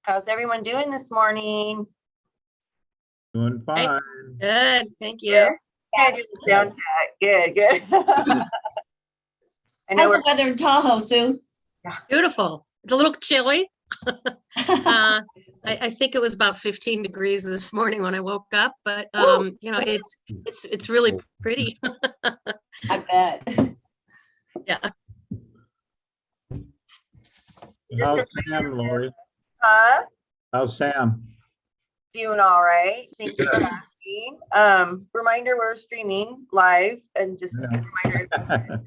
How's everyone doing this morning? Doing fine. Good, thank you. Sound check. Good. I know How's the weather in Tahoe, Sue? Beautiful. It's a little chilly. I think it was about 15 degrees this morning when I woke up, but you know, it's really pretty. I bet. Yeah. How's Sam, Lori? Huh? How's Sam? Doing all right. Thank you for asking. Reminder, we're streaming live, and just a reminder,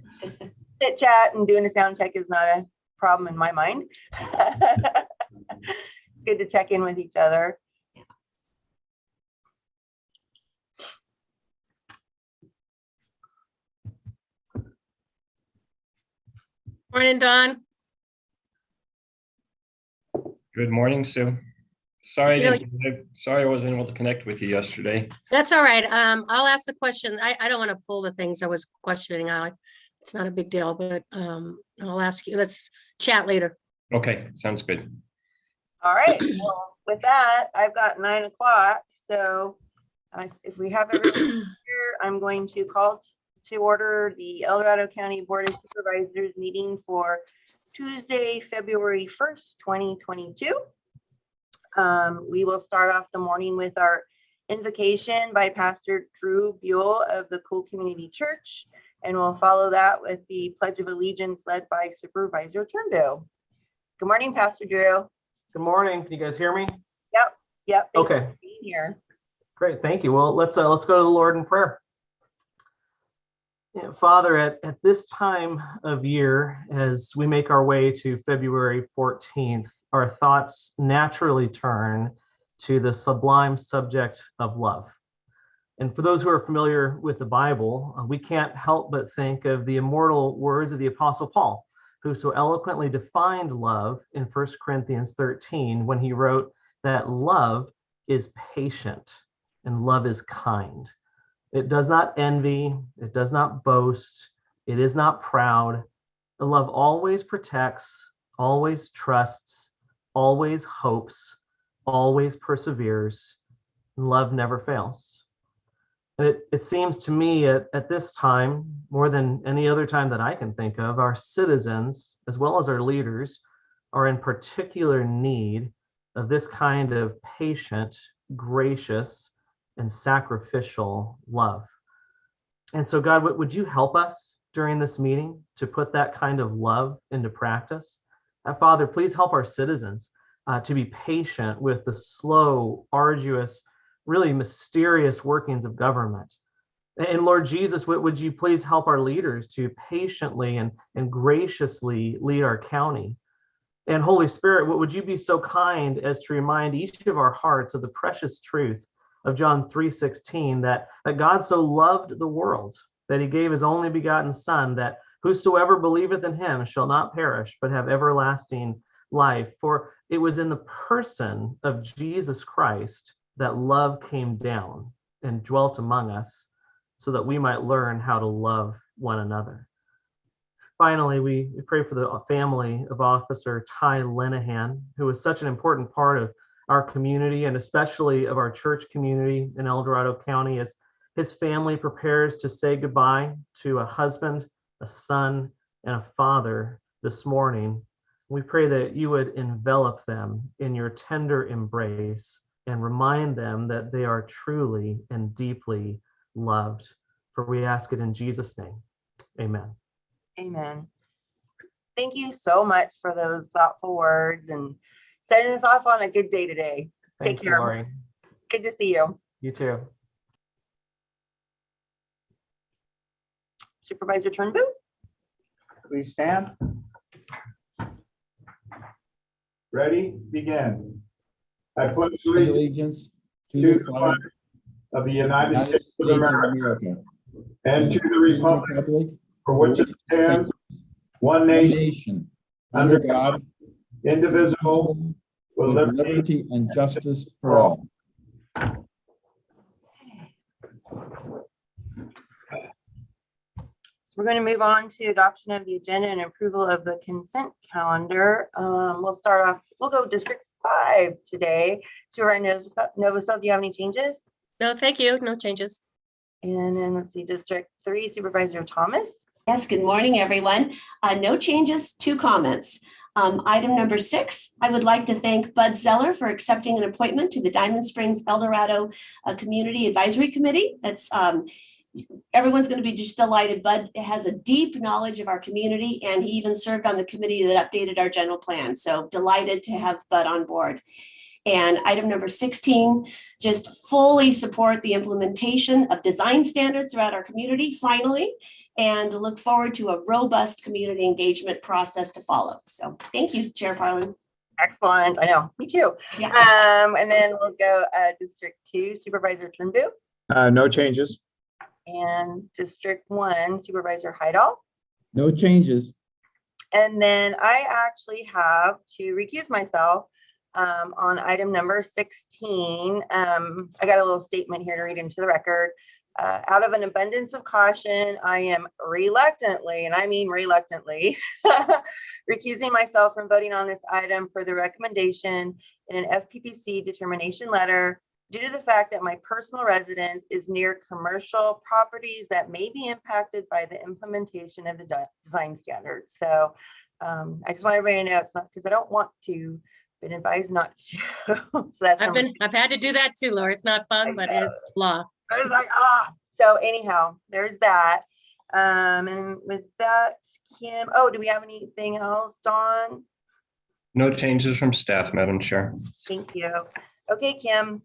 chit chat and doing a sound check is not a problem in my mind. It's good to check in with each other. Morning, Don. Good morning, Sue. Sorry, I wasn't able to connect with you yesterday. That's all right. I'll ask the question. I don't want to pull the things I was questioning. It's not a big deal, but I'll ask you. Let's chat later. Okay, sounds good. All right. Well, with that, I've got 9 o'clock. So if we have everyone here, I'm going to call to order the El Dorado County Board of Supervisors meeting for Tuesday, February 1st, 2022. We will start off the morning with our invocation by Pastor Drew Buell of the Cool Community Church, and we'll follow that with the Pledge of Allegiance led by Supervisor Turnbull. Good morning, Pastor Drew. Good morning. Can you guys hear me? Yep. Thank you Okay. for being here. Great. Thank you. Well, let's go to the Lord in prayer. Father, at this time of year, as we make our way to February 14th, our thoughts naturally turn to the sublime subject of love. And for those who are familiar with the Bible, we can't help but think of the immortal words of the Apostle Paul, who so eloquently defined love in 1 Corinthians 13 when he wrote that love is patient and love is kind. It does not envy, it does not boast, it is not proud. The love always protects, always trusts, always hopes, always perseveres, and love never fails. And it seems to me at this time, more than any other time that I can think of, our citizens, as well as our leaders, are in particular need of this kind of patient, gracious, and sacrificial love. And so, God, would you help us during this meeting to put that kind of love into practice? Father, please help our citizens to be patient with the slow, arduous, really mysterious workings of government. And Lord Jesus, would you please help our leaders to patiently and graciously lead our county? And Holy Spirit, would you be so kind as to remind each of our hearts of the precious truth of John 3:16, that God so loved the world that he gave his only begotten Son, that whosoever believeth in him shall not perish, but have everlasting life. For it was in the person of Jesus Christ that love came down and dwelt among us so that we might learn how to love one another. Finally, we pray for the family of Officer Ty Linehan, who was such an important part of our community and especially of our church community in El Dorado County, as his family prepares to say goodbye to a husband, a son, and a father this morning. We pray that you would envelop them in your tender embrace and remind them that they are truly and deeply loved. For we ask it in Jesus' name. Amen. Amen. Thank you so much for those thoughtful words and setting us off on a good day today. Thanks, Take care. Lori. Good to see you. You too. Supervisor Turnbull. Please stand. Ready? Begin. I pledge allegiance to the flag of the United United States of America and to the republic for which it stands, one nation, under God, indivisible, with liberty and justice for all. We're going to move on to adoption of the agenda and approval of the consent calendar. We'll start off, we'll go district 5 today. Supervisor Novosel, do you have any changes? No, thank you. No changes. And then let's see, District 3 Supervisor Thomas. Yes, good morning, everyone. No changes, 2 comments. Item number 6, I would like to thank Bud Zeller for accepting an appointment to the Diamond Springs El Dorado Community Advisory Committee. That's everyone's going to be just delighted. Bud has a deep knowledge of our community, and he even served on the committee that updated our general plan. So delighted to have Bud on board. And item number 16, just fully support the implementation of design standards throughout our community, finally, and look forward to a robust community engagement process to follow. So thank you, Chair Parlin. Excellent. I know, me too. Yeah. And then we'll go District 2 Supervisor Turnbull No changes. and District 1 Supervisor Heidel. No changes. And then I actually have to recuse myself on item number 16. I got a little statement here to read into the record. Out of an abundance of caution, I am reluctantly, and I mean reluctantly, recusing myself from voting on this item for the recommendation in an FPPC determination letter due to the fact that my personal residence is near commercial properties that may be impacted by the implementation of the design standards. So I just want everybody to know it's not because I don't want to, been advised not to. So that's I've had to do that too, Laura. It's not fun, but it's law. I was like, so anyhow, there's that. And with that, Kim, do we have anything else, Dawn? No changes from staff, Madam Chair. Thank you. Okay, Kim.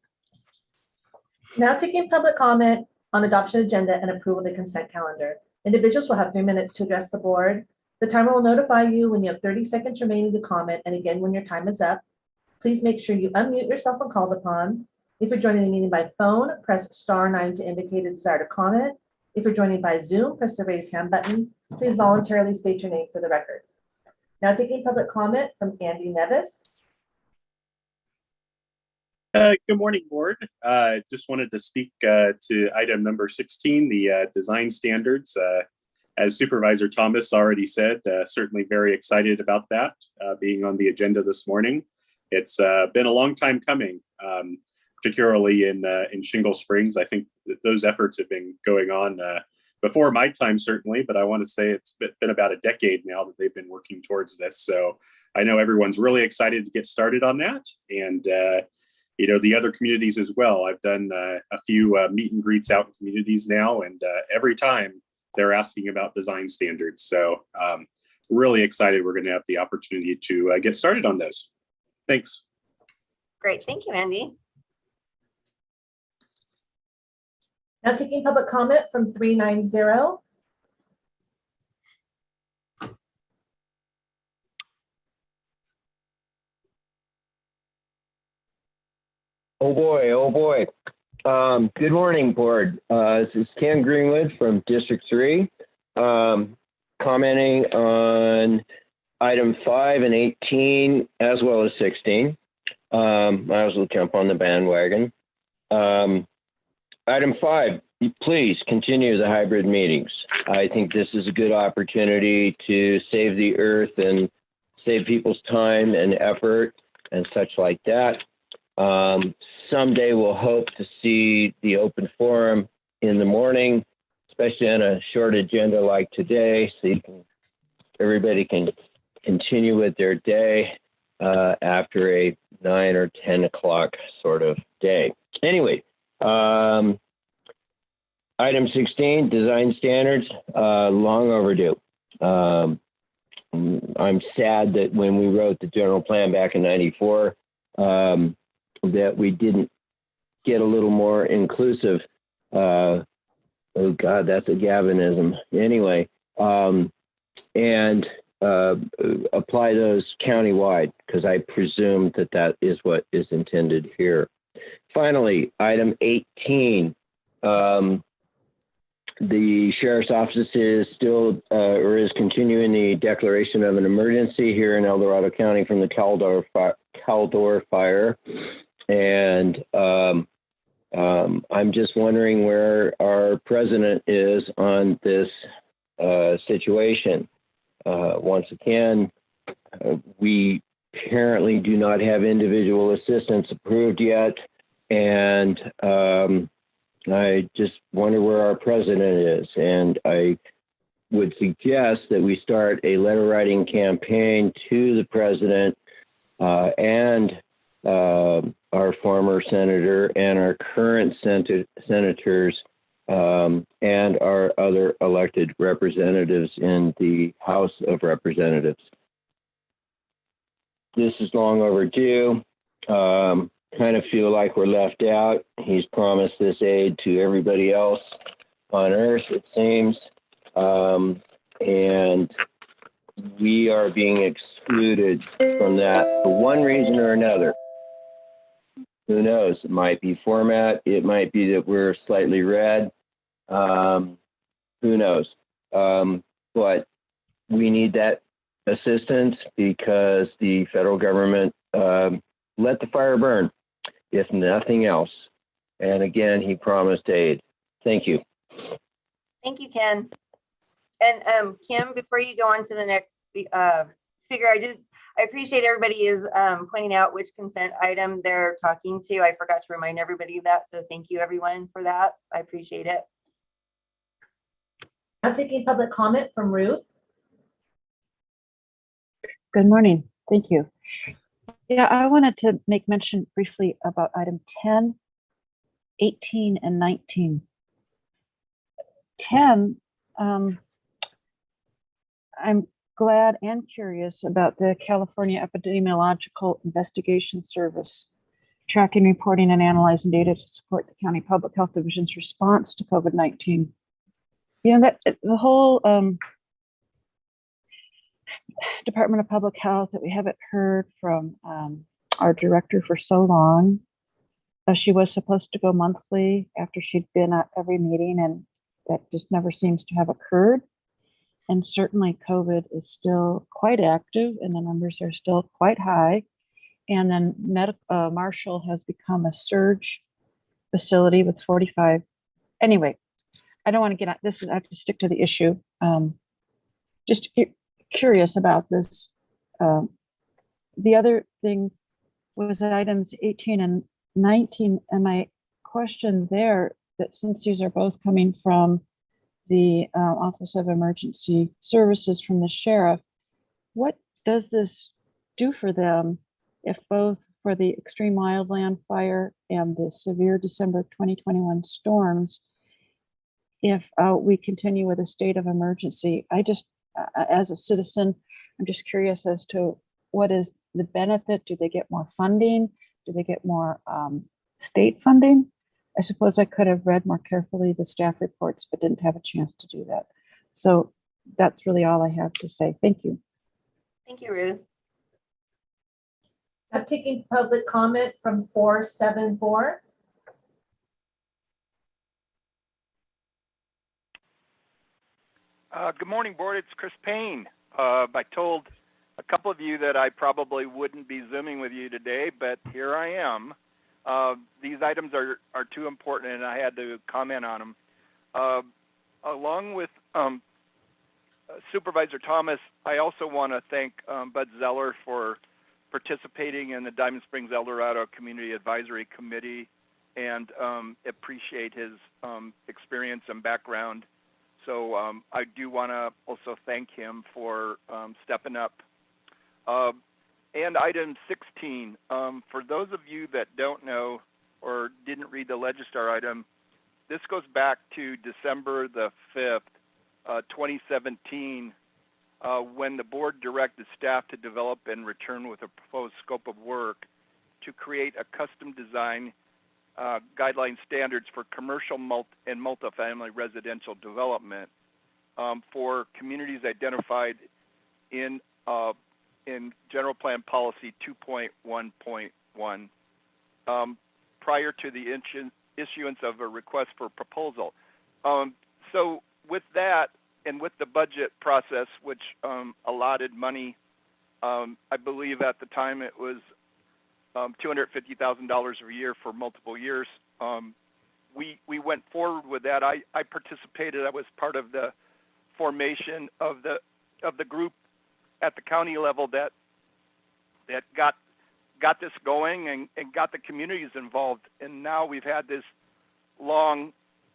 Now taking public comment on adoption agenda and approval of the consent calendar. Individuals will have 3 minutes to address the board. The timer will notify you when you have 30 seconds remaining to comment, and again when your time is up. Please make sure you unmute yourself when called upon. If you're joining the meeting by phone, press *9 to indicate a desire to comment. If you're joining by Zoom, press the raise hand button. Please voluntarily state your name for the record. Now taking public comment from Andy Nevis. Good morning, board. Just wanted to speak to item number 16, the design standards. As Supervisor Thomas already said, certainly very excited about that being on the agenda this morning. It's been a long time coming, particularly in Shingle Springs. I think those efforts have been going on before my time, certainly, but I want to say it's been about a decade now that they've been working towards this. So I know everyone's really excited to get started on that. And the other communities as well. I've done a few meet and greets out in communities now, and every time they're asking about design standards. So really excited we're going to have the opportunity to get started on those. Thanks. Great. Thank you, Andy. Now taking public comment from 390. Oh boy. Good morning, board. This is Ken Greenwood from District 3, commenting on item 5 and 18, as well as 16. I was will jump on the bandwagon. Item 5, please continue the hybrid meetings. I think this is a good opportunity to save the earth and save people's time and effort and such like that. Someday we'll hope to see the open forum in the morning, especially on a short agenda like today, so everybody can continue with their day after a 9 or 10 o'clock sort of day. Anyway, item 16, design standards, long overdue. I'm sad that when we wrote the general plan back in '94, that we didn't get a little more inclusive. Oh God, that's a Gavinism. Anyway, and apply those countywide, because I presume that that is what is intended here. Finally, item 18. The sheriff's office is still or is continuing the declaration of an emergency here in El Dorado County from the Caldor fire. And I'm just wondering where our president is on this situation. Once again, we apparently do not have individual assistants approved yet. And I just wonder where our president is. And I would suggest that we start a letter writing campaign to the president and our former senator and our current senators and our other elected representatives in the House of Representatives. This is long overdue. Kind of feel like we're left out. He's promised this aid to everybody else on earth, it seems. And we are being excluded from that for one reason or another. Who knows? It might be format. It might be that we're slightly red. Who knows? But we need that assistance because the federal government let the fire burn, if nothing else. And again, he promised aid. Thank you. Thank you, Ken. And Kim, before you go on to the next speaker, I appreciate everybody is pointing out which consent item they're talking to. I forgot to remind everybody of that. So thank you everyone for that. I appreciate it. Now taking public comment from Ruth. Good morning. Thank you. Yeah, I wanted to make mention briefly about item 10, 18, and 19. 10, I'm glad and curious about the California Epidemiological Investigation Service tracking, reporting, and analyzing data to support the County Public Health Division's response to COVID-19. You know, that the whole Department of Public Health that we haven't heard from our director for so long. She was supposed to go monthly after she'd been at every meeting, and that just never seems to have occurred. And certainly COVID is still quite active and the numbers are still quite high. And then Marshall has become a surge facility with 45. Anyway, I don't want to get at this. I have to stick to the issue. Just curious about this. The other thing was items 18 and 19. And my question there, that since these are both coming from the Office of Emergency Services from the sheriff, what does this do for them if both for the extreme wildland fire and the severe December 2021 storms, if we continue with a state of emergency? I just, as a citizen, I'm just curious as to what is the benefit. Do they get more funding? Do they get more state funding? I suppose I could have read more carefully the staff reports, but didn't have a chance to do that. So that's really all I have to say. Thank you. Thank you, Ruth. I'm taking public comment from 474. Good morning, board. It's Chris Payne. I told a couple of you that I probably wouldn't be Zooming with you today, but here I am. These items are too important, and I had to comment on them. Along with Supervisor Thomas, I also want to thank Bud Zeller for participating in the Diamond Springs El Dorado Community Advisory Committee, and appreciate his experience and background. So I do want to also thank him for stepping up. And item 16, for those of you that don't know or didn't read the Legistar item, this goes back to December the 5th, 2017, when the board directed staff to develop and return with a proposed scope of work to create a custom design guideline standards for commercial and multifamily residential development for communities identified in General Plan Policy 2.1.1 prior to the issuance of a request for proposal. So with that, and with the budget process, which allotted money, I believe at the time it was $250,000 a year for multiple years. We went forward with that. I participated. I was part of the formation of the group at the county level that that got this going and got the communities involved. And now we've had this long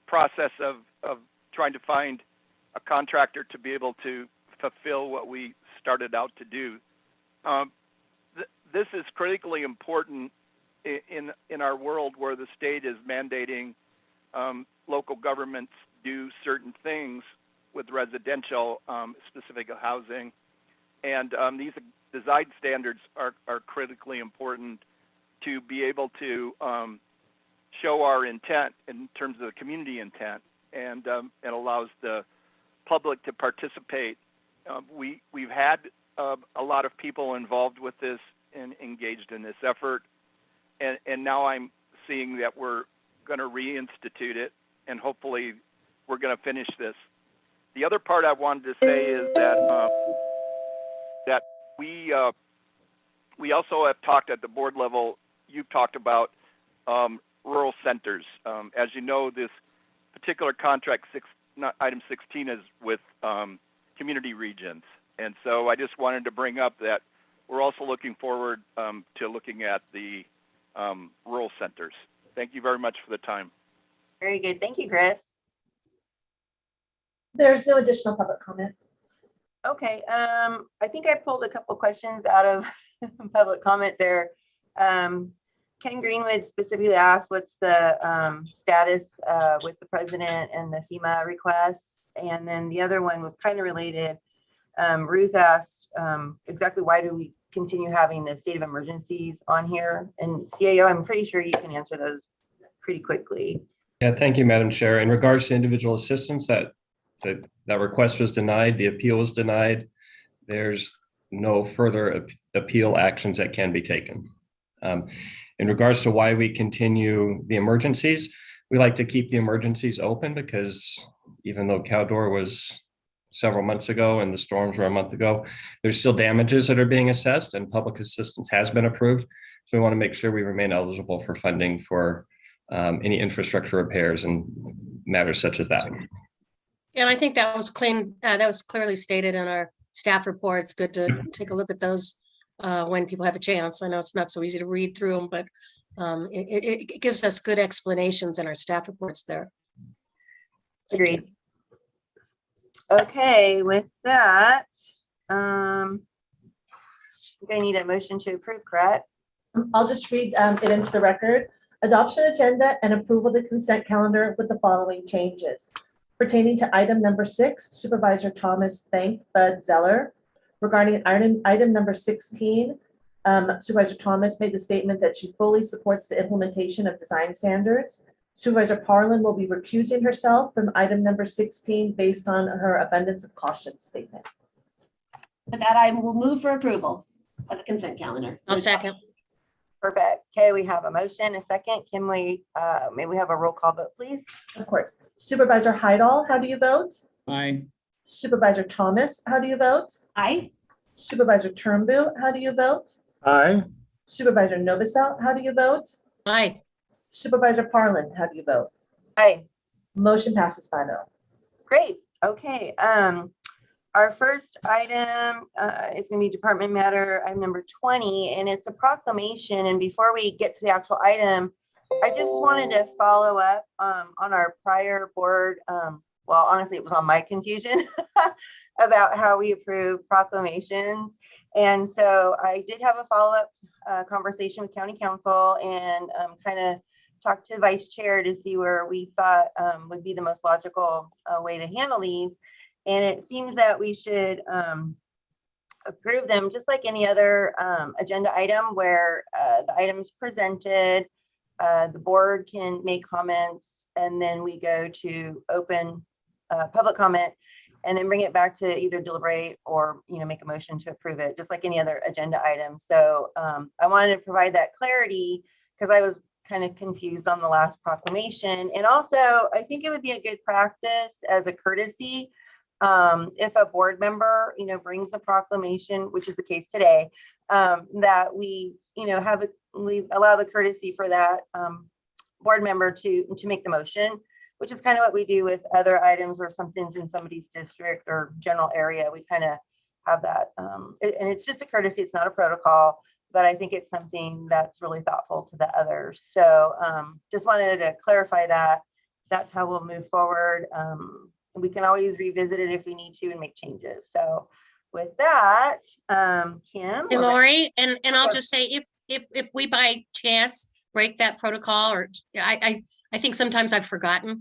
process of trying to find a contractor to be able to fulfill what we started out to do. This is critically important in our world where the state is mandating local governments do certain things with residential specific housing. And these design standards are critically important to be able to show our intent in terms of the community intent, and it allows the public to participate. We've had a lot of people involved with this and engaged in this effort, and now I'm seeing that we're going to reinstitute it, and hopefully we're going to finish this. The other part I wanted to say is that that we also have talked at the board level. You've talked about rural centers. As you know, this particular contract, item 16, is with community regions. And so I just wanted to bring up that we're also looking forward to looking at the rural centers. Thank you very much for the time. Very good. Thank you, Chris. There's no additional public comment. Okay, I think I pulled a couple questions out of public comment there. Ken Greenwood specifically asked what's the status with the president and the FEMA requests. And then the other one was kind of related. Ruth asked exactly why do we continue having the state of emergencies on here? And CAO, I'm pretty sure you can answer those pretty quickly. Yeah, thank you, Madam Chair. In regards to individual assistance, that request was denied, the appeal was denied. There's no further appeal actions that can be taken. In regards to why we continue the emergencies, we like to keep the emergencies open because even though Caldor was several months ago and the storms were a month ago, there's still damages that are being assessed and public assistance has been approved. So we want to make sure we remain eligible for funding for any infrastructure repairs and matters such as that. And I think that was clean. That was clearly stated in our staff report. It's good to take a look at those when people have a chance. I know it's not so easy to read through them, but it gives us good explanations in our staff reports there. Agreed. Okay, with that, I think I need a motion to approve, correct? I'll just read it into the record. Adoption agenda and approval of the consent calendar with the following changes. Pertaining to item number 6, Supervisor Thomas thanked Bud Zeller. Regarding item number 16, Supervisor Thomas made the statement that she fully supports the implementation of design standards. Supervisor Parlin will be recusing herself from item number 16 based on her abundance of caution statement. With that, I will move for approval of the consent calendar. I'll second. Perfect. Okay, we have a motion, a second. Can we, may we have a roll call vote, please? Of course. Supervisor Heidel, how do you vote? Aye. Supervisor Thomas, how do you vote? Aye. Supervisor Turnbull, how do you vote? Aye. Supervisor Novosel, how do you vote? Aye. Supervisor Parlin, how do you vote? Aye. Motion passes 5-0. Great. Okay. Our first item is going to be department matter, item number 20, and it's a proclamation. And before we get to the actual item, I just wanted to follow up on our prior board. Well, honestly, it was on my confusion about how we approve proclamations. And so I did have a follow-up conversation with County Council and kind of talked to the Vice Chair to see where we thought would be the most logical way to handle these. And it seems that we should approve them just like any other agenda item where the item's presented, the board can make comments, and then we go to open public comment and then bring it back to either deliberate or make a motion to approve it, just like any other agenda item. So I wanted to provide that clarity because I was kind of confused on the last proclamation. And also, I think it would be a good practice as a courtesy if a board member, brings a proclamation, which is the case today, that we, we allow the courtesy for that board member to make the motion, which is kind of what we do with other items where something's in somebody's district or general area. We kind of have that, and it's just a courtesy. It's not a protocol, but I think it's something that's really thoughtful to the others. So just wanted to clarify that. That's how we'll move forward. We can always revisit it if we need to and make changes. So with that, Kim. Hey, Lori, and I'll just say, if we by chance break that protocol, or I think sometimes I've forgotten.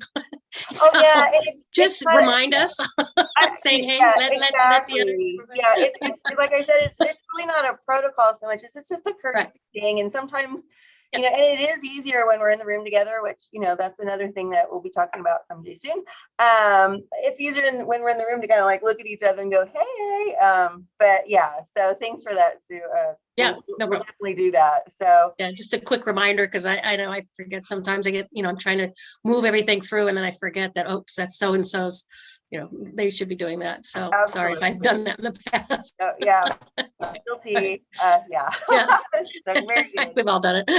Oh yeah, just remind us, saying, hey, let the other. Yeah, it's like I said, it's really not a protocol so much. It's just a courtesy thing, and sometimes, you know, and it is easier when we're in the room together, which, you know, that's another thing that we'll be talking about someday soon. It's easier when we're in the room to kind of like look at each other and go, hey, but yeah, so thanks for that, Sue. Yeah, we'll definitely do that. So yeah, just a quick reminder, because I know I forget sometimes. I get, you know, I'm trying to move everything through and then I forget that, oops, that's so-and-so's, you know, they should be doing that. So sorry if I've done that in the past. Yeah, guilty. Yeah. So very good. We've all done it.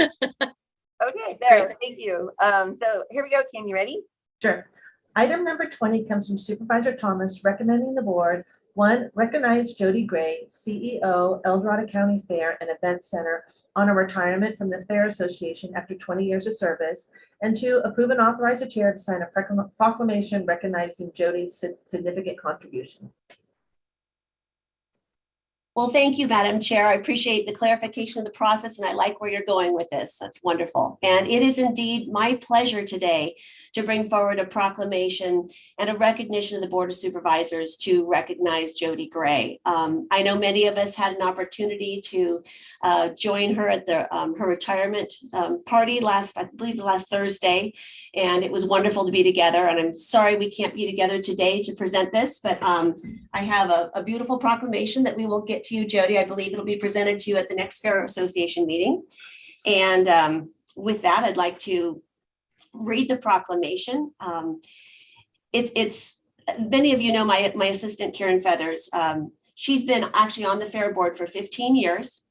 Okay, there, thank you. So here we go, Kim, you ready? Sure. Item number 20 comes from Supervisor Thomas recommending the board, 1, recognize Jody Gray, CEO, El Dorado County Fair and Event Center, on a retirement from the Fair Association after 20 years of service, and 2, approve and authorize the chair to sign a proclamation recognizing Jody's significant contribution. Well, thank you, Madam Chair. I appreciate the clarification of the process, and I like where you're going with this. That's wonderful. And it is indeed my pleasure today to bring forward a proclamation and a recognition of the Board of Supervisors to recognize Jody Gray. I know many of us had an opportunity to join her at her retirement party I believe last Thursday, and it was wonderful to be together. And I'm sorry we can't be together today to present this, but I have a beautiful proclamation that we will get to you, Jody. I believe it'll be presented to you at the next Fair Association meeting. And with that, I'd like to read the proclamation. It's many of you know my assistant, Karen Feathers. She's been actually on the Fair Board for 15 years.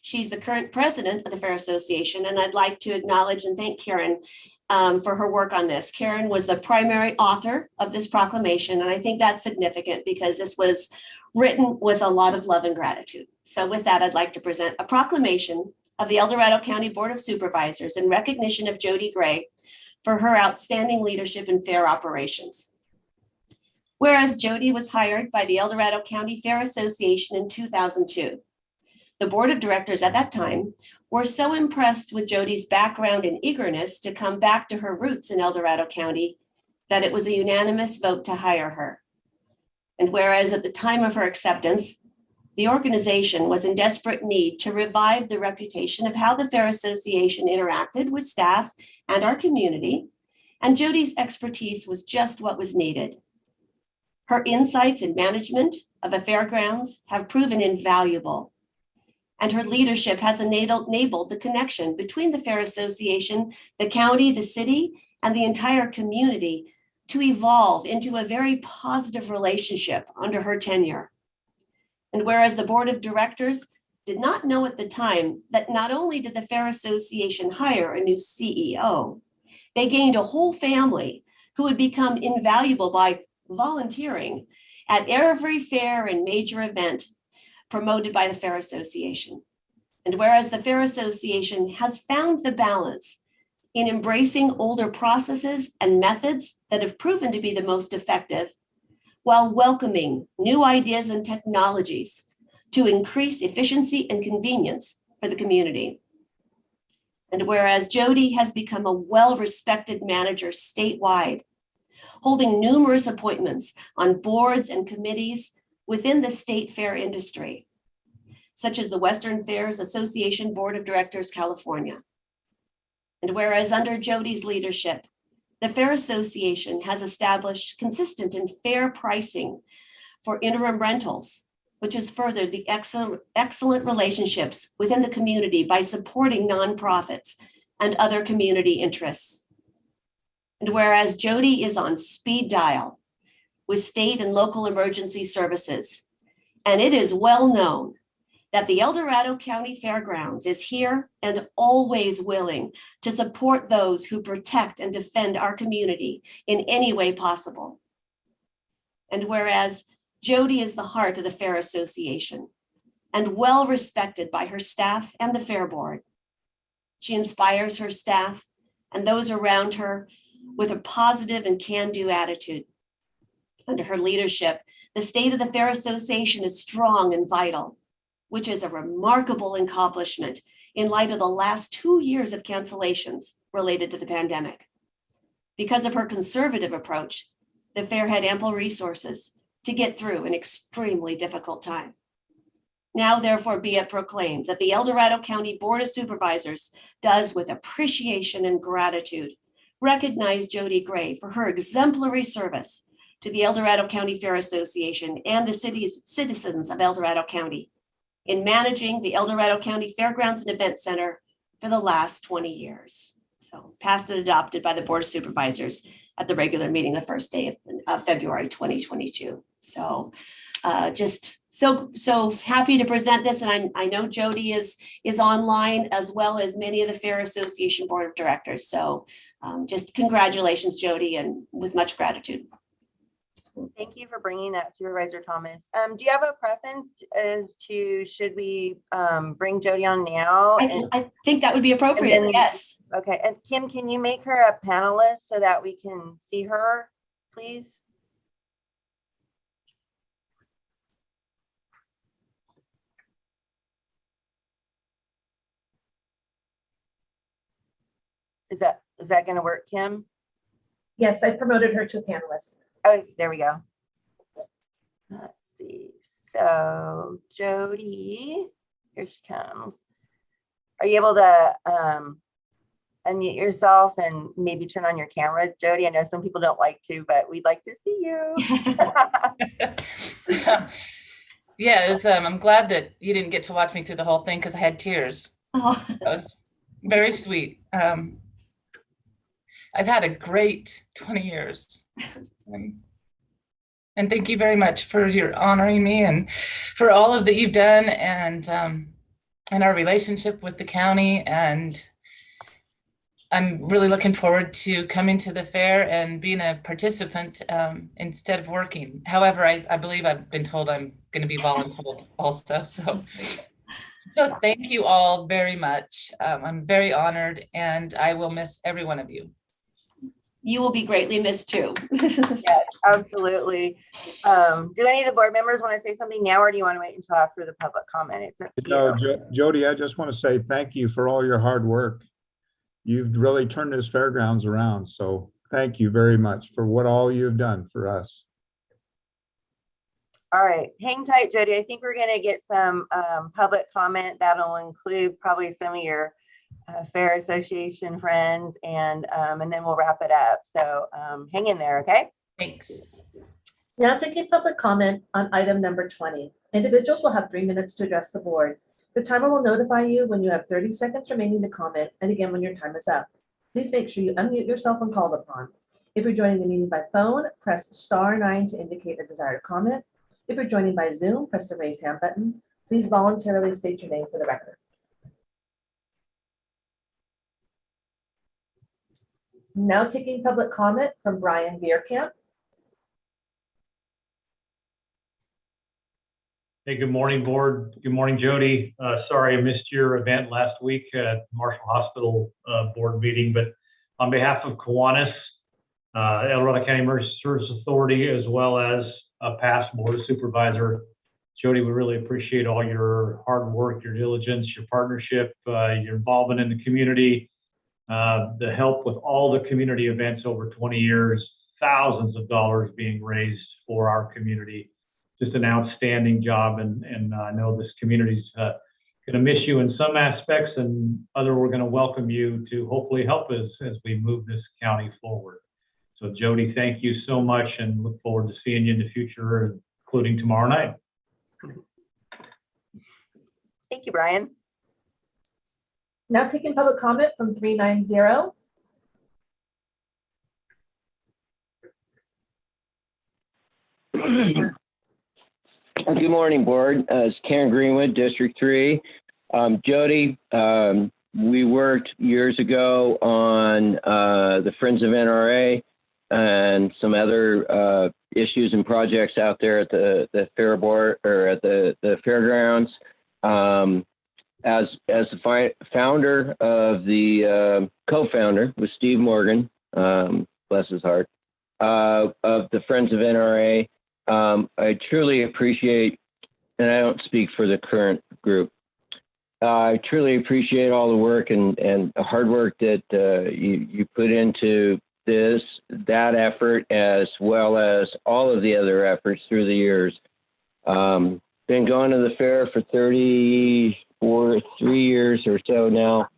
She's the current president of the Fair Association, and I'd like to acknowledge and thank Karen for her work on this. Karen was the primary author of this proclamation, and I think that's significant because this was written with a lot of love and gratitude. So with that, I'd like to present a proclamation of the El Dorado County Board of Supervisors in recognition of Jody Gray for her outstanding leadership in fair operations. Whereas Jody was hired by the El Dorado County Fair Association in 2002, the board of directors at that time were so impressed with Jody's background and eagerness to come back to her roots in El Dorado County that it was a unanimous vote to hire her. And whereas at the time of her acceptance, the organization was in desperate need to revive the reputation of how the Fair Association interacted with staff and our community, and Jody's expertise was just what was needed. Her insights in management of a fairgrounds have proven invaluable, and her leadership has enabled the connection between the Fair Association, the county, the city, and the entire community to evolve into a very positive relationship under her tenure. And whereas the board of directors did not know at the time that not only did the Fair Association hire a new CEO, they gained a whole family who would become invaluable by volunteering at every fair and major event promoted by the Fair Association. And whereas the Fair Association has found the balance in embracing older processes and methods that have proven to be the most effective, while welcoming new ideas and technologies to increase efficiency and convenience for the community. And whereas Jody has become a well-respected manager statewide, holding numerous appointments on boards and committees within the state fair industry, such as the Western Fairs Association Board of Directors, California. And whereas under Jody's leadership, the Fair Association has established consistent and fair pricing for interim rentals, which has furthered the excellent relationships within the community by supporting nonprofits and other community interests. And whereas Jody is on speed dial with state and local emergency services, and it is well known that the El Dorado County Fairgrounds is here and always willing to support those who protect and defend our community in any way possible. And whereas Jody is the heart of the Fair Association, and well respected by her staff and the Fair Board. She inspires her staff and those around her with a positive and can-do attitude. Under her leadership, the state of the Fair Association is strong and vital, which is a remarkable accomplishment in light of the last 2 years of cancellations related to the pandemic. Because of her conservative approach, the fair had ample resources to get through an extremely difficult time. Now, therefore, be it proclaimed that the El Dorado County Board of Supervisors does, with appreciation and gratitude, recognize Jody Gray for her exemplary service to the El Dorado County Fair Association and the city's citizens of El Dorado County in managing the El Dorado County Fairgrounds and Event Center for the last 20 years. So passed and adopted by the Board of Supervisors at the regular meeting the first day of February 2022. So just so happy to present this. And I know Jody is online, as well as many of the Fair Association Board of Directors. So just congratulations, Jody, and with much gratitude. Thank you for bringing that, Supervisor Thomas. Do you have a preference as to, should we bring Jody on now? I think that would be appropriate, then, yes. Okay, and Kim, can you make her a panelist so that we can see her, please? Is that going to work, Kim? Yes, I promoted her to a panelist. Oh, there we go. Let's see. So Jody, here she comes. Are you able to unmute yourself and maybe turn on your camera, Jody? I know some people don't like to, but we'd like to see you. Yeah, I'm glad that you didn't get to watch me through the whole thing because I had tears. Oh. That was very sweet. I've had a great 20 years. And thank you very much for your honoring me and for all of that you've done, and our relationship with the county. And I'm really looking forward to coming to the fair and being a participant instead of working. However, I believe I've been told I'm going to be volunteering also. So thank you all very much. I'm very honored, and I will miss every one of you. You will be greatly missed too. Yes, absolutely. Do any of the board members want to say something now, or do you want to wait until after the public comment? It's up to you. Jody, I just want to say thank you for all your hard work. You've really turned this fairgrounds around. So thank you very much for what all you've done for us. All right, hang tight, Jody. I think we're going to get some public comment that'll include probably some of your Fair Association friends, and then we'll wrap it up. So hang in there, okay? Thanks. Now taking public comment on item number 20. Individuals will have 3 minutes to address the board. The timer will notify you when you have 30 seconds remaining to comment, and again when your time is up. Please make sure you unmute yourself when called upon. If you're joining the meeting by phone, press *9 to indicate a desire to comment. If you're joining by Zoom, press the raise hand button. Please voluntarily state your name for the record. Now taking public comment from Brian Bierkamp. Hey, good morning, board. Good morning, Jody. Sorry I missed your event last week at Marshall Hospital board meeting, but on behalf of Kiwanis, El Dorado County Emergency Service Authority, as well as a past board supervisor, Jody, we really appreciate all your hard work, your diligence, your partnership, your involvement in the community, the help with all the community events over 20 years, thousands of dollars being raised for our community. Just an outstanding job, and I know this community's going to miss you in some aspects, and other we're going to welcome you to hopefully help us as we move this county forward. So Jody, thank you so much, and look forward to seeing you in the future, including tomorrow night. Thank you, Brian. Now taking public comment from 390. Good morning, board. It's Karen Greenwood, District 3. Jody, we worked years ago on the Friends of NRA and some other issues and projects out there at the fair board, or at the fairgrounds. As the founder of the co-founder with Steve Morgan, bless his heart, of the Friends of NRA, I truly appreciate, and I don't speak for the current group, I truly appreciate all the work and the hard work that you put into that effort, as well as all of the other efforts through the years. Been going to the fair for 3 years or so now.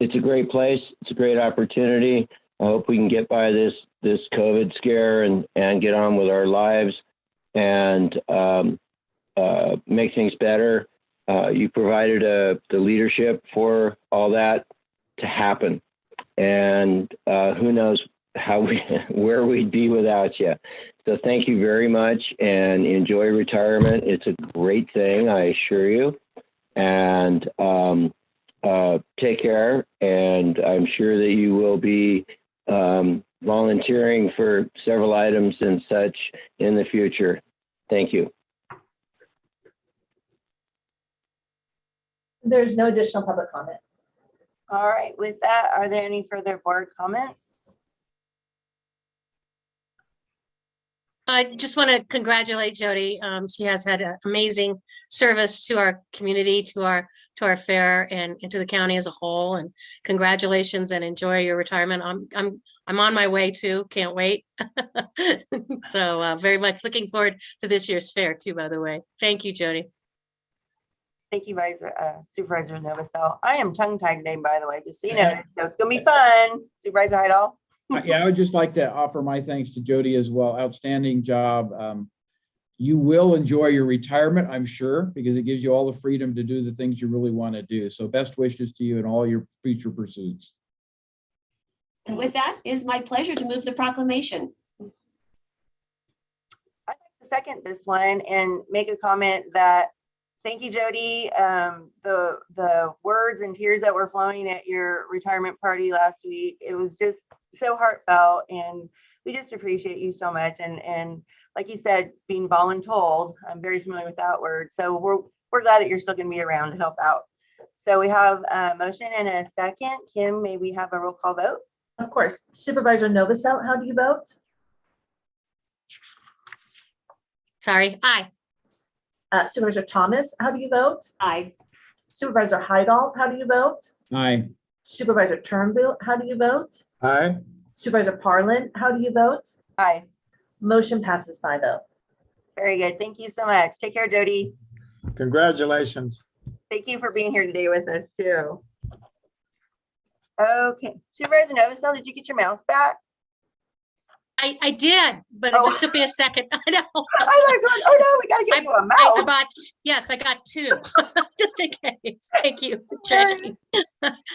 It's a great place. It's a great opportunity. I hope we can get by this COVID scare and get on with our lives and make things better. You provided the leadership for all that to happen, and who knows where we'd be without you. So thank you very much, and enjoy retirement. It's a great thing, I assure you. And take care. And I'm sure that you will be volunteering for several items and such in the future. Thank you. There's no additional public comment. All right, with that, are there any further board comments? I just want to congratulate Jody. She has had an amazing service to our community, to our fair, and to the county as a whole. And congratulations, and enjoy your retirement. I'm on my way too. Can't wait. So very much looking forward to this year's fair too. By the way, thank you, Jody. Thank you, Supervisor Novosel. I am tongue-tied today, by the way, just so you know. So it's gonna be fun. Supervisor Heidel. Yeah, I would just like to offer my thanks to Jody as well. Outstanding job. You will enjoy your retirement, I'm sure, because it gives you all the freedom to do the things you really want to do. So best wishes to you in all your future pursuits. And with that, it is my pleasure to move the proclamation. I'd like to second this one and make a comment that thank you, Jody. The words and tears that were flowing at your retirement party last week, it was just so heartfelt, and we just appreciate you so much. And like you said, being voluntold, I'm very familiar with that word. So we're glad that you're still going to be around to help out. So we have a motion and a second. Kim, may we have a roll call vote? Of course. Supervisor Novosel, how do you vote? Sorry. Aye. Supervisor Thomas, how do you vote? Aye. Supervisor Heidel, how do you vote? Aye. Supervisor Turnbull, how do you vote? Aye. Supervisor Parlin, how do you vote? Aye. Motion passes 5-0. Very good. Thank you so much. Take care, Jody. Congratulations. Thank you for being here today with us too. Okay, Supervisor Novosel, did you get your mouse back? I did, but it just took me a second. I know. I was like, oh no, we gotta get you a mouse. I got two, just in case. Thank you for checking.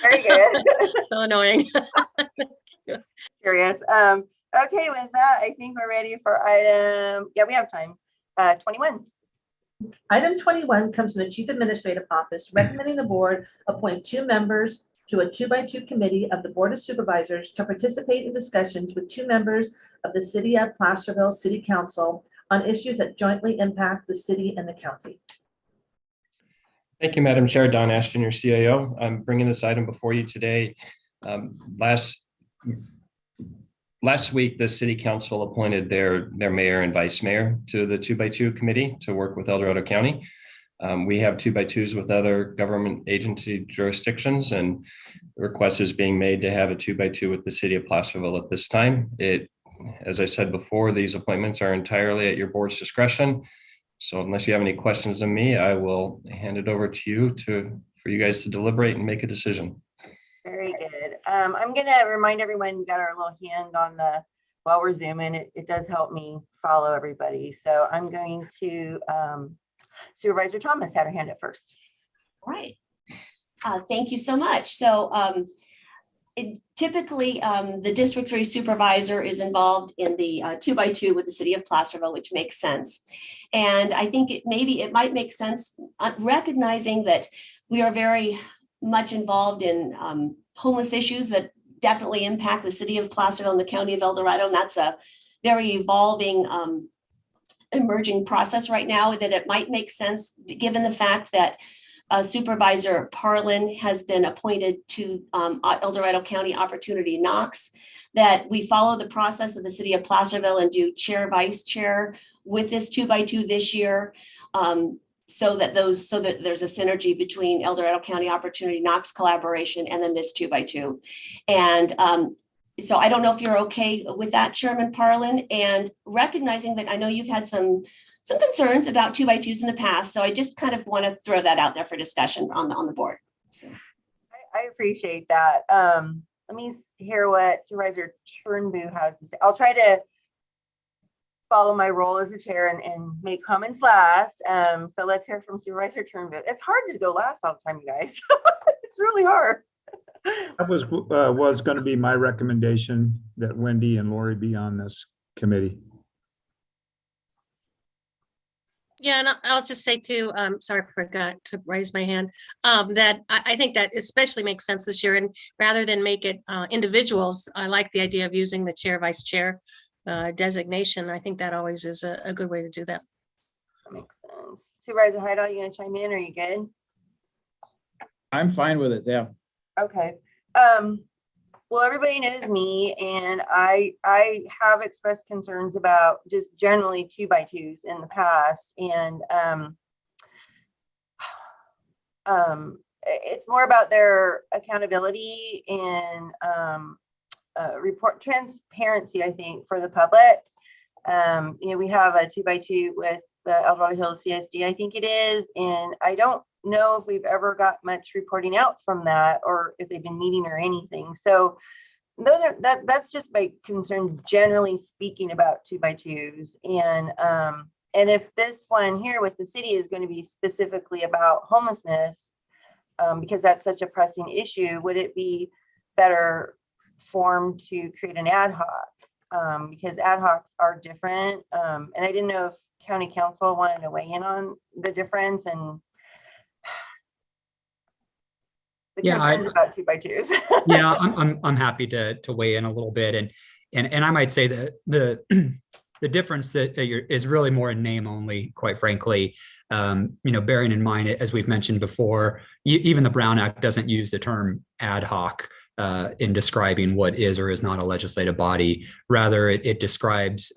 Very good. So annoying. Curious. Okay, with that, I think we're ready for item, yeah, we have time, 21. Item 21 comes from the Chief Administrative Office recommending the board appoint 2 members to a 2x2 committee of the Board of Supervisors to participate in discussions with 2 members of the City of Placerville City Council on issues that jointly impact the city and the county. Thank you, Madam Chair. Don Ashton, your CAO. I'm bringing this item before you today. Last week, the City Council appointed their mayor and vice mayor to the 2x2 committee to work with El Dorado County. We have 2x2s with other government agency jurisdictions, and the request is being made to have a 2x2 with the City of Placerville at this time. As I said before, these appointments are entirely at your board's discretion. So unless you have any questions of me, I will hand it over to you for you guys to deliberate and make a decision. Very good. I'm gonna remind everyone, we got our little hand on while we're zooming, it does help me follow everybody. So I'm going to, Supervisor Thomas had her hand up first. All right. Thank you so much. So typically, the District 3 supervisor is involved in the 2x2 with the City of Placerville, which makes sense. And I think it might make sense recognizing that we are very much involved in homeless issues that definitely impact the City of Placerville and the County of El Dorado. And that's a very evolving emerging process right now, that it might make sense, given the fact that Supervisor Parlin has been appointed to El Dorado County Opportunity Knox, that we follow the process of the city of Placerville and do chair, vice chair with this 2x2 this year. So that there's a synergy between El Dorado County Opportunity Knox collaboration and then this 2x2. And so I don't know if you're okay with that, Chairman Parlin, and recognizing that I know you've had some concerns about 2x2s in the past. So I just kind of want to throw that out there for discussion on the board. So. I appreciate that. Let me hear what Supervisor Turnbull has to say. I'll try to follow my role as a chair and make comments last. So let's hear from Supervisor Turnbull. It's hard to go last all the time, you guys. It's really hard. That was going to be my recommendation, that Wendy and Lori be on this committee. Yeah, and I'll just say too, sorry, I forgot to raise my hand, that I think that especially makes sense this year. And rather than make it individuals, I like the idea of using the chair, vice chair designation. I think that always is a good way to do that. That makes sense. Supervisor Heidel, you gonna chime in? Are you good? I'm fine with it, yeah. Okay. Well, everybody knows me, and I have expressed concerns about just generally 2x2s in the past, and it's more about their accountability and report transparency, I think, for the public. We have a 2x2 with the El Dorado Hills CSD, I think it is, and I don't know if we've ever got much reporting out from that, or if they've been meeting or anything. So that's just my concern, generally speaking, about 2x2s. And if this one here with the city is going to be specifically about homelessness, because that's such a pressing issue, would it be better formed to create an ad hoc? Because ad hocs are different. And I didn't know if county council wanted to weigh in on the difference and the concerns about 2x2s. Yeah, I'm happy to weigh in a little bit, and I might say that the difference that is really more in name only, quite frankly. Bearing in mind, as we've mentioned before, even the Brown Act doesn't use the term ad hoc in describing what is or is not a legislative body. Rather, it describes,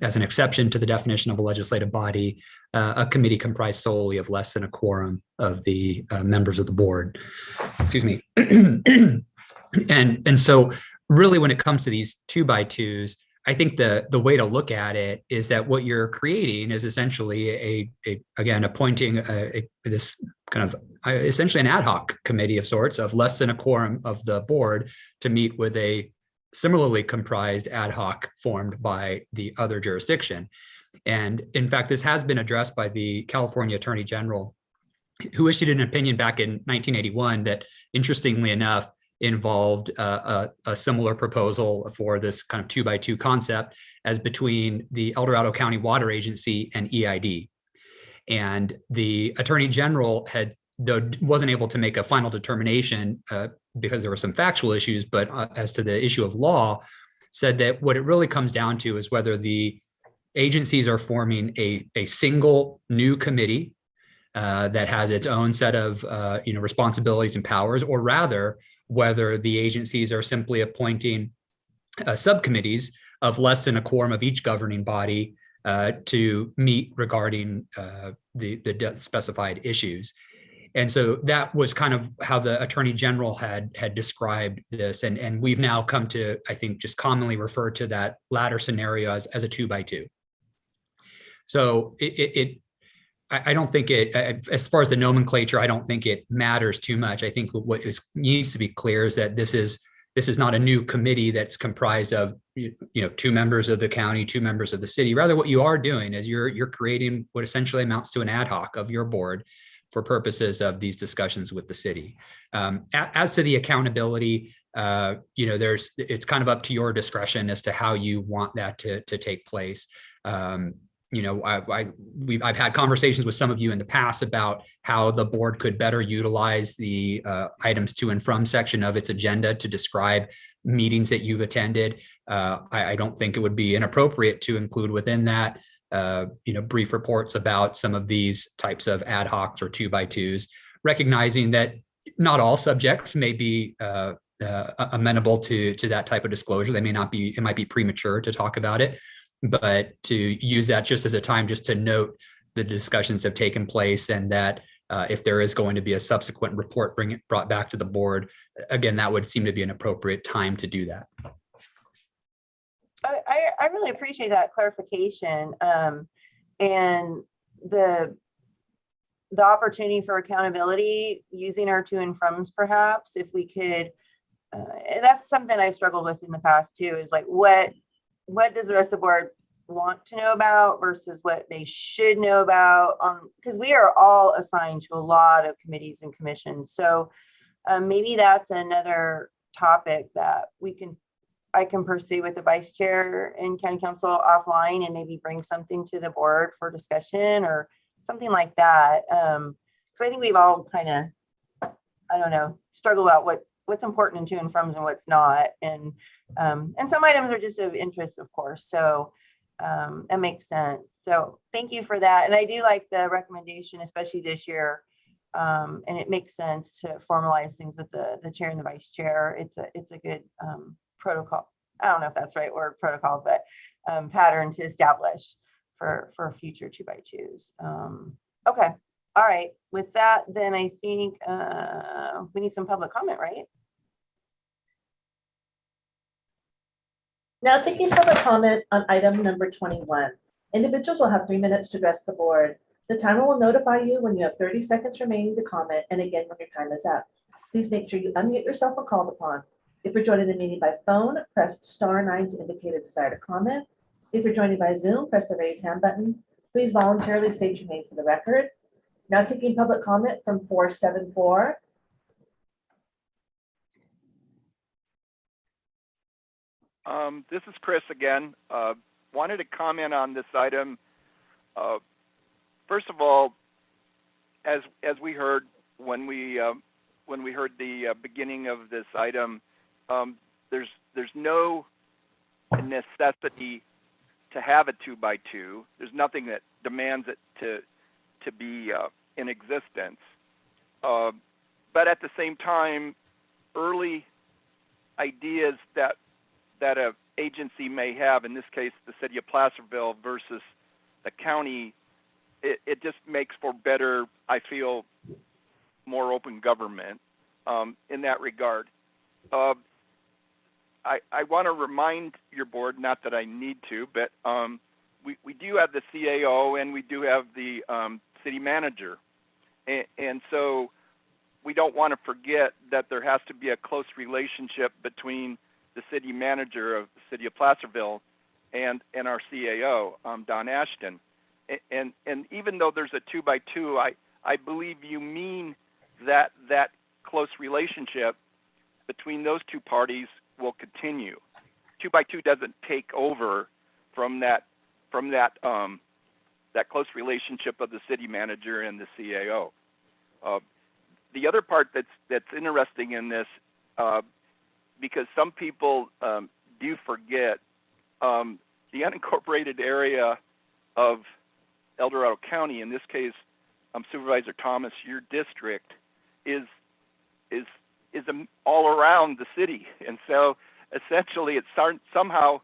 as an exception to the definition of a legislative body, a committee comprised solely of less than a quorum of the members of the board. Excuse me. And so really, when it comes to these 2x2s, I think the way to look at it is that what you're creating is essentially again appointing this kind of essentially an ad hoc committee of sorts of less than a quorum of the board to meet with a similarly comprised ad hoc formed by the other jurisdiction. And in fact, this has been addressed by the California Attorney General, who issued an opinion back in 1981 that, interestingly enough, involved a similar proposal for this kind of 2x2 concept as between the El Dorado County Water Agency and EID. And the Attorney General wasn't able to make a final determination because there were some factual issues, but as to the issue of law, said that what it really comes down to is whether the agencies are forming a single new committee that has its own set of responsibilities and powers, or rather whether the agencies are simply appointing subcommittees of less than a quorum of each governing body to meet regarding the specified issues. And so that was kind of how the Attorney General had described this. And we've now come to, I think, just commonly refer to that latter scenario as a 2x2. So I don't think as far as the nomenclature, I don't think it matters too much. I think what needs to be clear is that this is not a new committee that's comprised of, 2 members of the county, 2 members of the city. Rather, what you are doing is you're creating what essentially amounts to an ad hoc of your board for purposes of these discussions with the city. As to the accountability, it's kind of up to your discretion as to how you want that to take place. I've had conversations with some of you in the past about how the board could better utilize the items to and from section of its agenda to describe meetings that you've attended. I don't think it would be inappropriate to include within that brief reports about some of these types of ad hocs or 2x2s, recognizing that not all subjects may be amenable to that type of disclosure. They may not be, it might be premature to talk about it, but to use that just as a time just to note the discussions have taken place, and that if there is going to be a subsequent report brought back to the board, again, that would seem to be an appropriate time to do that. I really appreciate that clarification, and the opportunity for accountability using our to and froms, perhaps, if we could. And that's something I've struggled with in the past too, is like what does the rest of the board want to know about versus what they should know about, because we are all assigned to a lot of committees and commissions. So maybe that's another topic that I can pursue with the vice chair and county council offline, and maybe bring something to the board for discussion or something like that. Because I think we've all kind of, I don't know, struggle about what's important in to and froms and what's not. And some items are just of interest, of course. So that makes sense. So thank you for that. And I do like the recommendation, especially this year. And it makes sense to formalize things with the chair and the vice chair. It's a good protocol. I don't know if that's the right word, protocol, but pattern to establish for future 2x2s. Okay. All right. With that, then I think we need some public comment, right? Now taking public comment on item number 21. Individuals will have 3 minutes to address the board. The timer will notify you when you have 30 seconds remaining to comment, and again when your time is up. Please make sure you unmute yourself when called upon. If you're joining the meeting by phone, press *9 to indicate a desire to comment. If you're joining by Zoom, press the raise hand button. Please voluntarily state your name for the record. Now taking public comment from 474. This is Chris again. Wanted to comment on this item. First of all, as we heard when we heard the beginning of this item, there's no necessity to have a 2x2. There's nothing that demands it to be in existence. But at the same time, early ideas that a agency may have, in this case, the city of Placerville versus the county, it just makes for better, I feel, more open government in that regard. I want to remind your board, not that I need to, but we do have the CAO and we do have the city manager. And so we don't want to forget that there has to be a close relationship between the city manager of the city of Placerville and our CAO, Don Ashton. And even though there's a 2x2, I believe you mean that close relationship between those two parties will continue. 2x2 doesn't take over from that close relationship of the city manager and the CAO. The other part that's interesting in this, because some people do forget, the unincorporated area of El Dorado County, in this case, Supervisor Thomas, your district is all around the city, and so essentially it's somehow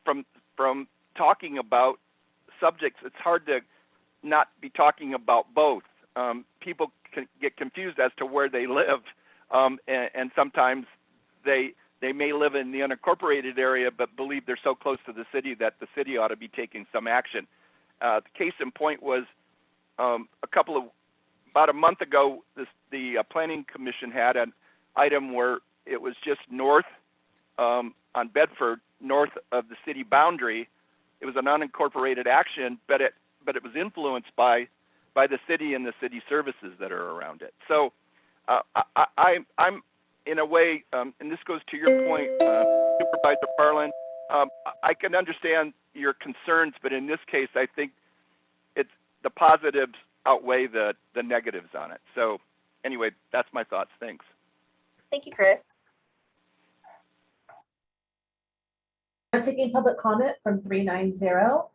from talking about subjects, it's hard to not be talking about both. People can get confused as to where they live, and sometimes they may live in the unincorporated area but believe they're so close to the city that the city ought to be taking some action. The case in point was about a month ago, the Planning Commission had an item where it was just north on Bedford, north of the city boundary. It was an unincorporated action, but it was influenced by the city and the city services that are around it. So I'm in a way, and this goes to your point, Supervisor Parlin, I can understand your concerns, but in this case, I think the positives outweigh the negatives on it. So anyway, that's my thoughts. Thanks. Thank you, Chris. I'm taking public comment from 390.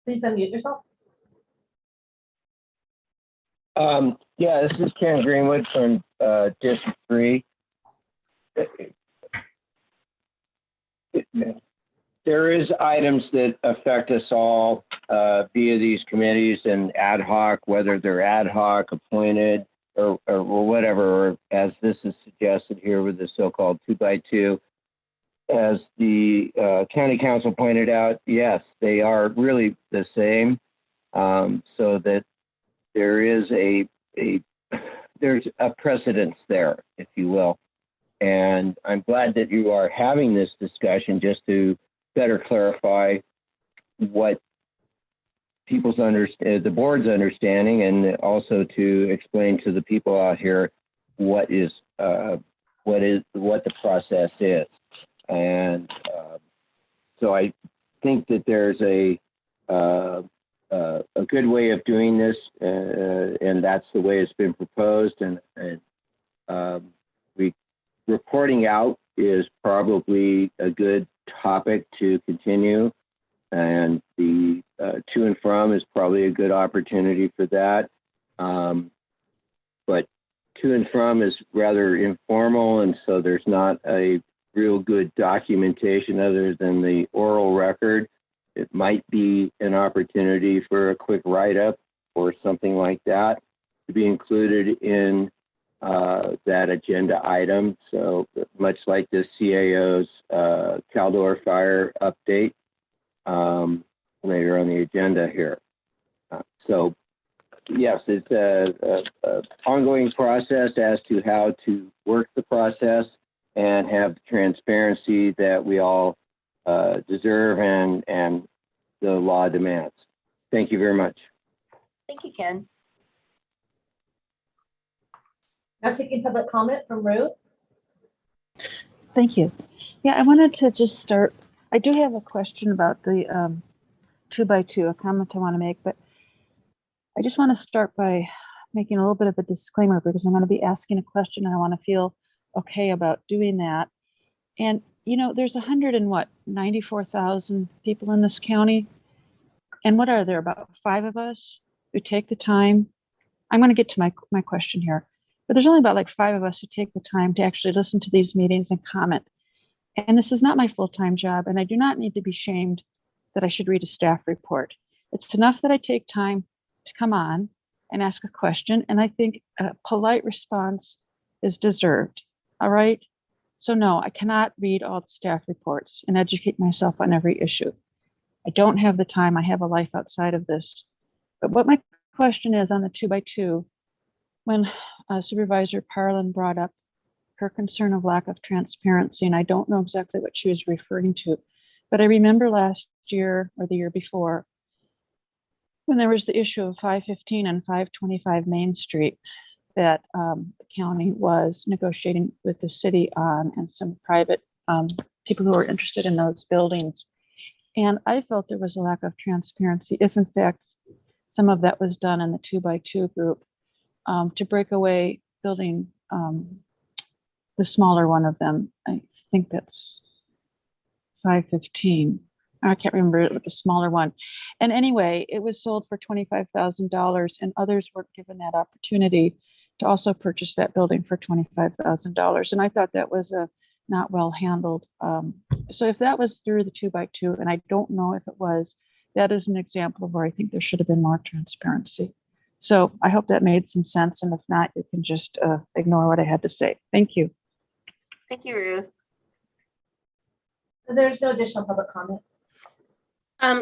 Please unmute yourself. Yeah, this is Ken Greenwood from District 3. There is items that affect us all via these committees and ad hoc, whether they're ad hoc, appointed, or whatever, or as this is suggested here with the so-called 2x2. As the county council pointed out, yes, they are really the same, so that there is there's a precedence there, if you will. And I'm glad that you are having this discussion just to better clarify what people's the board's understanding, and also to explain to the people out here what the process is. And so I think that there's a good way of doing this, and that's the way it's been proposed. And reporting out is probably a good topic to continue, and the to and from is probably a good opportunity for that. But to and from is rather informal, and so there's not a real good documentation other than the oral record. It might be an opportunity for a quick write-up or something like that to be included in that agenda item. So much like the CAO's Caldor fire update later on the agenda here. So yes, it's a ongoing process as to how to work the process and have the transparency that we all deserve and the law demands. Thank you very much. Thank you, Ken. Now taking public comment from Ruth. Thank you. Yeah, I wanted to just start. I do have a question about the 2x2, a comment I want to make, but I just want to start by making a little bit of a disclaimer, because I'm going to be asking a question and I want to feel okay about doing that. And you know, there's 94,000 people in this county. And what are there, about 5 of us who take the time? I'm going to get to my question here, but there's only about like 5 of us who take the time to actually listen to these meetings and comment. And this is not my full-time job, and I do not need to be shamed that I should read a staff report. It's enough that I take time to come on and ask a question, and I think a polite response is deserved. All right? So no, I cannot read all the staff reports and educate myself on every issue. I don't have the time. I have a life outside of this. But what my question is on the 2x2, when Supervisor Parlin brought up her concern of lack of transparency, and I don't know exactly what she was referring to, but I remember last year or the year before when there was the issue of 515 and 525 Main Street that the county was negotiating with the city on, and some private people who were interested in those buildings. And I felt there was a lack of transparency, if in fact some of that was done in the 2x2 group, to break away building the smaller one of them. I think that's 515. I can't remember the smaller one. And anyway, it was sold for $25,000, and others weren't given that opportunity to also purchase that building for $25,000. And I thought that was not well handled. So if that was through the 2x2, and I don't know if it was, that is an example of where I think there should have been more transparency. So I hope that made some sense. And if not, you can just ignore what I had to say. Thank you. Thank you, Ruth. There's no additional public comment.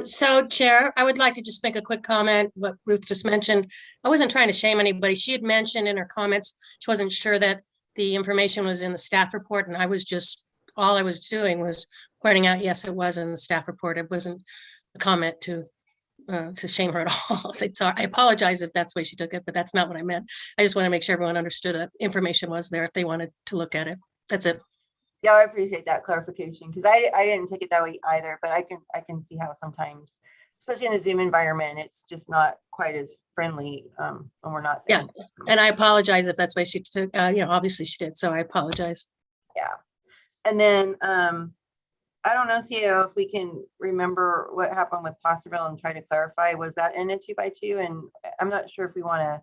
So Chair, I would like to just make a quick comment, what Ruth just mentioned. I wasn't trying to shame anybody. She had mentioned in her comments, she wasn't sure that the information was in the staff report, and I was just, all I was doing was pointing out, yes, it was in the staff report. It wasn't a comment to shame her at all. So I apologize if that's the way she took it, but that's not what I meant. I just want to make sure everyone understood that information was there if they wanted to look at it. That's it. Yeah, I appreciate that clarification, because I didn't take it that way either, but I can see how sometimes, especially in the Zoom environment, it's just not quite as friendly when we're not there. Yeah, and I apologize if that's the way she took, obviously she did, so I apologize. Yeah, and then I don't know, CEO, if we can remember what happened with Placerville and try to clarify, was that in a 2x2? And I'm not sure if we want to,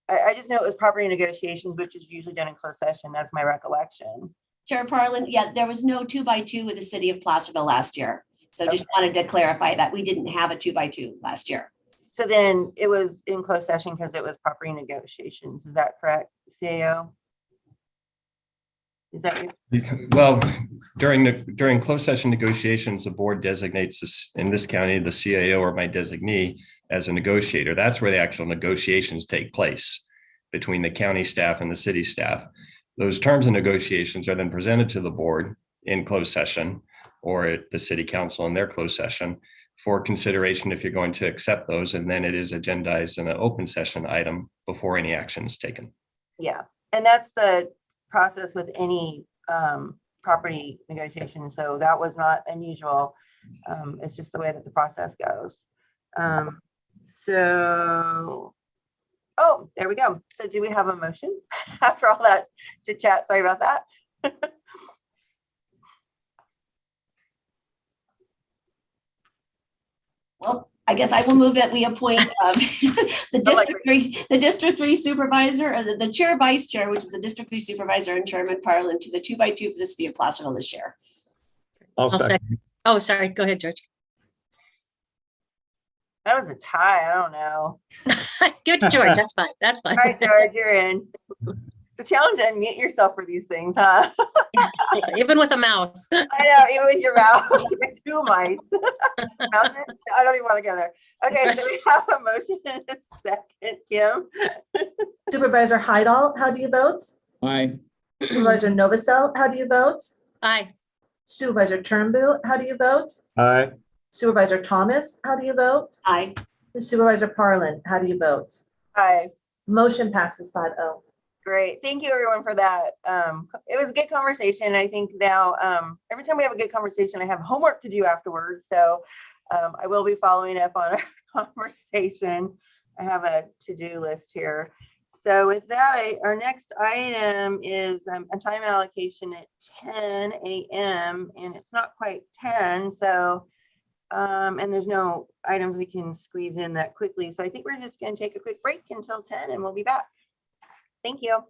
I just know it was property negotiations, which is usually done in closed session. That's my recollection. Chair Parlin, yeah, there was no 2x2 with the city of Placerville last year. So just wanted to clarify that we didn't have a 2x2 last year. So then it was in closed session because it was property negotiations. Is that correct, CAO? Is that you? Well, during closed session negotiations, the board designates this, in this county, the CAO or my designee as a negotiator. That's where the actual negotiations take place between the county staff and the city staff. Those terms of negotiations are then presented to the board in closed session or at the city council in their closed session for consideration if you're going to accept those. And then it is agendized in an open session item before any action is taken. Yeah, and that's the process with any property negotiation. So that was not unusual. It's just the way that the process goes. So, oh, there we go. So do we have a motion after all that chit chat? Sorry about that. Well, I guess I will move that we appoint the District 3 Supervisor, or the Chair Vice Chair, which is the District 3 Supervisor and Chairman Parlin, to the 2x2 for the city of Placerville this year. I'll second. Oh, sorry. Go ahead, George. That was a tie. I don't know. Give it to George. That's fine. That's fine. All right, George, you're in. It's a challenge to unmute yourself for these things, huh? Even with a mouse. I know, even with your mouse. Two mice. Mouse, I don't even want to go there. Okay, so we have a motion and a second, Kim. Supervisor Heidel, how do you vote? Aye. Supervisor Novacell, how do you vote? Aye. Supervisor Turnbull, how do you vote? Aye. Supervisor Thomas, how do you vote? Aye. And Supervisor Parlin, how do you vote? Aye. Motion passes 5-0. Great. Thank you, everyone, for that. It was a good conversation. I think now every time we have a good conversation, I have homework to do afterwards. So I will be following up on our conversation. I have a to-do list here. So with that, our next item is a time allocation at 10 a.m. and it's not quite 10. So, and there's no items we can squeeze in that quickly. So I think we're just going to take a quick break until 10 and we'll be back. Thank you.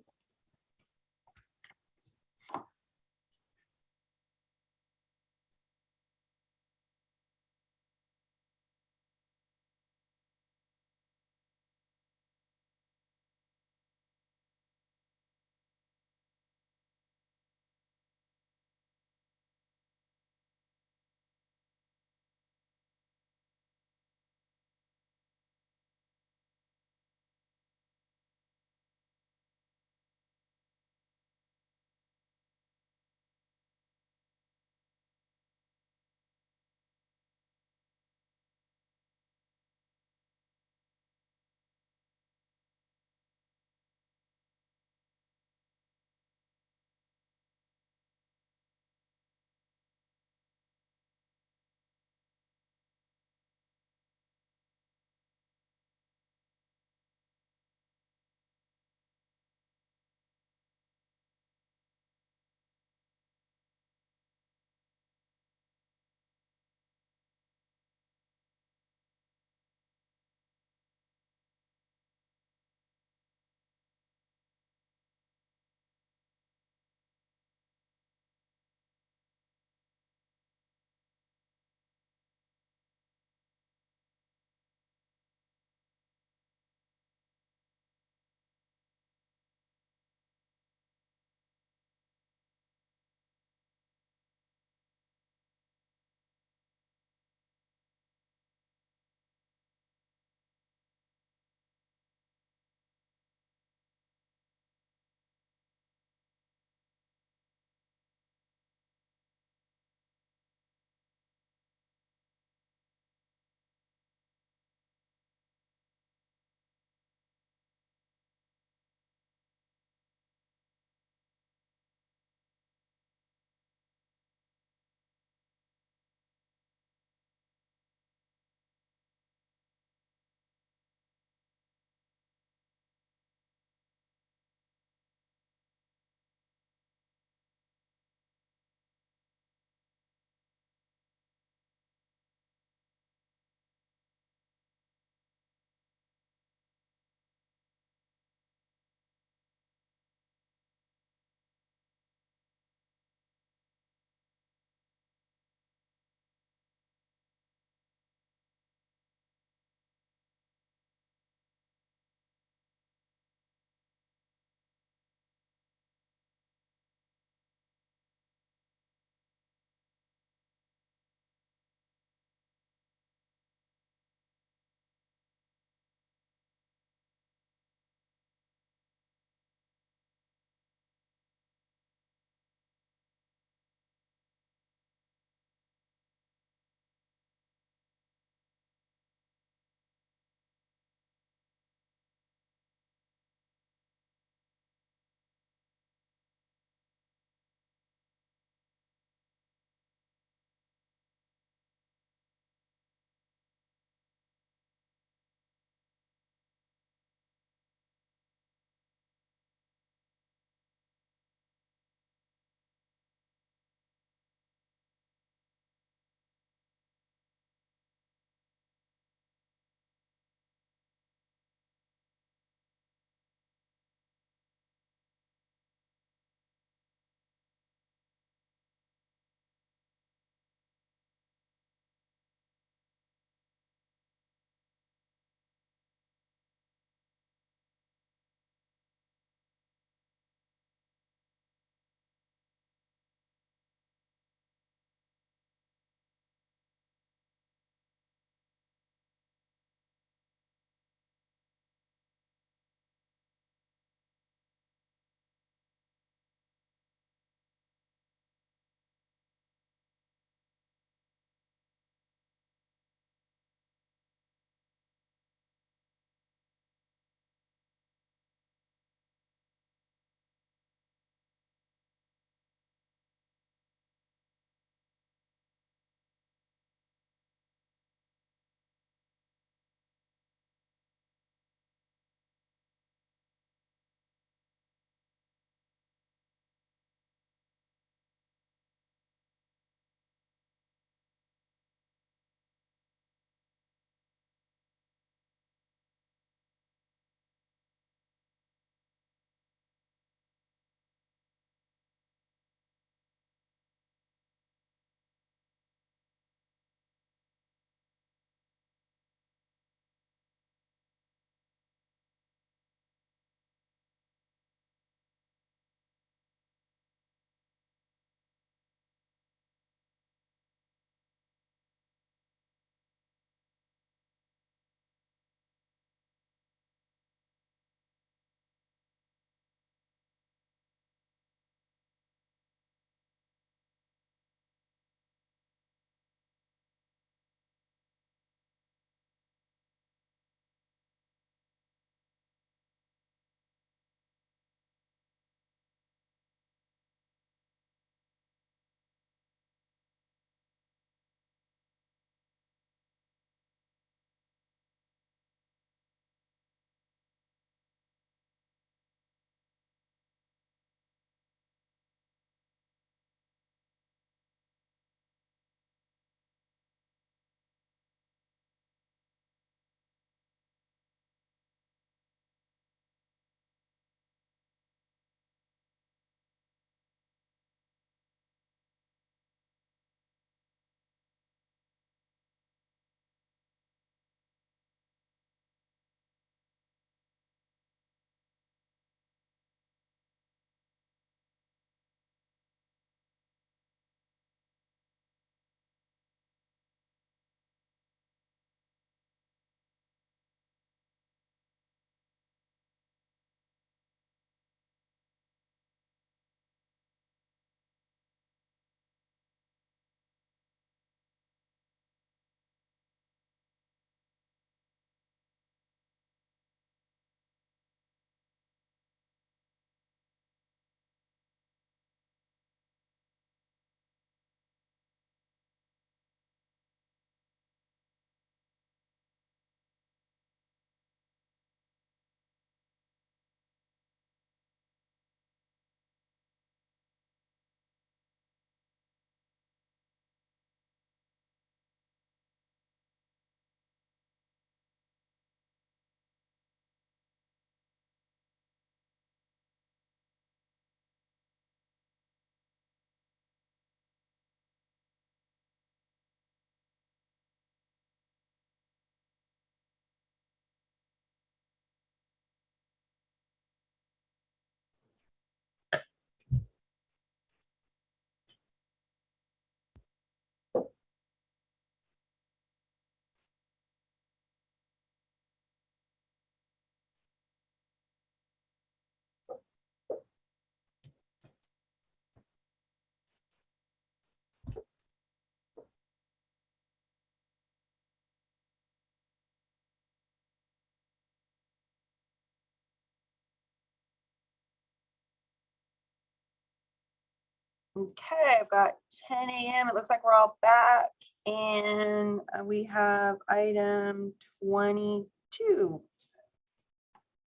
Okay, I've got 10 a.m. It looks like we're all back, and we have item 22.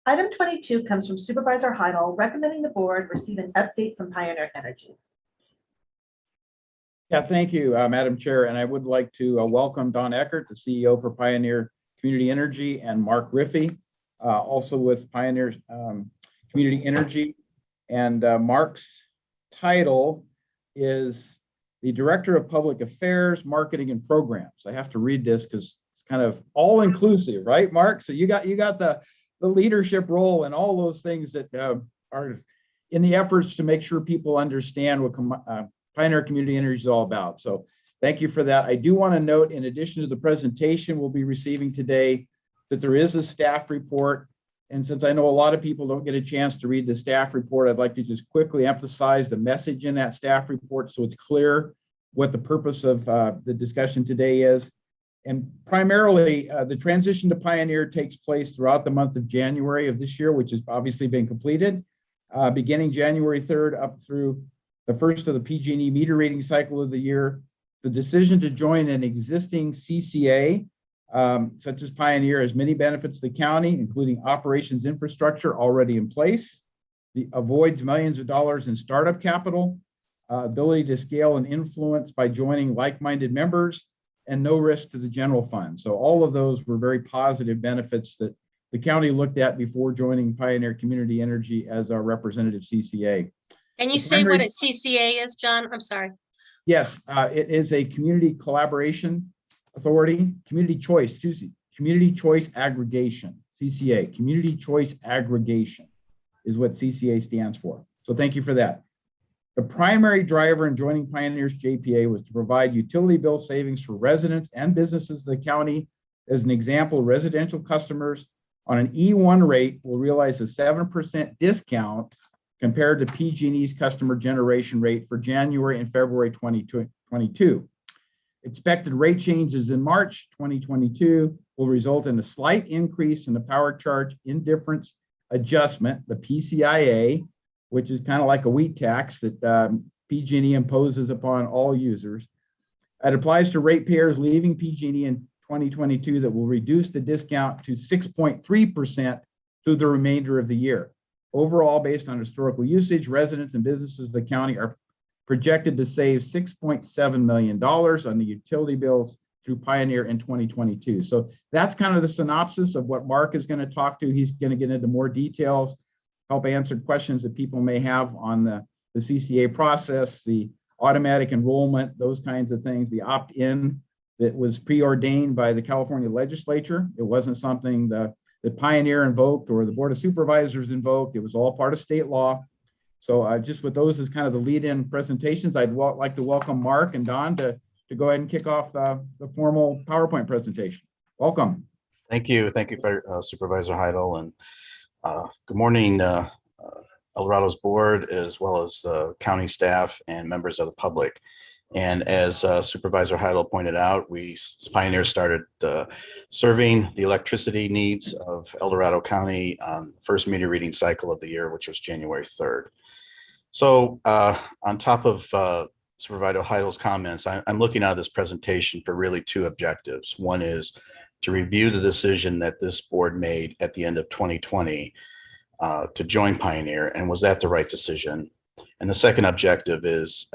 Item 22 comes from Supervisor Heidel, recommending the board receive an update from Pioneer Energy. Yeah, thank you, Madam Chair. And I would like to welcome Don Eckert, the CEO for Pioneer Community Energy, and Mark Riffey, also with Pioneer Community Energy. And Mark's title is the Director of Public Affairs, Marketing and Programs. I have to read this because it's kind of all inclusive, right, Mark? So you got the leadership role and all those things that are in the efforts to make sure people understand what Pioneer Community Energy is all about. So thank you for that. I do want to note, in addition to the presentation we'll be receiving today, that there is a staff report. And since I know a lot of people don't get a chance to read the staff report, I'd like to just quickly emphasize the message in that staff report so it's clear what the purpose of the discussion today is. And primarily, the transition to Pioneer takes place throughout the month of January of this year, which has obviously been completed, beginning January 3rd up through the first of the PG&E meter rating cycle of the year. The decision to join an existing CCA, such as Pioneer, has many benefits to the county, including operations infrastructure already in place, avoids millions of dollars in startup capital, ability to scale and influence by joining like-minded members, and no risk to the general fund. So all of those were very positive benefits that the county looked at before joining Pioneer Community Energy as our representative CCA. Can you say what a CCA is, John? I'm sorry. Yes, it is a community collaboration authority, community choice aggregation, CCA, community choice aggregation is what CCA stands for. So thank you for that. The primary driver in joining Pioneer's JPA was to provide utility bill savings for residents and businesses of the county. As an example, residential customers on an E1 rate will realize a 7% discount compared to PG&E's customer generation rate for January and February 2022. Expected rate changes in March 2022 will result in a slight increase in the power charge indifference adjustment, the PCIA, which is kind of like a wheat tax that PG&E imposes upon all users. It applies to ratepayers leaving PG&E in 2022 that will reduce the discount to 6.3% through the remainder of the year. Overall, based on historical usage, residents and businesses of the county are projected to save $6.7 million on the utility bills through Pioneer in 2022. So that's kind of the synopsis of what Mark is going to talk to. He's going to get into more details, help answer questions that people may have on the CCA process, the automatic enrollment, those kinds of things, the opt-in that was preordained by the California legislature. It wasn't something that Pioneer invoked or the Board of Supervisors invoked. It was all part of state law. So just with those as kind of the lead-in presentations, I'd like to welcome Mark and Don to go ahead and kick off the formal PowerPoint presentation. Welcome. Thank you. Thank you, Supervisor Heidel, and good morning, El Dorado's board, as well as county staff and members of the public. And as Supervisor Heidel pointed out, Pioneer started serving the electricity needs of El Dorado County on first meter reading cycle of the year, which was January 3rd. So on top of Supervisor Heidel's comments, I'm looking at this presentation for really two objectives. One is to review the decision that this board made at the end of 2020 to join Pioneer, and was that the right decision? And the second objective is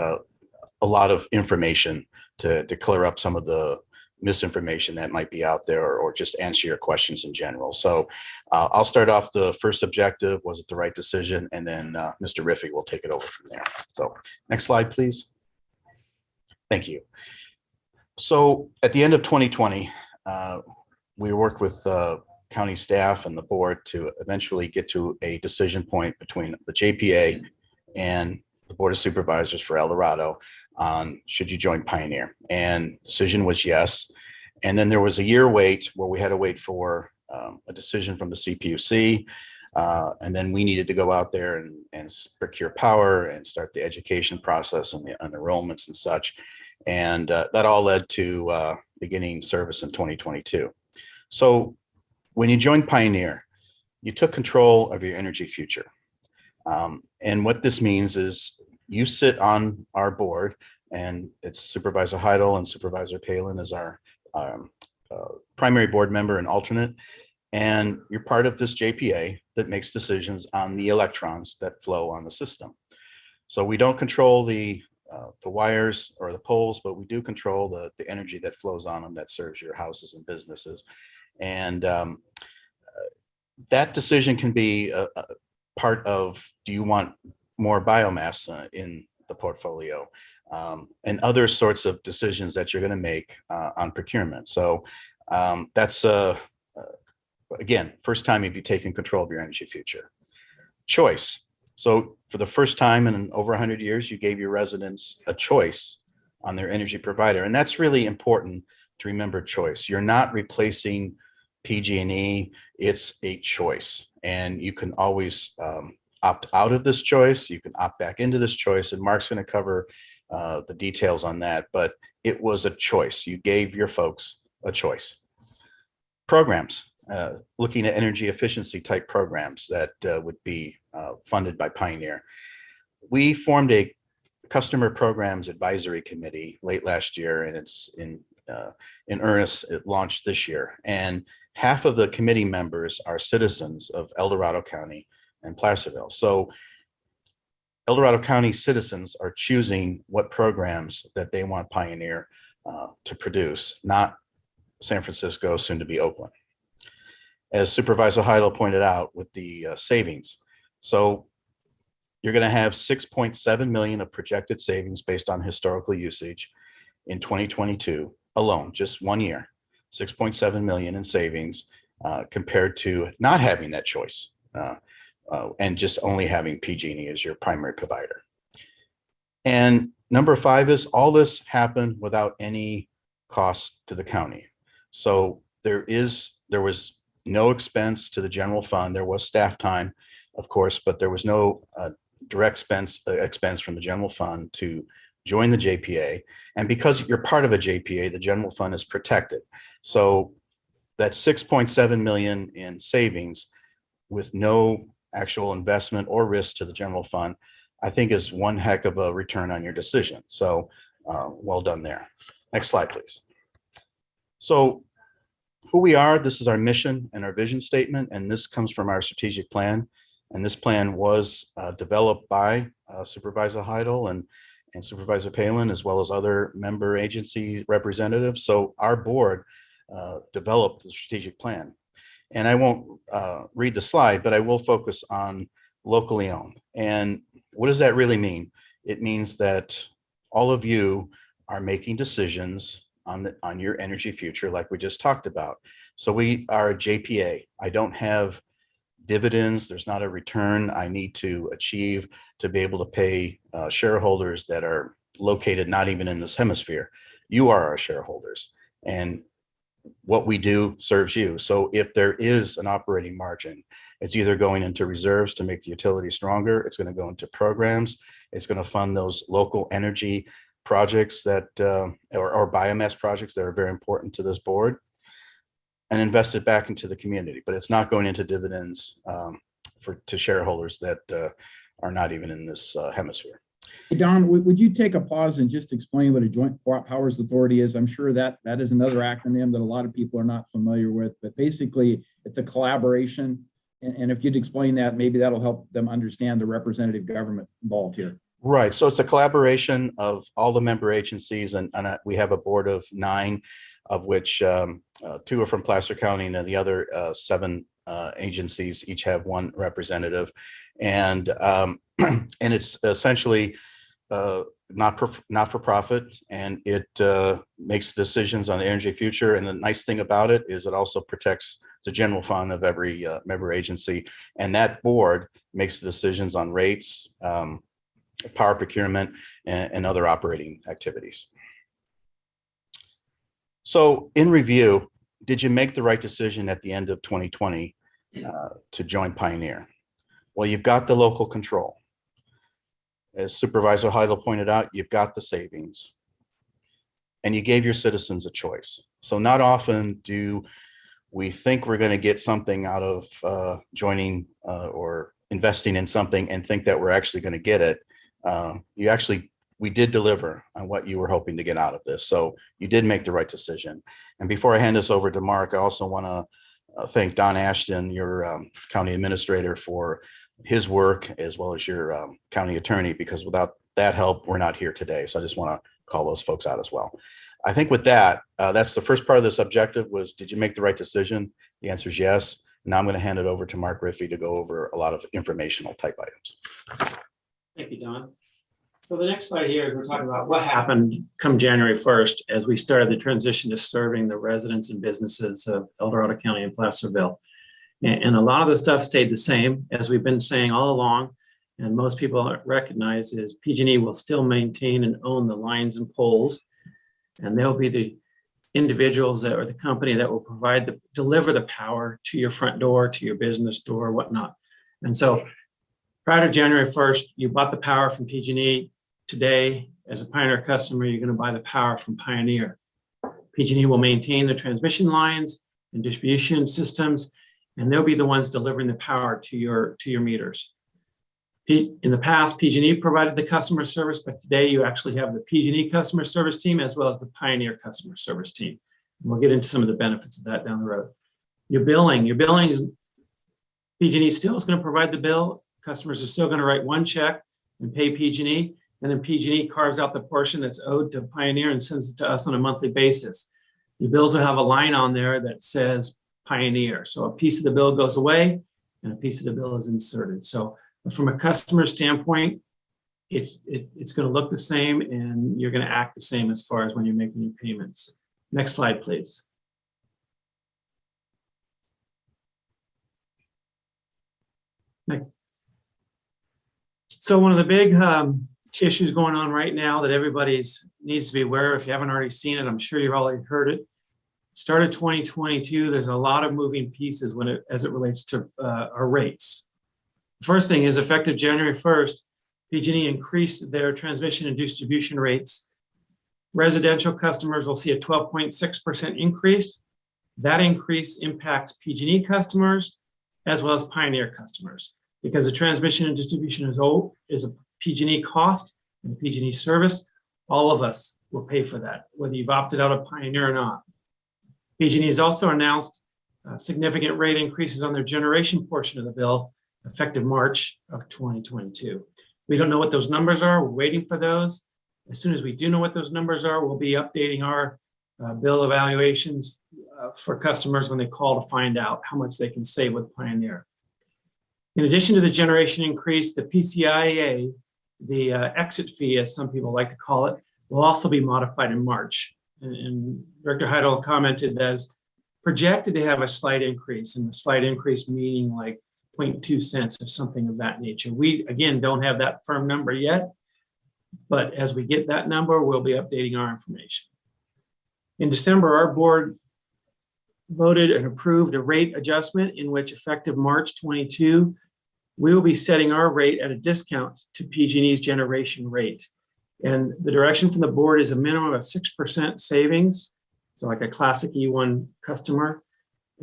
a lot of information to clear up some of the misinformation that might be out there, or just answer your questions in general. So I'll start off the first objective, was it the right decision? And then Mr. Riffey will take it over from there. So next slide, please. Thank you. So at the end of 2020, we worked with county staff and the board to eventually get to a decision point between the JPA and the Board of Supervisors for El Dorado on should you join Pioneer, and decision was yes. And then there was a year wait where we had to wait for a decision from the CPUC, and then we needed to go out there and procure power and start the education process and the enrollments and such. And that all led to beginning service in 2022. So when you joined Pioneer, you took control of your energy future. And what this means is You sit on our board, and it's Supervisor Heidel and Supervisor Palin as our primary board member and alternate. And you're part of this JPA that makes decisions on the electrons that flow on the system. So we don't control the wires or the poles, but we do control the energy that flows on them that serves your houses and businesses. And that decision can be a part of, do you want more biomass in the portfolio, and other sorts of decisions that you're going to make on procurement. So that's again, first time you'd be taking control of your energy future. Choice. So for the first time in over 100 years, you gave your residents a choice on their energy provider. And that's really important to remember. Choice. You're not replacing PG&E, it's a choice. And you can always opt out of this choice. You can opt back into this choice. And Mark's going to cover the details on that. But it was a choice. You gave your folks a choice. Programs. Looking at energy efficiency type programs that would be funded by Pioneer. We formed a customer programs advisory committee late last year, and it's in earnest. It launched this year, and half of the committee members are citizens of El Dorado County and Placerville. So El Dorado County citizens are choosing what programs that they want Pioneer to produce, not San Francisco, soon to be Oakland. As Supervisor Heidel pointed out with the savings. So you're going to have 6.7 million of projected savings based on historical usage in 2022 alone, just 1 year, 6.7 million in savings compared to not having that choice and just only having PG&E as your primary provider. And number 5 is all this happened without any cost to the county. So there was no expense to the general fund. There was staff time, of course, but there was no direct expense from the general fund to join the JPA. And because you're part of a JPA, the general fund is protected. So that 6.7 million in savings with no actual investment or risk to the general fund, I think is one heck of a return on your decision. So well done there. Next slide, please. So who we are, this is our mission and our vision statement, and this comes from our strategic plan. And this plan was developed by Supervisor Heidel and Supervisor Palin, as well as other member agency representatives. So our board developed the strategic plan. And I won't read the slide, but I will focus on locally owned. And what does that really mean? It means that all of you are making decisions on your energy future, like we just talked about. So we are a JPA. I don't have dividends. There's not a return I need to achieve to be able to pay shareholders that are located not even in this hemisphere. You are our shareholders, and what we do serves you. So if there is an operating margin, it's either going into reserves to make the utility stronger, it's going to go into programs, it's going to fund those local energy projects that or biomass projects that are very important to this board, and invest it back into the community. But it's not going into dividends to shareholders that are not even in this hemisphere. Hey, Don, would you take a pause and just explain what a joint powers authority is? I'm sure that is another acronym that a lot of people are not familiar with, but basically it's a collaboration. And if you'd explain that, maybe that'll help them understand the representative government involved here. Right. So it's a collaboration of all the member agencies, and we have a board of 9, of which 2 are from Placer County, and the other 7 agencies each have 1 representative. And it's essentially not for profit, and it makes decisions on the energy future. And the nice thing about it is it also protects the general fund of every member agency, and that board makes the decisions on rates, power procurement, and other operating activities. So in review, did you make the right decision at the end of 2020 to join Pioneer? Well, you've got the local control. As Supervisor Heidel pointed out, you've got the savings, and you gave your citizens a choice. So not often do we think we're going to get something out of joining or investing in something and think that we're actually going to get it. we did deliver on what you were hoping to get out of this. So you did make the right decision. And before I hand this over to Mark, I also want to thank Don Ashton, your county administrator, for his work, as well as your county attorney, because without that help, we're not here today. So I just want to call those folks out as well. I think with that, that's the first part of this objective was, did you make the right decision? The answer is yes. Now I'm going to hand it over to Mark Riffey to go over a lot of informational type items. Thank you, Don. So the next slide here is we're talking about what happened come January 1st as we started the transition to serving the residents and businesses of El Dorado County and Placerville. And a lot of the stuff stayed the same, as we've been saying all along, and most people recognize is PG&E will still maintain and own the lines and poles, and they'll be the individuals that, or the company that will deliver the power to your front door, to your business door, whatnot. And so prior to January 1st, you bought the power from PG&E. Today, as a Pioneer customer, you're going to buy the power from Pioneer. PG&E will maintain the transmission lines and distribution systems, and they'll be the ones delivering the power to your meters. In the past, PG&E provided the customer service, but today you actually have the PG&E customer service team as well as the Pioneer customer service team. And we'll get into some of the benefits of that down the road. Your billing is PG&E still is going to provide the bill. Customers are still going to write one check and pay PG&E, and then PG&E carves out the portion that's owed to Pioneer and sends it to us on a monthly basis. Your bills will have a line on there that says Pioneer. So a piece of the bill goes away and a piece of the bill is inserted. So from a customer standpoint, it's going to look the same and you're going to act the same as far as when you're making your payments. Next slide, please. Next. So one of the big issues going on right now that everybody needs to be aware of, if you haven't already seen it, I'm sure you've already heard it. Started 2022, there's a lot of moving pieces as it relates to our rates. The first thing is effective January 1st, PG&E increased their transmission and distribution rates. Residential customers will see a 12.6% increase. That increase impacts PG&E customers as well as Pioneer customers, because the transmission and distribution is a PG&E cost and a PG&E service. All of us will pay for that, whether you've opted out of Pioneer or not. PG&E has also announced significant rate increases on their generation portion of the bill, effective March of 2022. We don't know what those numbers are. We're waiting for those. As soon as we do know what those numbers are, we'll be updating our bill evaluations for customers when they call to find out how much they can save with Pioneer. In addition to the generation increase, the PCIA, the exit fee, as some people like to call it, will also be modified in March. And Director Heidel commented that as projected to have a slight increase, and a slight increase meaning like 0.2 cents or something of that nature. We, again, don't have that firm number yet, but as we get that number, we'll be updating our information. In December, our board voted and approved a rate adjustment in which effective March 22, we will be setting our rate at a discount to PG&E's generation rate. And the direction from the board is a minimum of 6% savings, so like a classic E1 customer.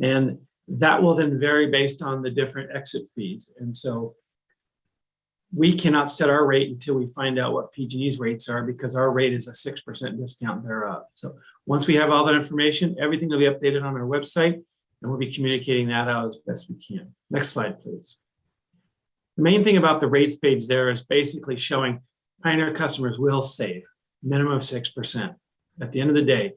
And that will then vary based on the different exit fees. And so we cannot set our rate until we find out what PG&E's rates are, because our rate is a 6% discount thereof. So once we have all that information, everything will be updated on our website, and we'll be communicating that out as best we can. Next slide, please. The main thing about the rates page there is basically showing Pioneer customers will save minimum of 6% at the end of the day.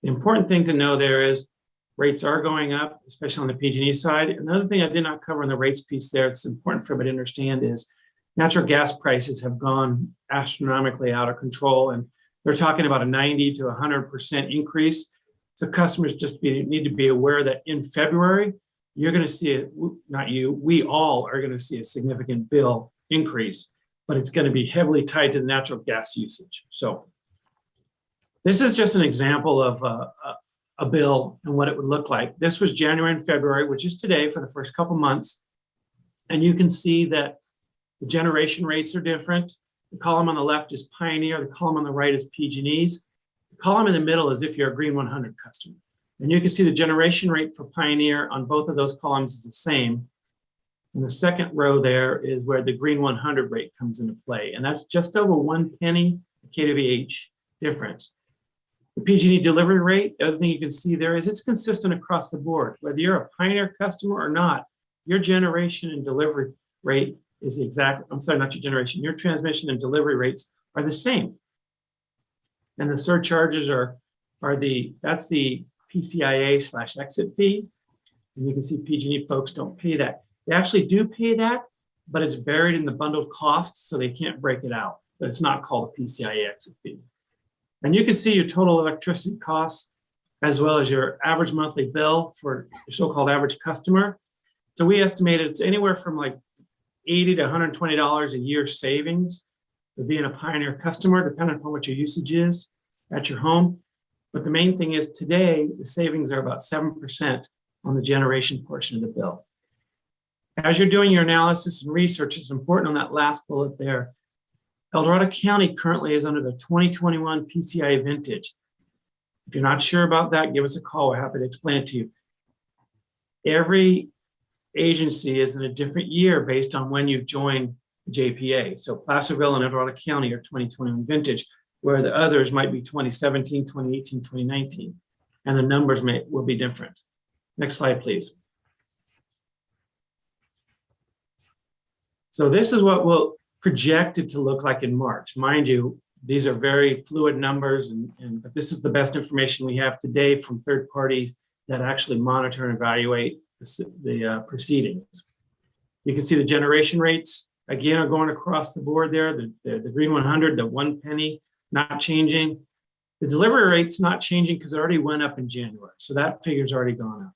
The important thing to know there is rates are going up, especially on the PG&E side. Another thing I did not cover in the rates piece there, it's important for everybody to understand, is natural gas prices have gone astronomically out of control, and they're talking about a 90 to 100% increase. So customers just need to be aware that in February, you're going to see it, not you, we all are going to see a significant bill increase, but it's going to be heavily tied to the natural gas usage. So this is just an example of a bill and what it would look like. This was January and February, which is today for the first couple months. And you can see that the generation rates are different. The column on the left is Pioneer. The column on the right is PG&E's. The column in the middle is if you're a Green 100 customer. And you can see the generation rate for Pioneer on both of those columns is the same. And the second row there is where the green 100 rate comes into play. And that's just over 1 penny kWh difference. The PG&E delivery rate, the other thing you can see there is it's consistent across the board. Whether you're a Pioneer customer or not, your generation and delivery rate is not your generation, your transmission and delivery rates are the same. And the surcharges that's the PCIA/exit fee. And you can see PG&E folks don't pay that. They actually do pay that, but it's buried in the bundled costs, so they can't break it out. But it's not called a PCIA exit fee. And you can see your total electricity costs as well as your average monthly bill for your so-called average customer. So we estimated it's anywhere from like $80 to $120 a year savings for being a Pioneer customer, depending upon what your usage is at your home. But the main thing is today, the savings are about 7% on the generation portion of the bill. As you're doing your analysis and research, it's important on that last bullet there. El Dorado County currently is under the 2021 PCI vintage. If you're not sure about that, give us a call. We're happy to explain it to you. Every agency is in a different year based on when you've joined JPA. So Placerville and El Dorado County are 2021 vintage, where the others might be 2017, 2018, 2019, and the numbers will be different. Next slide, please. So this is what we'll projected to look like in March. Mind you, these are very fluid numbers, but this is the best information we have today from third parties that actually monitor and evaluate the proceedings. You can see the generation rates, again, are going across the board there. The green 100, the 1 penny, not changing. The delivery rate's not changing because it already went up in January. So that figure's already gone up.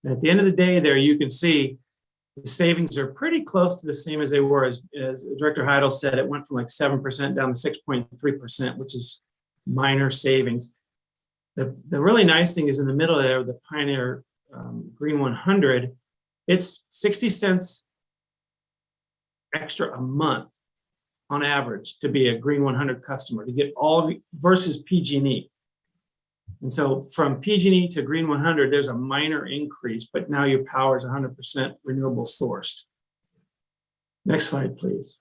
And at the end of the day there, you can see the savings are pretty close to the same as they were. As Director Heidel said, it went from like 7% down to 6.3%, which is minor savings. The really nice thing is in the middle there, the Pioneer Green 100, it's 60 cents extra a month on average to be a Green 100 customer, to get all of it versus PG&E. And so from PG&E to Green 100, there's a minor increase, but now your power is 100% renewable sourced. Next slide, please.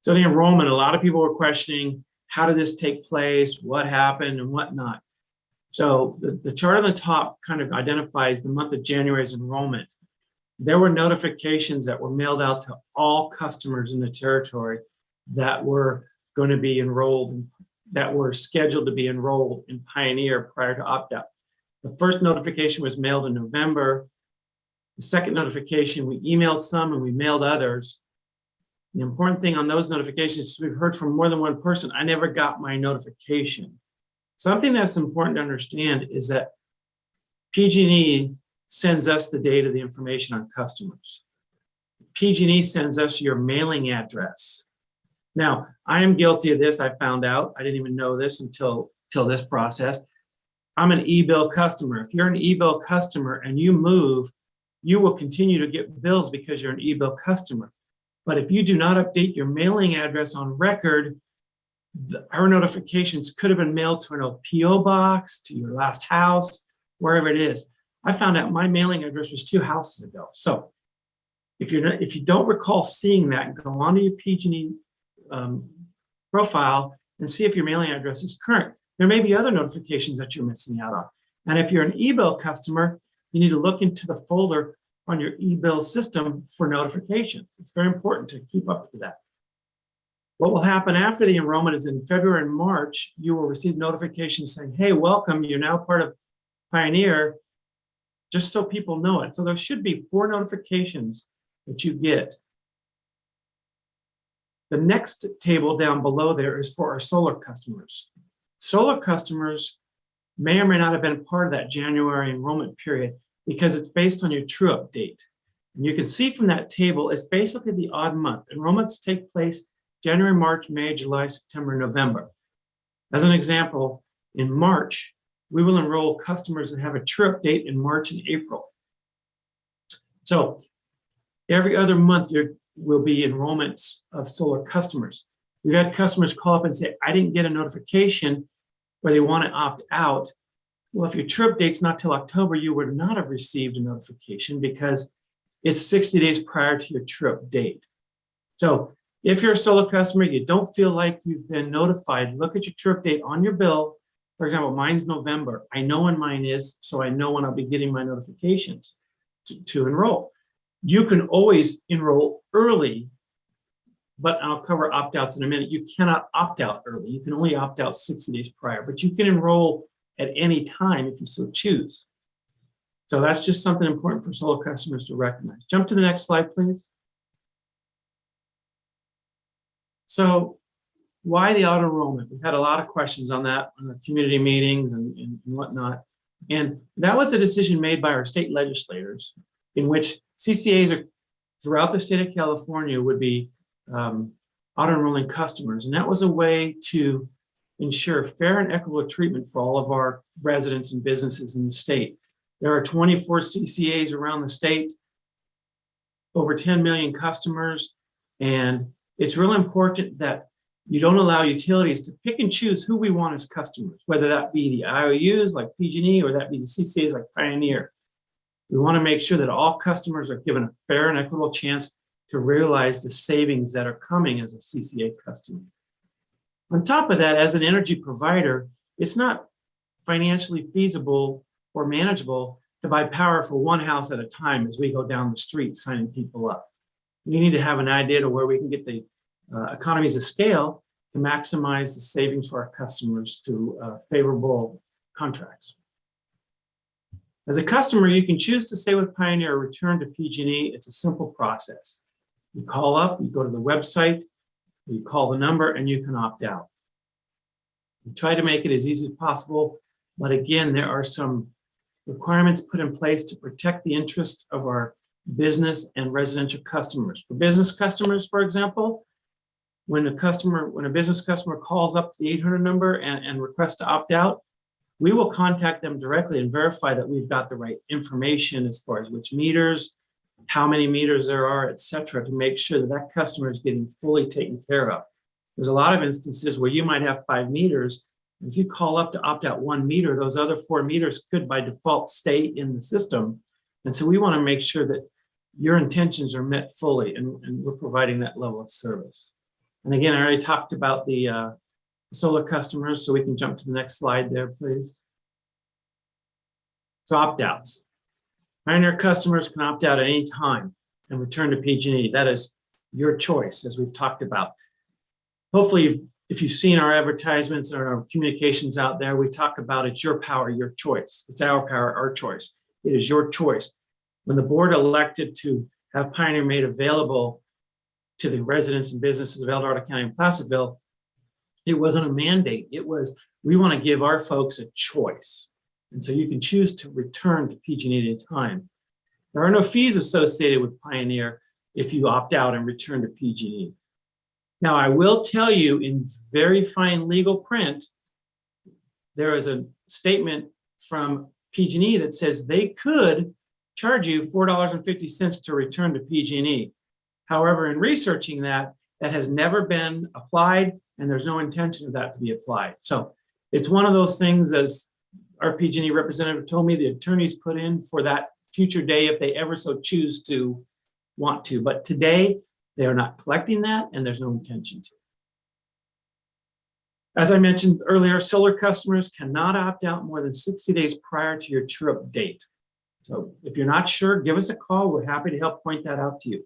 So the enrollment, a lot of people were questioning, how did this take place? What happened and whatnot? So the chart on the top kind of identifies the month of January's enrollment. There were notifications that were mailed out to all customers in the territory that were going to be enrolled, that were scheduled to be enrolled in Pioneer prior to opt-out. The first notification was mailed in November. The second notification, we emailed some and we mailed others. The important thing on those notifications is we've heard from more than one person, I never got my notification. Something that's important to understand is that PG&E sends us the data, the information on customers. PG&E sends us your mailing address. Now, I am guilty of this. I found out. I didn't even know this until this process. I'm an e-bill customer. If you're an e-bill customer and you move, you will continue to get bills because you're an e-bill customer. But if you do not update your mailing address on record, our notifications could have been mailed to an old PO box, to your last house, wherever it is. I found out my mailing address was 2 houses ago. So if you don't recall seeing that, go onto your PG&E profile and see if your mailing address is current. There may be other notifications that you're missing out on. And if you're an e-bill customer, you need to look into the folder on your e-bill system for notifications. It's very important to keep up to that. What will happen after the enrollment is in February and March, you will receive notifications saying, hey, welcome, you're now part of Pioneer, just so people know it. So there should be 4 notifications that you get. The next table down below there is for our solar customers. Solar customers may or may not have been part of that January enrollment period because it's based on your true-up date. And you can see from that table, it's basically the odd month. Enrollments take place January, March, May, July, September, November. As an example, in March, we will enroll customers that have a true-up date in March and April. So every other month, there will be enrollments of solar customers. We've had customers call up and say, I didn't get a notification, or they want to opt out. Well, if your trip date's not till October, you would not have received a notification because it's 60 days prior to your trip date. So if you're a solo customer, you don't feel like you've been notified, look at your trip date on your bill. For example, mine's November. I know when mine is, so I know when I'll be getting my notifications to enroll. You can always enroll early, but I'll cover opt-outs in a minute. You cannot opt out early. You can only opt out 60 days prior, but you can enroll at any time if you so choose. So that's just something important for solo customers to recognize. Jump to the next slide, please. So why the auto enrollment? We've had a lot of questions on that in the community meetings and whatnot. And that was a decision made by our state legislators in which CCAs are throughout the state of California would be auto enrolling customers. And that was a way to ensure fair and equitable treatment for all of our residents and businesses in the state. There are 24 CCAs around the state, over 10 million customers, and it's really important that you don't allow utilities to pick and choose who we want as customers, whether that be the IOUs like PG&E or that be the CCAs like Pioneer. We want to make sure that all customers are given a fair and equitable chance to realize the savings that are coming as a CCA customer. On top of that, as an energy provider, it's not financially feasible or manageable to buy power for one house at a time as we go down the street signing people up. We need to have an idea to where we can get the economies of scale to maximize the savings for our customers through favorable contracts. As a customer, you can choose to stay with Pioneer or return to PG&E. It's a simple process. You call up, you go to the website, you call the number, and you can opt out. We try to make it as easy as possible, but again, there are some requirements put in place to protect the interest of our business and residential customers. For business customers, for example, when a business customer calls up the 800 number and requests to opt out, we will contact them directly and verify that we've got the right information as far as which meters, how many meters there are, et cetera, to make sure that that customer is getting fully taken care of. There's a lot of instances where you might have 5 meters. If you call up to opt out 1 meter, those other 4 meters could by default stay in the system. And so we want to make sure that your intentions are met fully and we're providing that level of service. And again, I already talked about the solar customers, so we can jump to the next slide there, please. So opt-outs. Pioneer customers can opt out at any time and return to PG&E. That is your choice, as we've talked about. Hopefully, if you've seen our advertisements or our communications out there, we talk about it's your power, your choice. It's our power, our choice. It is your choice. When the board elected to have Pioneer made available to the residents and businesses of El Dorado County and Placerville, it wasn't a mandate. It was, we want to give our folks a choice. And so you can choose to return to PG&E at a time. There are no fees associated with Pioneer if you opt out and return to PG&E. Now, I will tell you in very fine legal print, there is a statement from PG&E that says they could charge you $4.50 to return to PG&E. However, in researching that, that has never been applied, and there's no intention of that to be applied. So it's one of those things, as our PG&E representative told me, the attorneys put in for that future day if they ever so choose to want to. But today, they are not collecting that, and there's no intention to. As I mentioned earlier, solar customers cannot opt out more than 60 days prior to your true-up date. So if you're not sure, give us a call. We're happy to help point that out to you.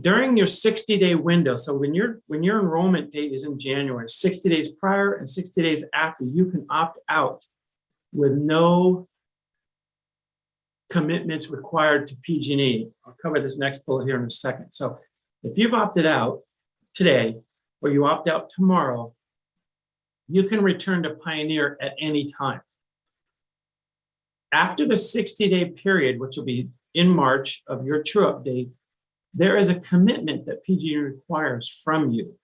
During your 60-day window, so when your enrollment date is in January, 60 days prior and 60 days after, you can opt out with no commitments required to PG&E. I'll cover this next bullet here in a second. So if you've opted out today or you opt out tomorrow, you can return to Pioneer at any time. After the 60-day period, which will be in March of your true-up date, there is a commitment that PG&E requires from you.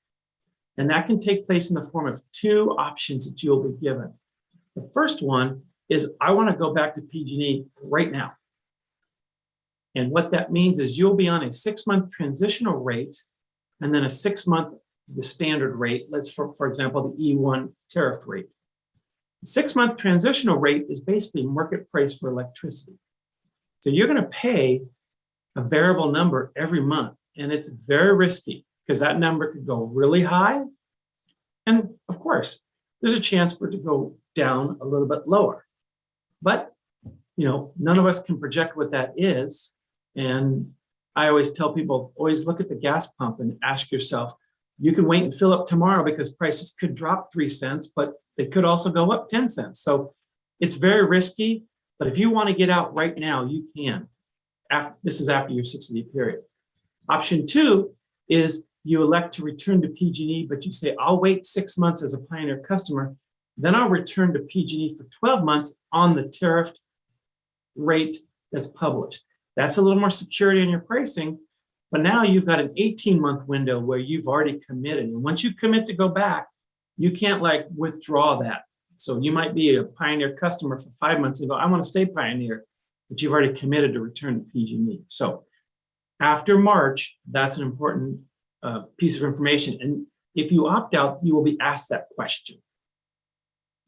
And that can take place in the form of 2 options that you'll be given. The first one is, I want to go back to PG&E right now. And what that means is you'll be on a 6-month transitional rate and then a 6-month the standard rate. Let's, for example, the E1 tariff rate. 6-month transitional rate is basically market price for electricity. So you're going to pay a variable number every month, and it's very risky because that number could go really high. And of course, there's a chance for it to go down a little bit lower. But, you know, none of us can project what that is. And I always tell people, always look at the gas pump and ask yourself, you can wait and fill up tomorrow because prices could drop 3 cents, but they could also go up 10 cents. So it's very risky, but if you want to get out right now, you can. This is after your 60-day period. Option 2 is you elect to return to PG&E, but you say, I'll wait 6 months as a Pioneer customer, then I'll return to PG&E for 12 months on the tariff rate that's published. That's a little more security in your pricing, but now you've got an 18-month window where you've already committed. And once you commit to go back, you can't like withdraw that. So you might be a Pioneer customer for 5 months and go, I want to stay Pioneer, but you've already committed to return to PG&E. So after March, that's an important piece of information. And if you opt out, you will be asked that question.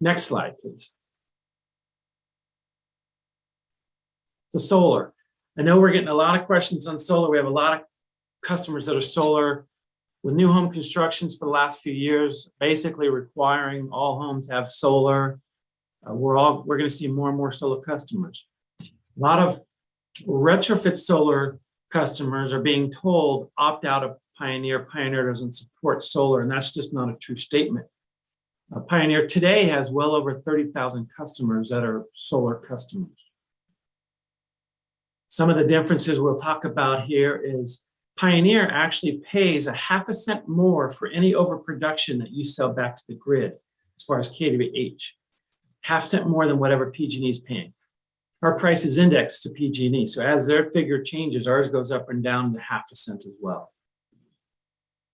Next slide, please. So solar. I know we're getting a lot of questions on solar. We have a lot of customers that are solar with new home constructions for the last few years, basically requiring all homes to have solar. We're going to see more and more solar customers. A lot of retrofit solar customers are being told opt out of Pioneer. Pioneer doesn't support solar, and that's just not a true statement. Pioneer today has well over 30,000 customers that are solar customers. Some of the differences we'll talk about here is Pioneer actually pays a ½ cent more for any overproduction that you sell back to the grid as far as kWh, ½ cent more than whatever PG&E is paying. Our price is indexed to PG&E, so as their figure changes, ours goes up and down to ½ cent as well.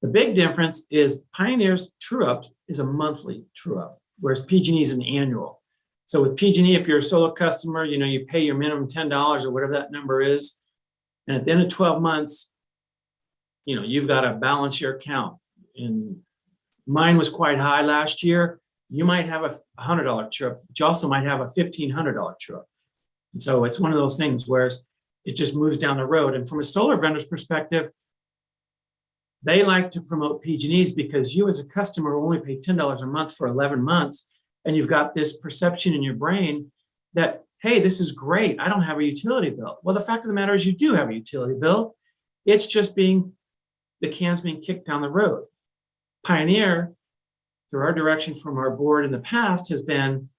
The big difference is Pioneer's true-up is a monthly true-up, whereas PG&E is an annual. So with PG&E, if you're a solar customer, you know, you pay your minimum $10 or whatever that number is. And at the end of 12 months, you know, you've got to balance your account. And mine was quite high last year. You might have a $100 true-up, but you also might have a $1,500 true-up. And so it's one of those things where it just moves down the road. And from a solar vendor's perspective, they like to promote PG&Es because you as a customer will only pay $10 a month for 11 months. And you've got this perception in your brain that, hey, this is great. I don't have a utility bill. Well, the fact of the matter is you do have a utility bill. It's just the can's being kicked down the road. Pioneer, through our direction from our board in the past, has been,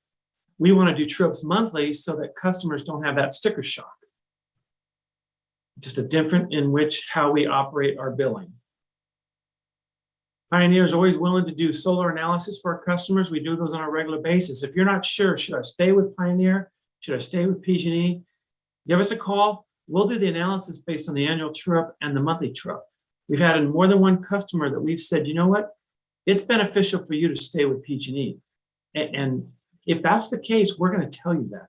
we want to do true-ups monthly so that customers don't have that sticker shock. Just a different in which how we operate our billing. Pioneer is always willing to do solar analysis for our customers. We do those on a regular basis. If you're not sure, should I stay with Pioneer? Should I stay with PG&E? Give us a call. We'll do the analysis based on the annual true-up and the monthly true-up. We've had more than one customer that we've said, you know what? It's beneficial for you to stay with PG&E. And if that's the case, we're going to tell you that.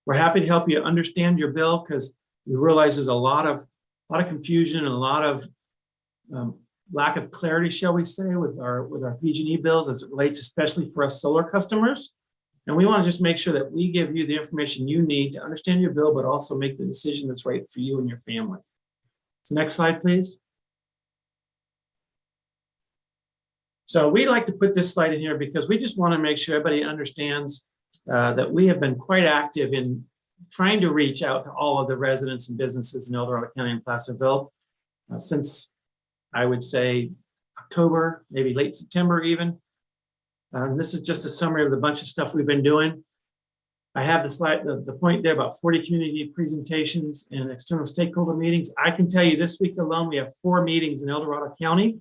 We're happy to help you understand your bill because we realize there's a lot of confusion and a lot of lack of clarity, shall we say, with our PG&E bills as it relates, especially for us solar customers. And we want to just make sure that we give you the information you need to understand your bill, but also make the decision that's right for you and your family. So next slide, please. So we like to put this slide in here because we just want to make sure everybody understands that we have been quite active in trying to reach out to all of the residents and businesses in El Dorado County and Placerville since, I would say, October, maybe late September even. This is just a summary of the bunch of stuff we've been doing. I have the slide, the point there about 40 community presentations and external stakeholder meetings. I can tell you this week alone, we have 4 meetings in El Dorado County.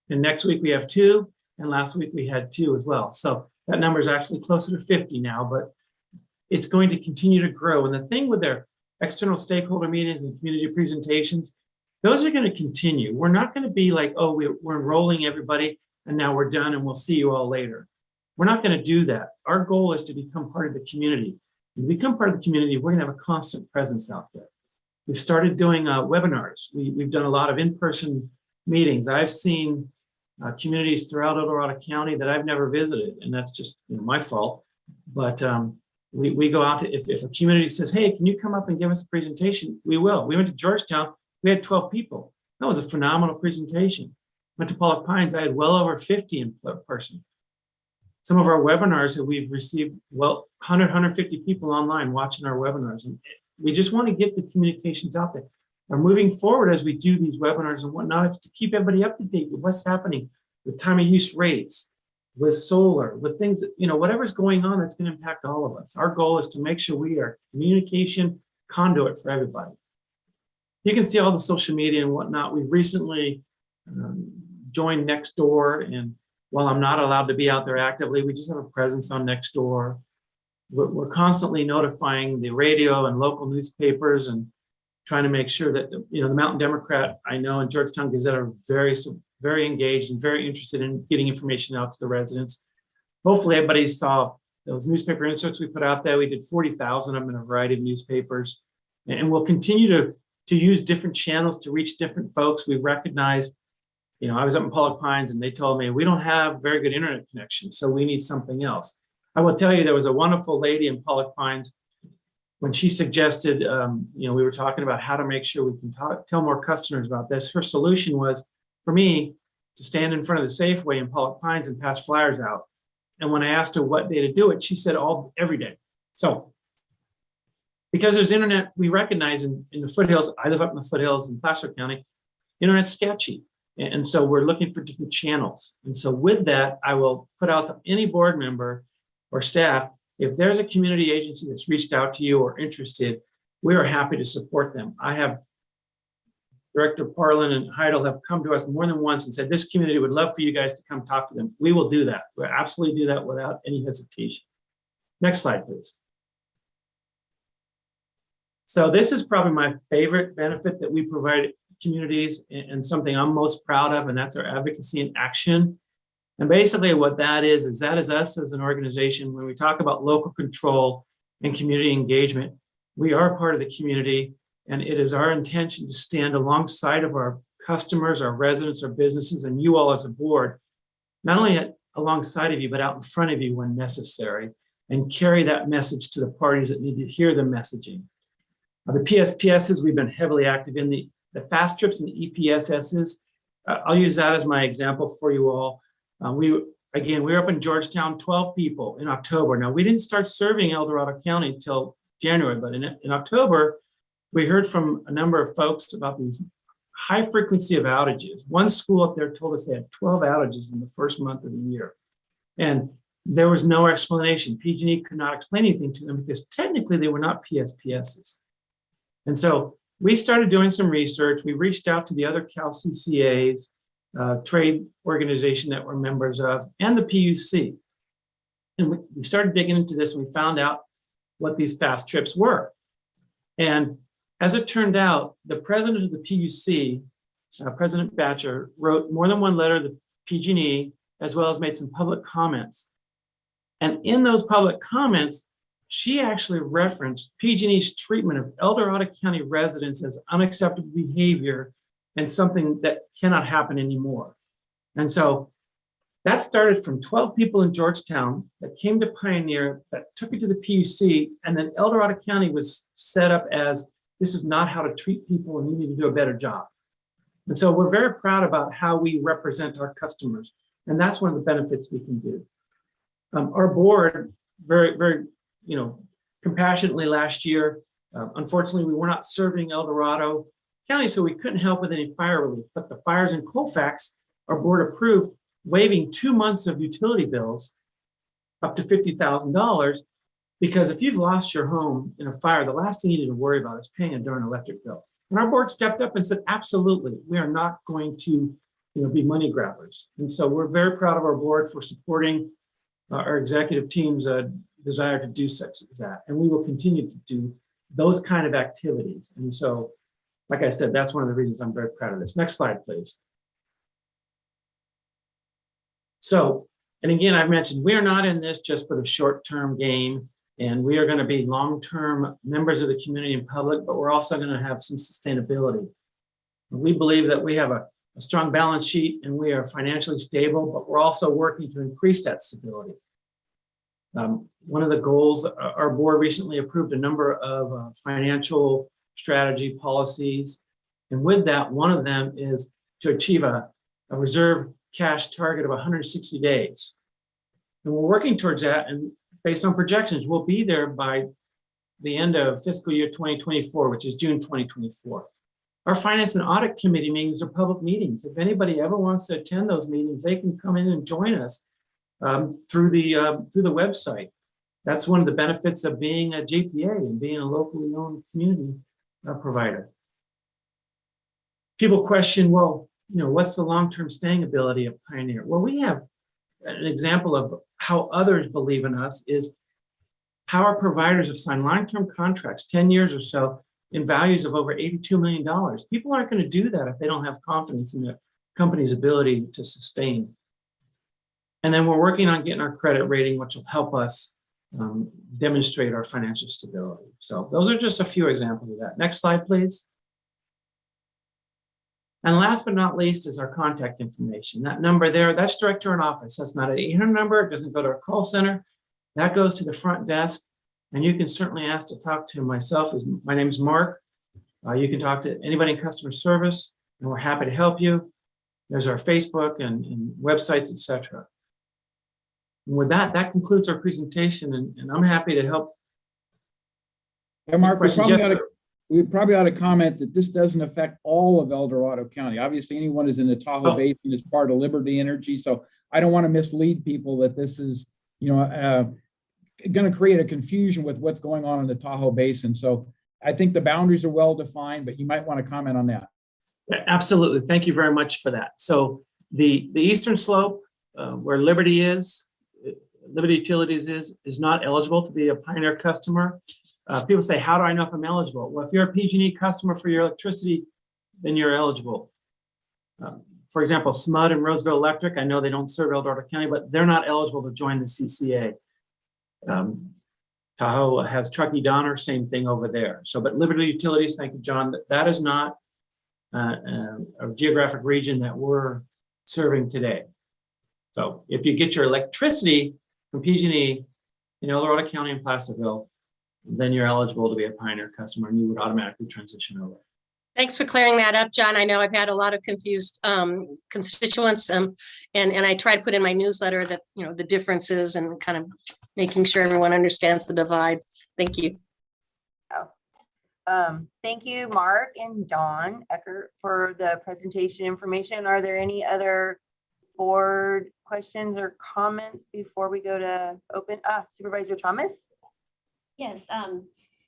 And next week we have 2. And last week we had 2 as well. So that number is actually closer to 50 now, but it's going to continue to grow. And the thing with their external stakeholder meetings and community presentations, those are going to continue. We're not going to be like, oh, we're enrolling everybody and now we're done and we'll see you all later. We're not going to do that. Our goal is to become part of the community. To become part of the community, we're going to have a constant presence out there. We've started doing webinars. We've done a lot of in-person meetings. I've seen communities throughout El Dorado County that I've never visited, and that's just my fault. But we go out to, if a community says, hey, can you come up and give us a presentation? We will. We went to Georgetown, we had 12 people. That was a phenomenal presentation. Went to Pollock Pines, I had well over 50 in person. Some of our webinars that we've received, well, 100, 150 people online watching our webinars. And we just want to get the communications out there. We're moving forward as we do these webinars and whatnot to keep everybody up to date with what's happening with time of use rates, with solar, with things that, whatever's going on that's going to impact all of us. Our goal is to make sure we are communication conduit for everybody. You can see all the social media and whatnot. We've recently joined Nextdoor, and while I'm not allowed to be out there actively, we just have a presence on Nextdoor. We're constantly notifying the radio and local newspapers and trying to make sure that, the Mountain Democrat, I know, and Georgetown Gazette are very engaged and very interested in getting information out to the residents. Hopefully everybody saw those newspaper inserts we put out there. We did 40,000 of them in a variety of newspapers, and we'll continue to use different channels to reach different folks. We recognize, I was up in Pollock Pines and they told me we don't have very good internet connection, so we need something else. I will tell you, there was a wonderful lady in Pollock Pines when she suggested, we were talking about how to make sure we can tell more customers about this. Her solution was for me to stand in front of the Safeway in Pollock Pines and pass flyers out. And when I asked her what day to do it, she said every day. So because there's internet, we recognize in the foothills, I live up in the foothills in Placer County, internet's sketchy. And so we're looking for different channels. And so with that, I will put out to any board member or staff, if there's a community agency that's reached out to you or interested, we are happy to support them. I have Director Parlin and Heidel have come to us more than once and said, this community would love for you guys to come talk to them. We will do that. We'll absolutely do that without any hesitation. Next slide, please. So this is probably my favorite benefit that we provide communities and something I'm most proud of, and that's our advocacy in action. And basically what that is us as an organization. When we talk about local control and community engagement, we are part of the community, and it is our intention to stand alongside of our customers, our residents, our businesses, and you all as a board, not only alongside of you, but out in front of you when necessary, and carry that message to the parties that need to hear the messaging. The PSPSs, we've been heavily active in the fast trips and the EPSSs. I'll use that as my example for you all. We were up in Georgetown, 12 people in October. Now, we didn't start serving El Dorado County until January, but in October, we heard from a number of folks about these high frequency of outages. One school up there told us they had 12 outages in the first month of the year. And there was no explanation. PG&E could not explain anything to them because technically they were not PSPSs. And so we started doing some research. We reached out to the other Cal CCAs, trade organization that we're members of, and the PUC. And we started digging into this, and we found out what these fast trips were. And as it turned out, the president of the PUC, President Batcher, wrote more than one letter to PG&E, as well as made some public comments. And in those public comments, she actually referenced PG&E's treatment of El Dorado County residents as unacceptable behavior and something that cannot happen anymore. And so that started from 12 people in Georgetown that came to Pioneer, that took it to the PUC, and then El Dorado County was set up as, this is not how to treat people and you need to do a better job. And so we're very proud about how we represent our customers. And that's one of the benefits we can do. Our board, very, compassionately last year, unfortunately, we were not serving El Dorado County, so we couldn't help with any fire relief. But the fires in Colfax, our board approved waiving 2 months of utility bills up to $50,000, because if you've lost your home in a fire, the last thing you need to worry about is paying a darn electric bill. And our board stepped up and said, absolutely, we are not going to be money grabbers. And so we're very proud of our board for supporting our executive team's desire to do such as that. And we will continue to do those kind of activities. And so, like I said, that's one of the reasons I'm very proud of this. Next slide, please. So, and again, I've mentioned we are not in this just for the short-term gain, and we are going to be long-term members of the community and public, but we're also going to have some sustainability. We believe that we have a strong balance sheet and we are financially stable, but we're also working to increase that stability. One of the goals, our board recently approved a number of financial strategy policies. And with that, one of them is to achieve a reserve cash target of 160 days. And we're working towards that. And based on projections, we'll be there by the end of fiscal year 2024, which is June 2024. Our Finance and Audit Committee meetings are public meetings. If anybody ever wants to attend those meetings, they can come in and join us through the website. That's one of the benefits of being a JPA and being a locally owned community provider. People question, well, what's the long-term staying ability of Pioneer? Well, we have an example of how others believe in us is power providers have signed long-term contracts, 10 years or so, in values of over $82 million. People aren't going to do that if they don't have confidence in the company's ability to sustain. And then we're working on getting our credit rating, which will help us demonstrate our financial stability. So those are just a few examples of that. Next slide, please. And last but not least is our contact information. That number there, that's direct to our office. That's not an 800 number. It doesn't go to our call center. That goes to the front desk. And you can certainly ask to talk to myself. My name is Mark. You can talk to anybody in customer service, and we're happy to help you. There's our Facebook and websites, etc. And with that, that concludes our presentation, and I'm happy to help. Yeah, Mark, we probably ought to comment that this doesn't affect all of El Dorado County. Obviously, anyone who's in the Tahoe Basin is part of Liberty Energy, so I don't want to mislead people that this is, going to create a confusion with what's going on in the Tahoe Basin. So I think the boundaries are well defined, but you might want to comment on that. Yeah, absolutely. Thank you very much for that. So the eastern slope where Liberty Utilities is not eligible to be a Pioneer customer. People say, how do I know if I'm eligible? Well, if you're a PG&E customer for your electricity, then you're eligible. For example, SMUD and Roseville Electric, I know they don't serve El Dorado County, but they're not eligible to join the CCA. Tahoe has Truckee Donner, same thing over there. So, but Liberty Utilities, thank you, John, that is not a geographic region that we're serving today. So if you get your electricity from PG&E in El Dorado County and Placerville, then you're eligible to be a Pioneer customer and you would automatically transition over. Thanks for clearing that up, John. I know I've had a lot of confused constituents, and I try to put in my newsletter that, the differences and kind of making sure everyone understands the divide. Thank you. Thank you, Mark and Dawn Eckert, for the presentation information. Are there any other board questions or comments before we go to open? Supervisor Thomas? Yes,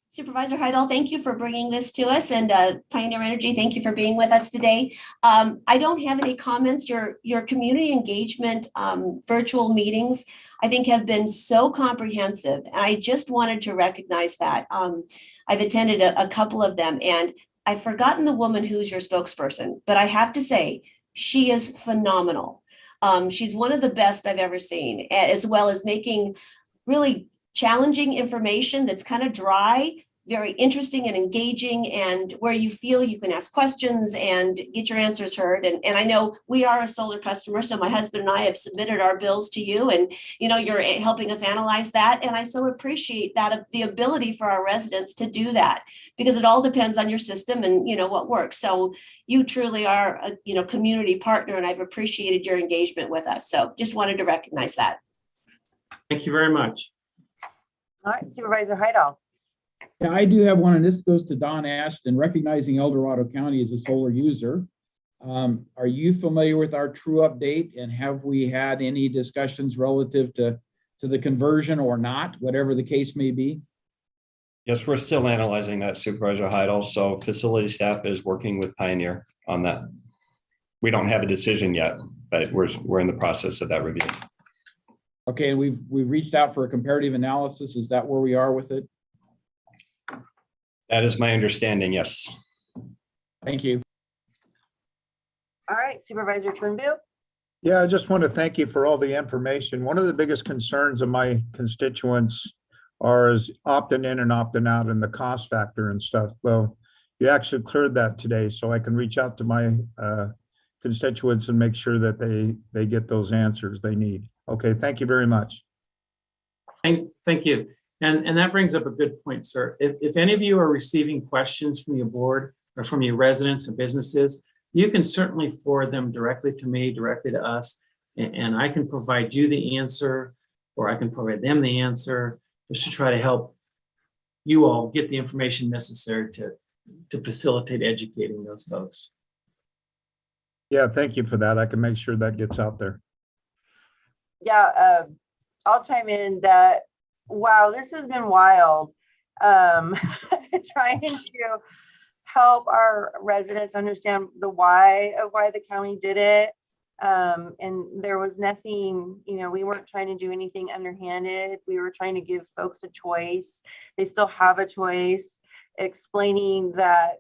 Supervisor Heidel, thank you for bringing this to us, and Pioneer Energy, thank you for being with us today. I don't have any comments. Your community engagement virtual meetings, I think, have been so comprehensive, and I just wanted to recognize that. I've attended a couple of them, and I've forgotten the woman who's your spokesperson, but I have to say, she is phenomenal. She's one of the best I've ever seen, as well as making really challenging information that's kind of dry, very interesting and engaging, and where you feel you can ask questions and get your answers heard. And I know we are a solar customer, so my husband and I have submitted our bills to you, and you're helping us analyze that. And I so appreciate that, the ability for our residents to do that, because it all depends on your system and what works. So you truly are a community partner, and I've appreciated your engagement with us. So just wanted to recognize that. Thank you very much. All right, Supervisor Heidel. Yeah, I do have one, and this goes to Don Ashton, recognizing El Dorado County as a solar user. Are you familiar with our true update, and have we had any discussions relative to the conversion or not, whatever the case may be? Yes, we're still analyzing that, Supervisor Heidel. So facility staff is working with Pioneer on that. We don't have a decision yet, but we're in the process of that review. Okay, and we've reached out for a comparative analysis. Is that where we are with it? That is my understanding, yes. Thank you. All right, Supervisor Turnbull. Yeah, I just want to thank you for all the information. One of the biggest concerns of my constituents is opting in and opting out and the cost factor and stuff. Well, you actually cleared that today, so I can reach out to my constituents and make sure that they get those answers they need. Okay, thank you very much. Thank you. And that brings up a good point, sir. If any of you are receiving questions from your board or from your residents and businesses, you can certainly forward them directly to me, directly to us, and I can provide you the answer, or I can provide them the answer, just to try to help you all get the information necessary to facilitate educating those folks. Yeah, thank you for that. I can make sure that gets out there. Yeah, I'll chime in that, wow, this has been wild. Trying to help our residents understand the why the county did it. And there was nothing, we weren't trying to do anything underhanded. We were trying to give folks a choice. They still have a choice, explaining that,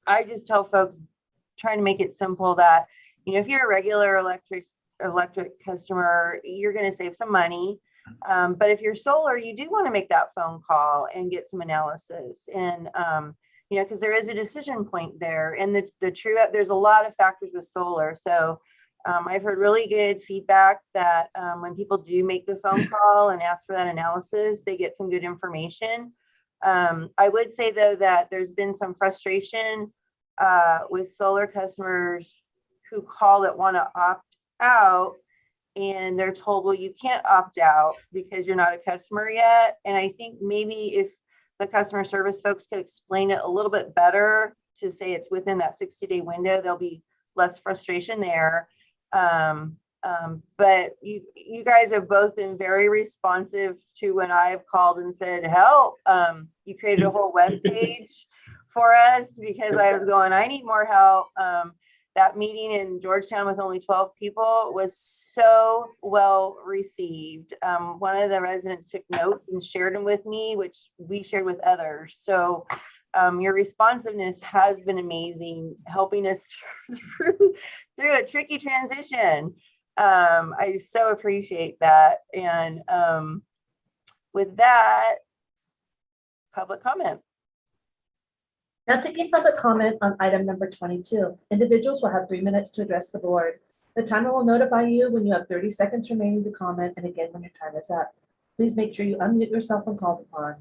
I just tell folks, trying to make it simple, that, if you're a regular electric customer, you're going to save some money. But if you're solar, you do want to make that phone call and get some analysis. And, because there is a decision point there, and the true up, there's a lot of factors with solar. So I've heard really good feedback that when people do make the phone call and ask for that analysis, they get some good information. I would say, though, that there's been some frustration with solar customers who call that want to opt out, and they're told, well, you can't opt out because you're not a customer yet. And I think maybe if the customer service folks could explain it a little bit better, to say it's within that 60-day window, there'll be less frustration there. But you guys have both been very responsive to when I've called and said, help. You created a whole web page for us because I was going, I need more help. That meeting in Georgetown with only 12 people was so well received. One of the residents took notes and shared them with me, which we shared with others. So your responsiveness has been amazing, helping us through a tricky transition. I so appreciate that. And with that, public comment. Now taking public comment on item number 22. Individuals will have 3 minutes to address the board. The timer will notify you when you have 30 seconds remaining to comment, and again when your time is up. Please make sure you unmute yourself when called upon.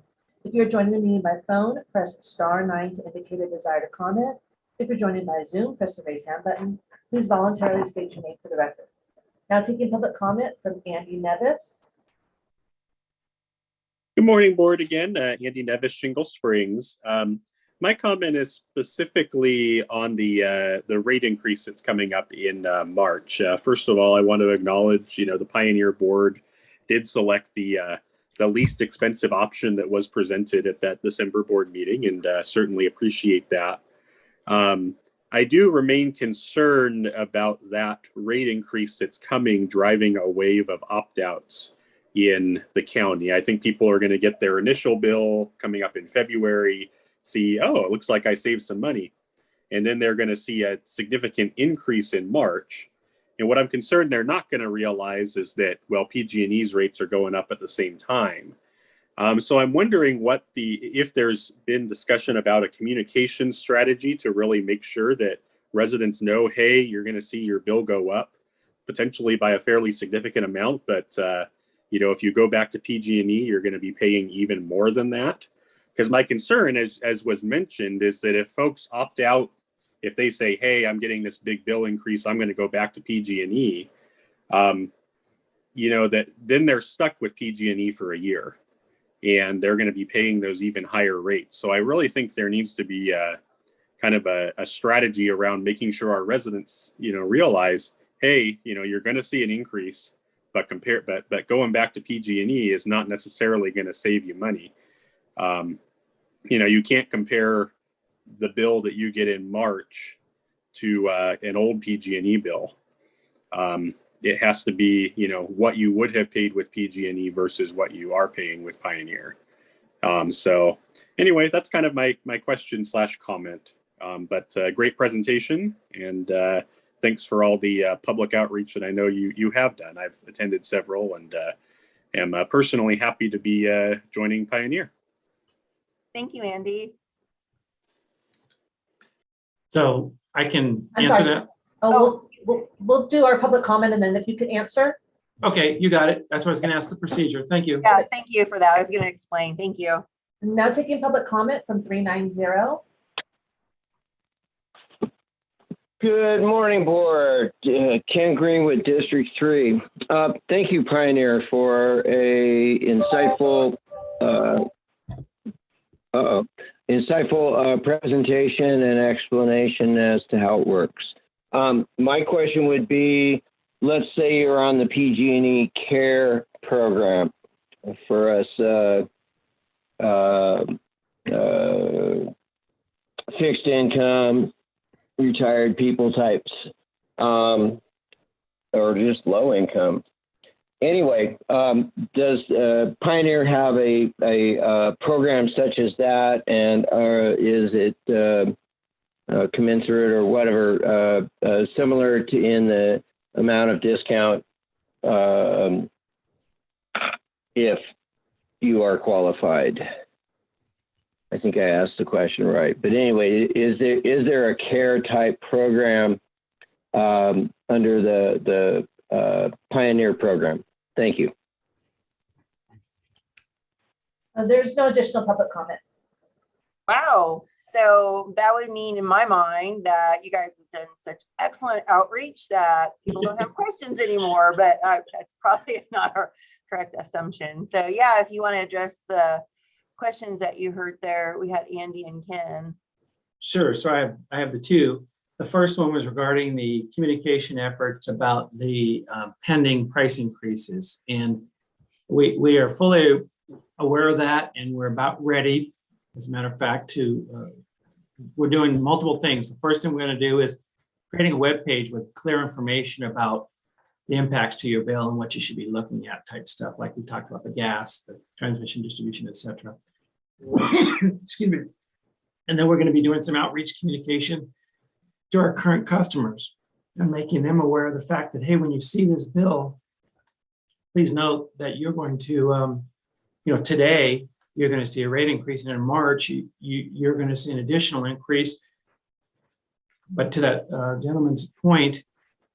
If you're joining the meeting by phone, press *9 to indicate a desire to comment. If you're joining by Zoom, press the raise hand button. Please voluntarily state your name for the record. Now taking public comment from Andy Nevis. Good morning, board. Again, Andy Nevis, Shingle Springs. My comment is specifically on the rate increase that's coming up in March. First of all, I want to acknowledge, the Pioneer Board did select the least expensive option that was presented at that December board meeting, and certainly appreciate that. I do remain concerned about that rate increase that's coming, driving a wave of opt-outs in the county. I think people are going to get their initial bill coming up in February, see, oh, it looks like I saved some money. And then they're going to see a significant increase in March. And what I'm concerned they're not going to realize is that, well, PG&E's rates are going up at the same time. So I'm wondering if there's been discussion about a communication strategy to really make sure that residents know, hey, you're going to see your bill go up potentially by a fairly significant amount. But, if you go back to PG&E, you're going to be paying even more than that. Because my concern, as was mentioned, is that if folks opt out, if they say, hey, I'm getting this big bill increase, I'm going to go back to PG&E, that then they're stuck with PG&E for a year. And they're going to be paying those even higher rates. So I really think there needs to be kind of a strategy around making sure our residents, realize, hey, you're going to see an increase, but going back to PG&E is not necessarily going to save you money. You can't compare the bill that you get in March to an old PG&E bill. It has to be, what you would have paid with PG&E versus what you are paying with Pioneer. So anyway, that's kind of my question / comment. But great presentation, and thanks for all the public outreach that I know you have done. I've attended several, and am personally happy to be joining Pioneer. Thank you, Andy. So I can I'm answer sorry. that. Oh, we'll do our public comment, and then if you could answer. Okay, you got it. That's what I was going to ask the procedure. Thank you. Yeah, thank you for that. I was going to explain. Thank you. Now taking public comment from 390. Good morning, board. Ken Greenwood, District 3. Thank you, Pioneer, for a insightful presentation and explanation as to how it works. My question would be, let's say you're on the PG&E Care program for us fixed income, retired people types, or just low income. Anyway, does Pioneer have a program such as that, and is it commensurate or whatever, similar to in the amount of discount if you are qualified? I think I asked the question right, but anyway, is there a care type program under the Pioneer program? Thank you. There's no additional public comment. Wow. So that would mean in my mind that you guys have done such excellent outreach that people don't have questions anymore, but that's probably not our correct assumption. So yeah, if you want to address the questions that you heard there, we had Andy and Ken. Sure. So I have the two. The first one was regarding the communication efforts about the pending price increases. And we are fully aware of that, and we're about ready, as a matter of fact, we're doing multiple things. The first thing we're going to do is creating a web page with clear information about the impacts to your bill and what you should be looking at, type stuff like we talked about, the gas, the transmission, distribution, etc. Excuse me. And then we're going to be doing some outreach communication to our current customers and making them aware of the fact that, hey, when you see this bill, please note that you're going to, today you're going to see a rate increase, and in March you're going to see an additional increase. But to that gentleman's point,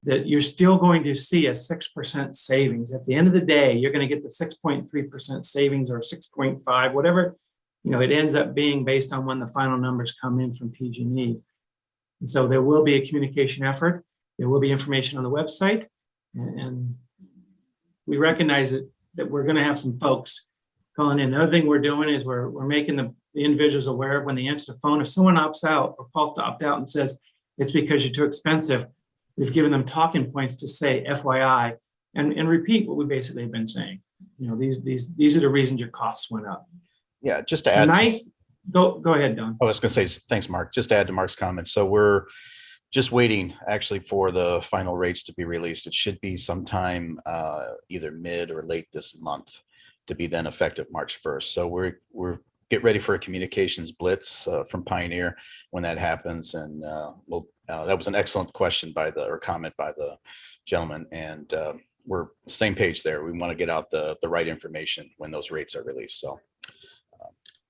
that you're still going to see a 6% savings. At the end of the day, you're going to get the 6.3% savings or 6.5, whatever, it ends up being based on when the final numbers come in from PG&E. And so there will be a communication effort. There will be information on the website. And we recognize that we're going to have some folks calling in. The other thing we're doing is we're making the individuals aware when they answer the phone. If someone opts out or calls to opt out and says it's because you're too expensive, we've given them talking points to say FYI and repeat what we basically have been saying. These are the reasons your costs went up. Yeah, just to add. Go ahead, Don. I was going to say, thanks, Mark. Just to add to Mark's comments. So we're just waiting actually for the final rates to be released. It should be sometime either mid or late this month to be then effective March 1st. So we're get ready for a communications blitz from Pioneer when that happens. And that was an excellent question or comment by the gentleman. And we're same page there. We want to get out the right information when those rates are released. So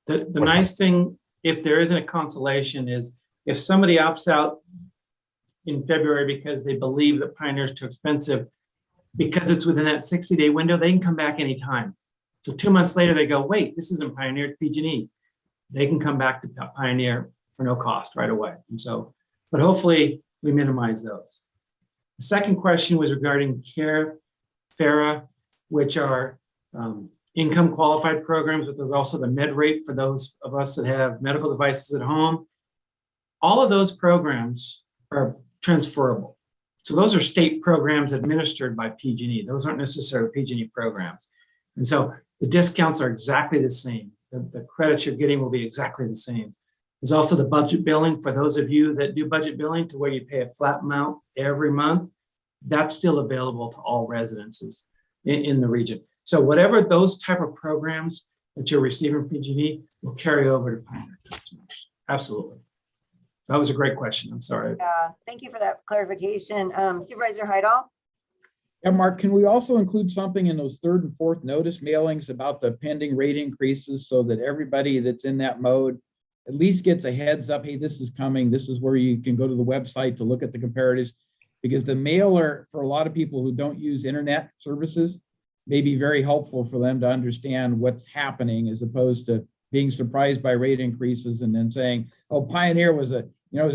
the nice thing, if there isn't a consolation, is if somebody opts out in February because they believe that Pioneer is too expensive, because it's within that 60-day window, they can come back anytime. So 2 months later, they go, wait, this isn't Pioneer, it's PG&E. They can come back to Pioneer for no cost right away. And so, but hopefully we minimize those. The second question was regarding FARA, which are income qualified programs, but there's also the med rate for those of us that have medical devices at home. All of those programs are transferable. So those are state programs administered by PG&E. Those aren't necessarily PG&E programs. And so the discounts are exactly the same. The credits you're getting will be exactly the same. There's also the budget billing for those of you that do budget billing to where you pay a flat amount every month. That's still available to all residences in the region. So whatever those type of programs that you're receiving from PG&E will carry over to Pioneer customers. Absolutely. That was a great question. I'm sorry. Yeah, thank you for that clarification. Supervisor Heidel? Yeah, Mark, can we also include something in those third and fourth notice mailings about the pending rate increases so that everybody that's in that mode at least gets a heads up, hey, this is coming. This is where you can go to the website to look at the comparatives. because the mailer for a lot of people who don't use internet services may be very helpful for them to understand what's happening, as opposed to being surprised by rate increases and then saying, oh, Pioneer was a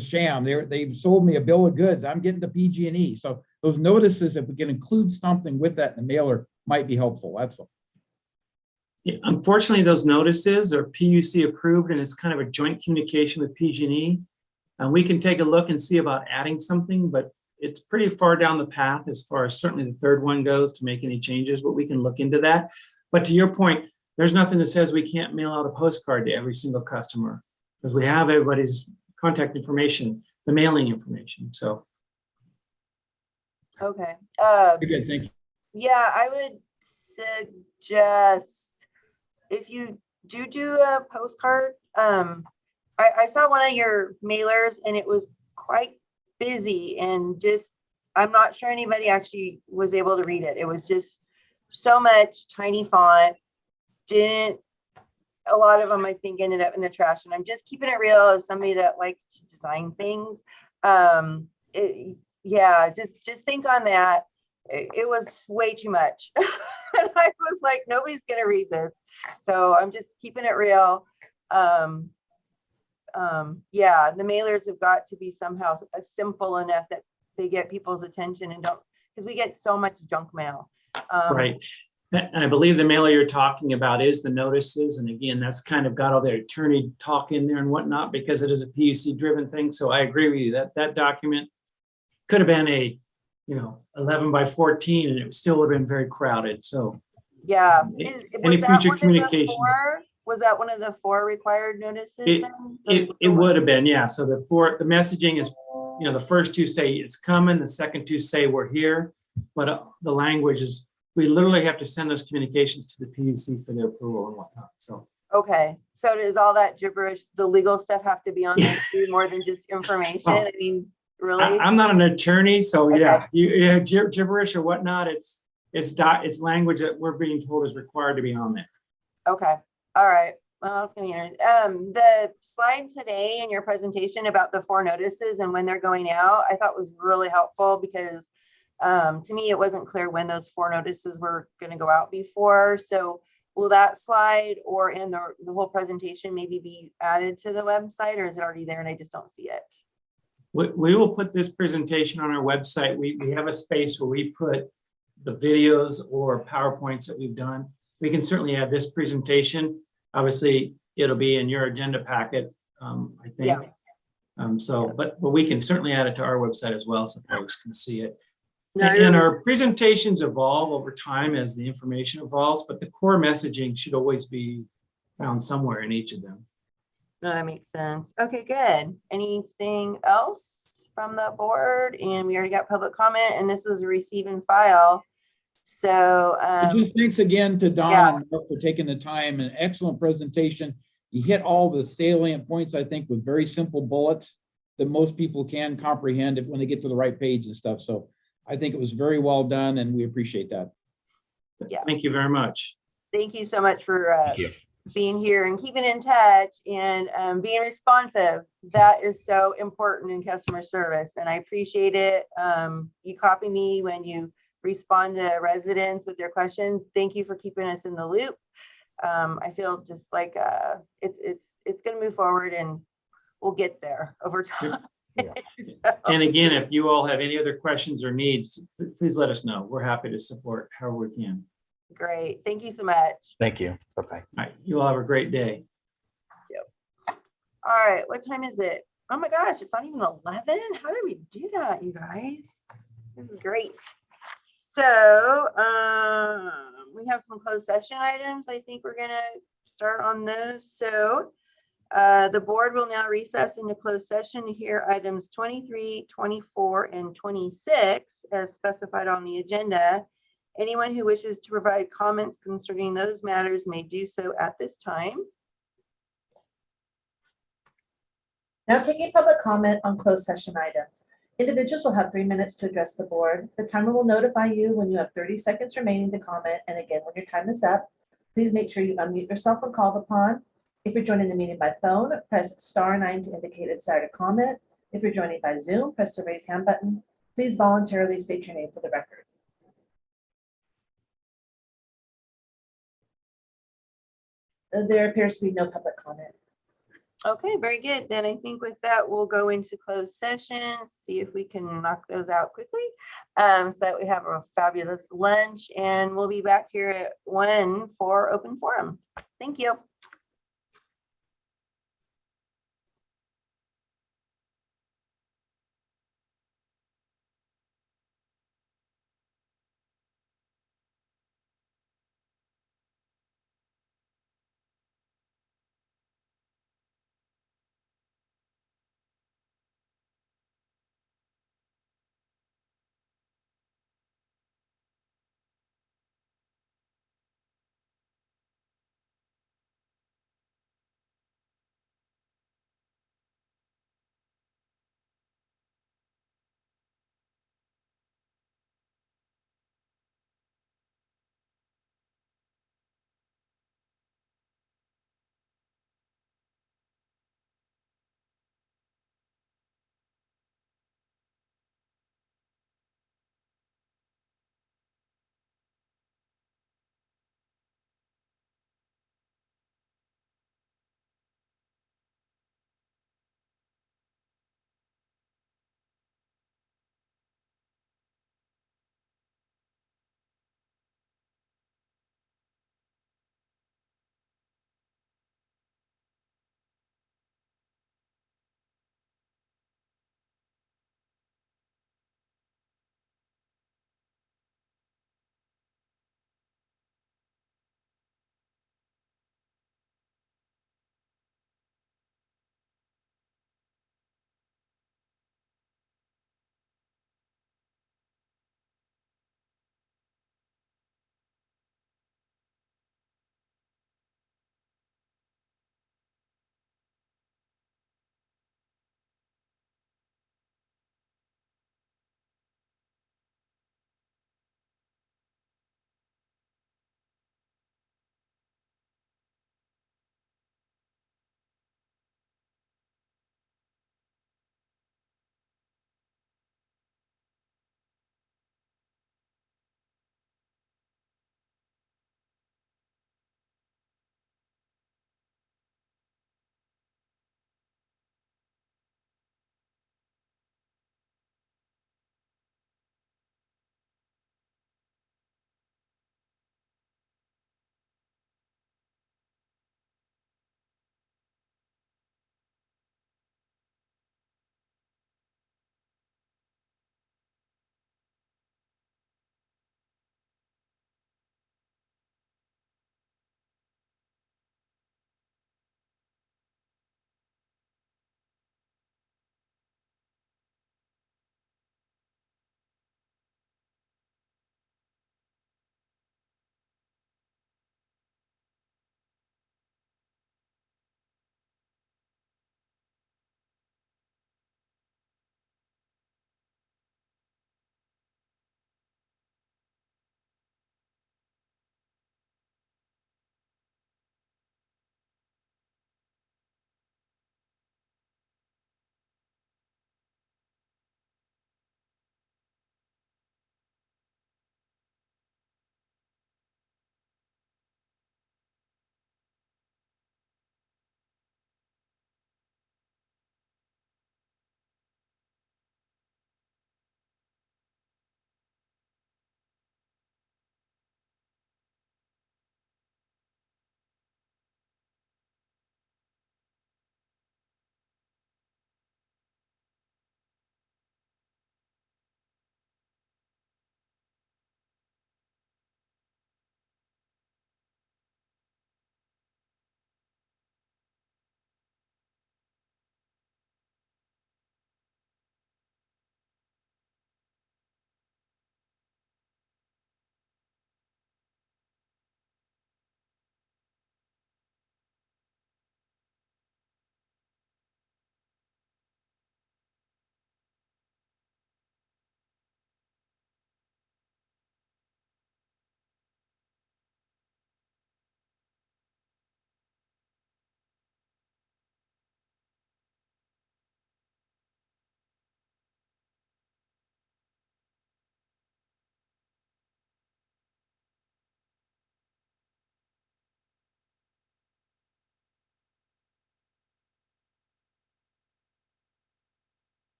sham. They sold me a bill of goods. I'm getting to PG&E. So those notices, if we can include something with that in the mailer, might be helpful. That's all. Yeah, unfortunately, those notices are PUC approved, and it's kind of a joint communication with PG&E. And we can take a look and see about adding something, but it's pretty far down the path as far as certainly the third one goes to make any changes, but we can look into that. But to your point, there's nothing that says we can't mail out a postcard to every single customer, because we have everybody's contact information, the mailing information. So. Okay. Good, thank you. Yeah, I would suggest if you do a postcard, I saw one of your mailers and it was quite busy, and just, I'm not sure anybody actually was able to read it. It was just so much tiny font. A lot of them, I think, ended up in the trash, and I'm just keeping it real as somebody that likes to design things. Yeah, just think on that. It was way too much. And I was like, nobody's going to read this. So I'm just keeping it real. Yeah, the mailers have got to be somehow simple enough that they get people's attention and don't, because we get so much junk mail. Right. And I believe the mailer you're talking about is the notices. And again, that's kind of got all their attorney talk in there and whatnot, because it is a PUC driven thing. So I agree with you that that document could have been a, 11 by 14 and it still would have been very crowded. So yeah. Any future communication. Was that one of the 4 required notices? It would have been, yeah. So the messaging is, the first 2 say it's coming, the second 2 say we're here, but the language is, we literally have to send those communications to the PUC for their approval and whatnot. So. Okay, so does all that gibberish, the legal stuff, have to be on there too, more than just information? Oh, I mean, really? I'm not an attorney, so Okay. yeah, gibberish or whatnot. It's language that we're being told is required to be on there. Okay, all right. Well, it's gonna be interesting. The slide today in your presentation about the 4 notices and when they're going out, I thought was really helpful, because to me, it wasn't clear when those 4 notices were going to go out before. So will that slide or in the whole presentation maybe be added to the website, or is it already there and I just don't see it? We will put this presentation on our website. We have a space where we put the videos or PowerPoints that we've done. We can certainly add this presentation. Obviously, it'll be in your agenda packet, I think. Yeah. But we can certainly add it to our website as well, so folks can see it. No, And our presentations evolve over time as the information evolves, but the core messaging should always be found somewhere in each of them. No, that makes sense. Okay, good. Anything else from the board? And we already got public comment, and this was a receive and file. So Just thanks again to Don yeah. and Mark for taking the time. An excellent presentation. You hit all the salient points, I think, with very simple bullets that most people can comprehend it when they get to the right page and stuff. So I think it was very well done, and we appreciate that. Yeah. Thank you very much. Thank you so much for being here and keeping in touch and being responsive. That is so important in customer service, and I appreciate it. You copy me when you respond to residents with their questions. Thank you for keeping us in the loop. I feel just like it's going to move forward, and we'll get there over time. Yeah. So, And again, if you all have any other questions or needs, please let us know. We're happy to support however we can. great. Thank you so much. Thank you. Bye-bye. All right, you all have a great day. All right. What time is it? Oh my gosh, it's not even 11. How did we do that, you guys? This is great. So we have some closed session items. I think we're gonna start on those. So the board will now recess into closed session to hear items 23, 24, and 26 as specified on the agenda. Anyone who wishes to provide comments concerning those matters may do so at this time. Now taking public comment on closed session items. Individuals will have 3 minutes to address the board. The timer will notify you when you have 30 seconds remaining to comment. And again, when your time is up, please make sure you unmute yourself when called upon. If you're joining the meeting by phone, press *9 to indicate a desire to comment. If you're joining by Zoom, press the raise hand button. Please voluntarily state your name for the record. There appears to be no public comment. Okay, very good. Then I think with that, we'll go into closed session, see if we can knock those out quickly, so that we have a fabulous lunch, and we'll be back here at 1 for open forum. Thank you.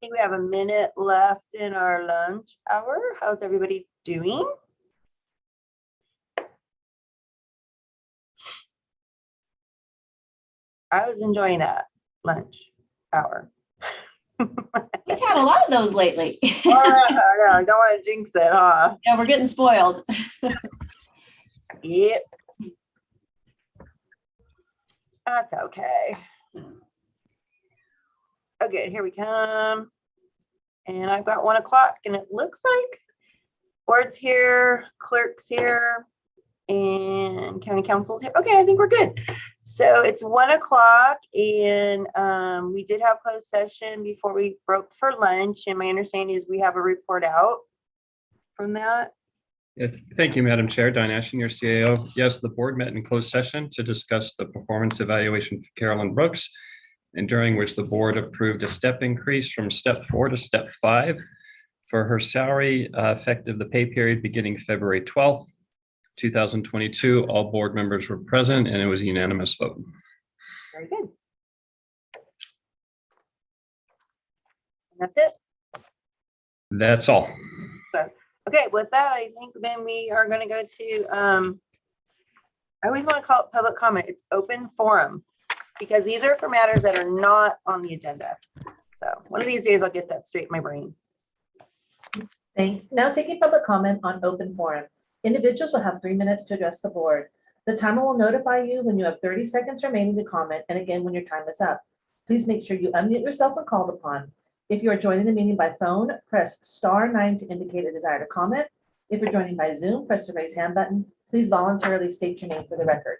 think we have a minute left in our lunch hour. How's everybody doing? I was enjoying that lunch hour. We've had a lot of those lately. I don't want to jinx it, huh? Yeah, we're getting spoiled. Yep. That's okay. Oh, good. Here we come. And I've got 1 o'clock, and it looks like board's here, clerk's here, and county council's here. Okay, I think we're good. So it's 1 o'clock, and we did have closed session before we broke for lunch. And my understanding is we have a report out from that. Yeah, thank you, Madam Chair. Don Ashton, your CAO. Yes, the board met in closed session to discuss the performance evaluation for Carolyn Brooks, and during which the board approved a step increase from step 4 to step 5 for her salary effective the pay period beginning February 12th, 2022. All board members were present and it was a unanimous vote. Very good. And that's it. That's all. So, okay, with that, I think then we are going to go to, I always want to call it public comment. It's open forum, because these are for matters that are not on the agenda. So one of these days I'll get that straight in my brain. Thanks. Now taking public comment on open forum. Individuals will have 3 minutes to address the board. The timer will notify you when you have 30 seconds remaining to comment, and again when your time is up. Please make sure you unmute yourself when called upon. If you are joining the meeting by phone, press *9 to indicate a desire to comment. If you're joining by Zoom, press the raise hand button. Please voluntarily state your name for the record.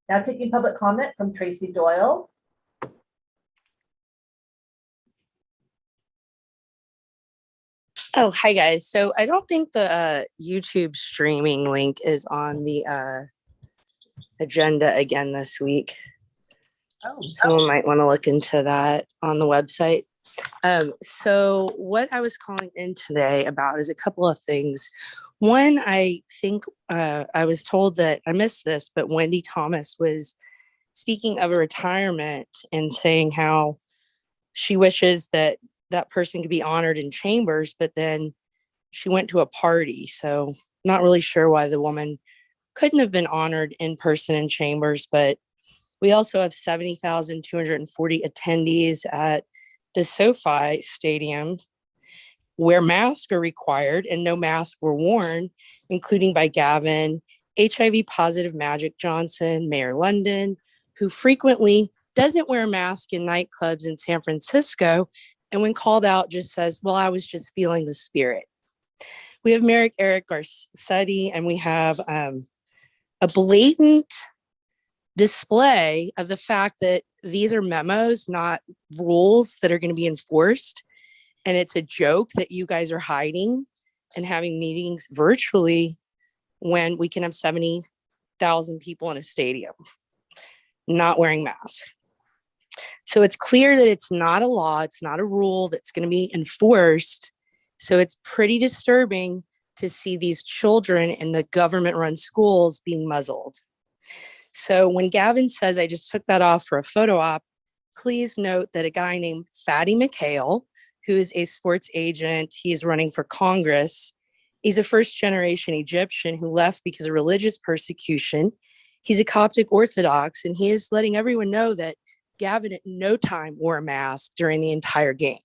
Now taking public comment from Tracy Doyle. Oh, hi guys. So I don't think the YouTube streaming link is on the agenda again this week. Someone might want to look into that on the website. So what I was calling in today about is a couple of things. One, I think I was told that I missed this, but Wendy Thomas was speaking of a retirement and saying how she wishes that that person could be honored in chambers, but then she went to a party. So not really sure why the woman couldn't have been honored in person in chambers, but we also have 70,240 attendees at the SoFi Stadium where masks are required and no masks were worn, including by Gavin, HIV positive Magic Johnson, Mayor London, who frequently doesn't wear a mask in nightclubs in San Francisco, and when called out just says, well, I was just feeling the spirit. We have Eric Garcetti, and we have a blatant display of the fact that these are memos, not rules that are going to be enforced. And it's a joke that you guys are hiding and having meetings virtually when we can have 70,000 people in a stadium not wearing masks. So it's clear that it's not a law, it's not a rule that's going to be enforced. So it's pretty disturbing to see these children in the government-run schools being muzzled. So when Gavin says, I just took that off for a photo op, please note that a guy named Fatty McHale, who is a sports agent, he's running for Congress. He's a first-generation Egyptian who left because of religious persecution. He's a Coptic Orthodox, and he is letting everyone know that Gavin at no time wore a mask during the entire game.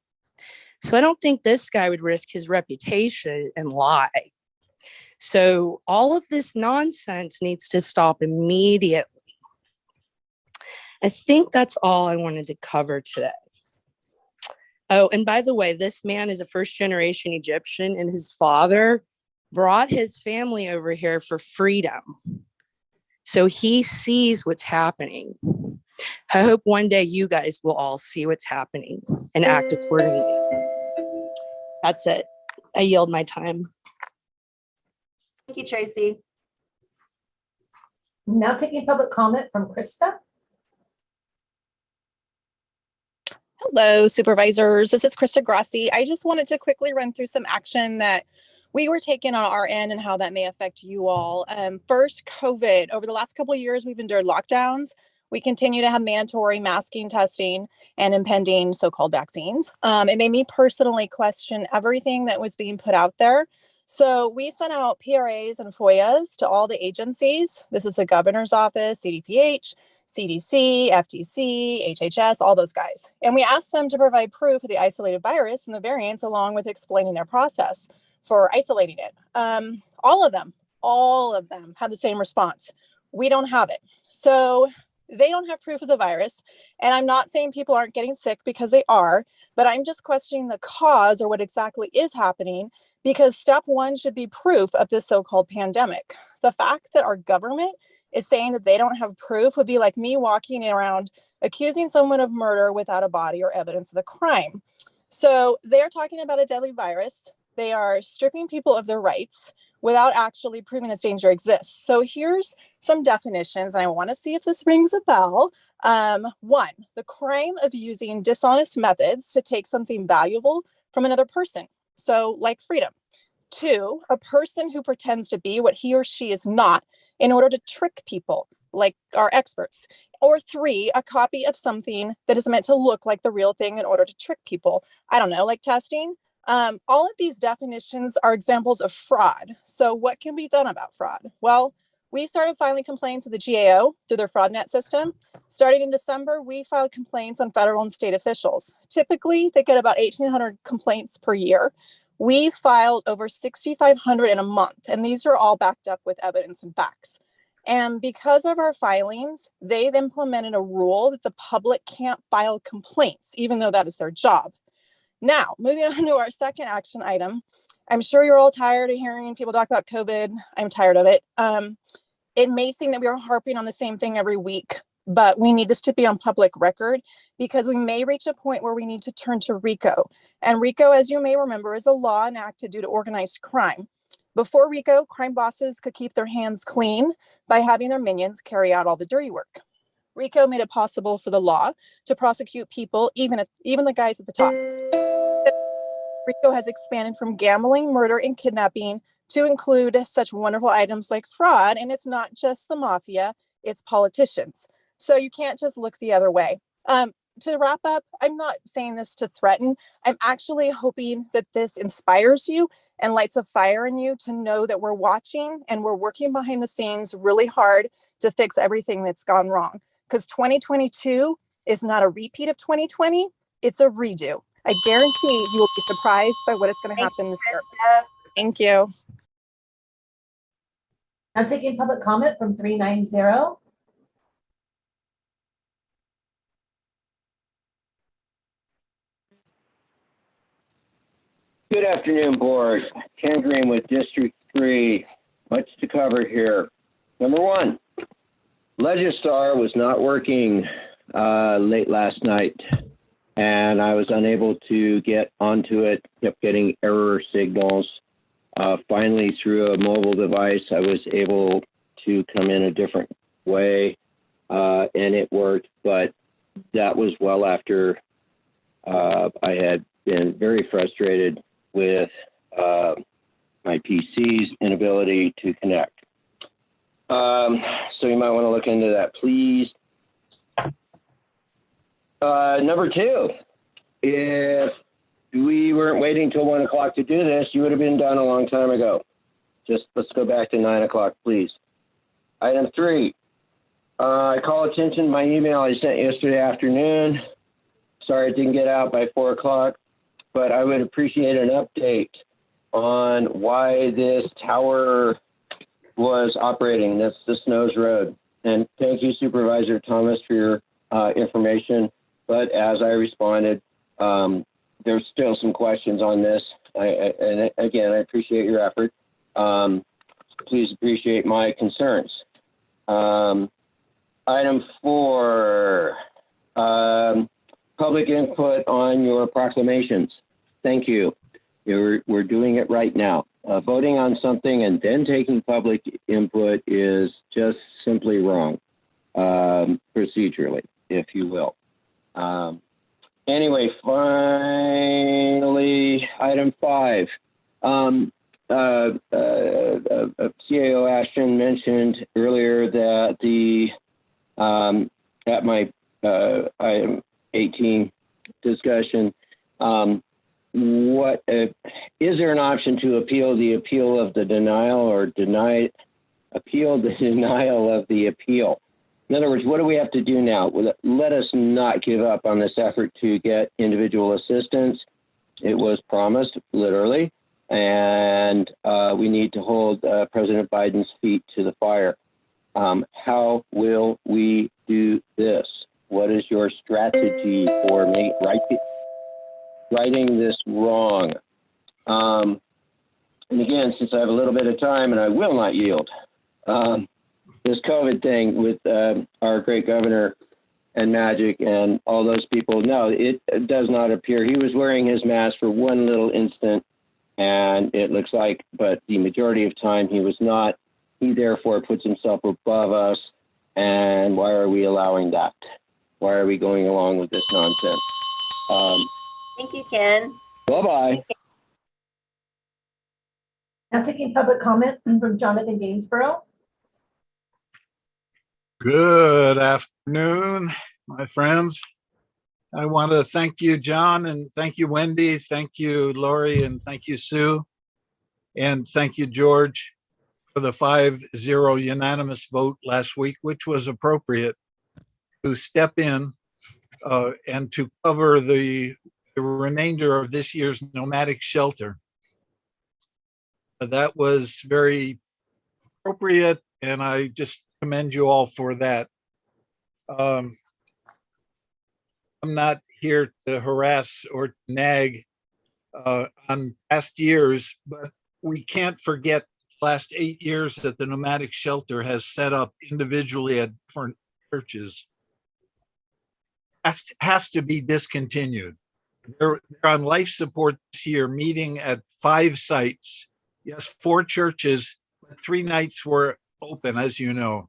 So I don't think this guy would risk his reputation and lie. So all of this nonsense needs to stop immediately. I think that's all I wanted to cover today. Oh, and by the way, this man is a first-generation Egyptian, and his father brought his family over here for freedom. So he sees what's happening. I hope one day you guys will all see what's happening and act accordingly. That's it. I yield my time. Thank you, Tracy. Now taking public comment from Krista. Hello, supervisors. This is Krista Grassi. I just wanted to quickly run through some action that we were taking on our end and how that may affect you all. First, COVID. Over the last couple of years, we've endured lockdowns. We continue to have mandatory masking, testing, and impending so-called vaccines. It made me personally question everything that was being put out there. So we sent out PRAs and FOIAs to all the agencies. This is the governor's office, CDPH, CDC, FTC, HHS, all those guys. And we asked them to provide proof of the isolated virus and the variants along with explaining their process for isolating it. All of them had the same response. We don't have it. So they don't have proof of the virus. And I'm not saying people aren't getting sick, because they are, but I'm just questioning the cause or what exactly is happening, because step one should be proof of this so-called pandemic. The fact that our government is saying that they don't have proof would be like me walking around accusing someone of murder without a body or evidence of the crime. So they're talking about a deadly virus. They are stripping people of their rights without actually proving this danger exists. So here's some definitions, and I want to see if this rings a bell. 1, the crime of using dishonest methods to take something valuable from another person. So like freedom. 2, a person who pretends to be what he or she is not in order to trick people, like our experts. Or 3, a copy of something that is meant to look like the real thing in order to trick people. I don't know, like testing. All of these definitions are examples of fraud. So what can be done about fraud? Well, we started filing complaints with the GAO through their FraudNet system. Starting in December, we filed complaints on federal and state officials. Typically, they get about 1,800 complaints per year. We filed over 6,500 in a month, and these are all backed up with evidence and facts. And because of our filings, they've implemented a rule that the public can't file complaints, even though that is their job. Now, moving on to our second action item. I'm sure you're all tired of hearing people talk about COVID. I'm tired of it. It may seem that we are harping on the same thing every week, but we need this to be on public record, because we may reach a point where we need to turn to RICO. And RICO, as you may remember, is a law enacted due to organized crime. Before RICO, crime bosses could keep their hands clean by having their minions carry out all the dirty work. RICO made it possible for the law to prosecute people, even the guys at the top. RICO has expanded from gambling, murder, and kidnapping to include such wonderful items like fraud. And it's not just the mafia, it's politicians. So you can't just look the other way. To wrap up, I'm not saying this to threaten. I'm actually hoping that this inspires you and lights a fire in you to know that we're watching and we're working behind the scenes really hard to fix everything that's gone wrong. Because 2022 is not a repeat of 2020, it's a redo. I guarantee you will be surprised by what is going to happen this year. Thank you. I'm taking public comment from 390. Good afternoon, Board. Ken Green with District 3. Much to cover here. Number 1, Legistar was not working late last night, and I was unable to get onto it, kept getting error signals. Finally, through a mobile device, I was able to come in a different way, and it worked, but that was well after I had been very frustrated with my PC's inability to connect. So you might want to look into that, please. Number 2, if we weren't waiting till 1 o'clock to do this, you would have been done a long time ago. Just let's go back to 9 o'clock, please. Item 3, I call attention to my email I sent yesterday afternoon. Sorry it didn't get out by 4 o'clock, but I would appreciate an update on why this tower was operating. That's the Snows Road. And thank you, Supervisor Thomas, for your information. But as I responded, there's still some questions on this. And again, I appreciate your effort. Please appreciate my concerns. Item 4, public input on your proclamations. Thank you. We're doing it right now. Voting on something and then taking public input is just simply wrong, procedurally, if you will. Anyway, finally, item 5. CAO Ashton mentioned earlier that the at my item 18 discussion, what is there an option to appeal the appeal of the denial or appeal the denial of the appeal? In other words, what do we have to do now? Let us not give up on this effort to get individual assistance. It was promised, literally, and we need to hold President Biden's feet to the fire. How will we do this? What is your strategy for righting this wrong? And again, since I have a little bit of time, and I will not yield, this COVID thing with our great governor and Magic and all those people, no, it does not appear. He was wearing his mask for one little instant, and it looks like, but the majority of time he was not. He therefore puts himself above us. And why are we allowing that? Why are we going along with this nonsense? Thank you, Ken. Bye-bye. Now taking public comment from Jonathan Gainsborough. Good afternoon, my friends. I want to thank you, John, and thank you, Wendy. Thank you, Lori, and thank you, Sue. And thank you, George, for the 5-0 unanimous vote last week, which was appropriate to step in and to cover the remainder of this year's nomadic shelter. That was very appropriate, and I just commend you all for that. I'm not here to harass or nag on past years, but we can't forget the last 8 years that the nomadic shelter has set up individually at different churches. Has to be discontinued. They're on life support this year, meeting at 5 sites. Yes, 4 churches, but 3 nights were open, as you know.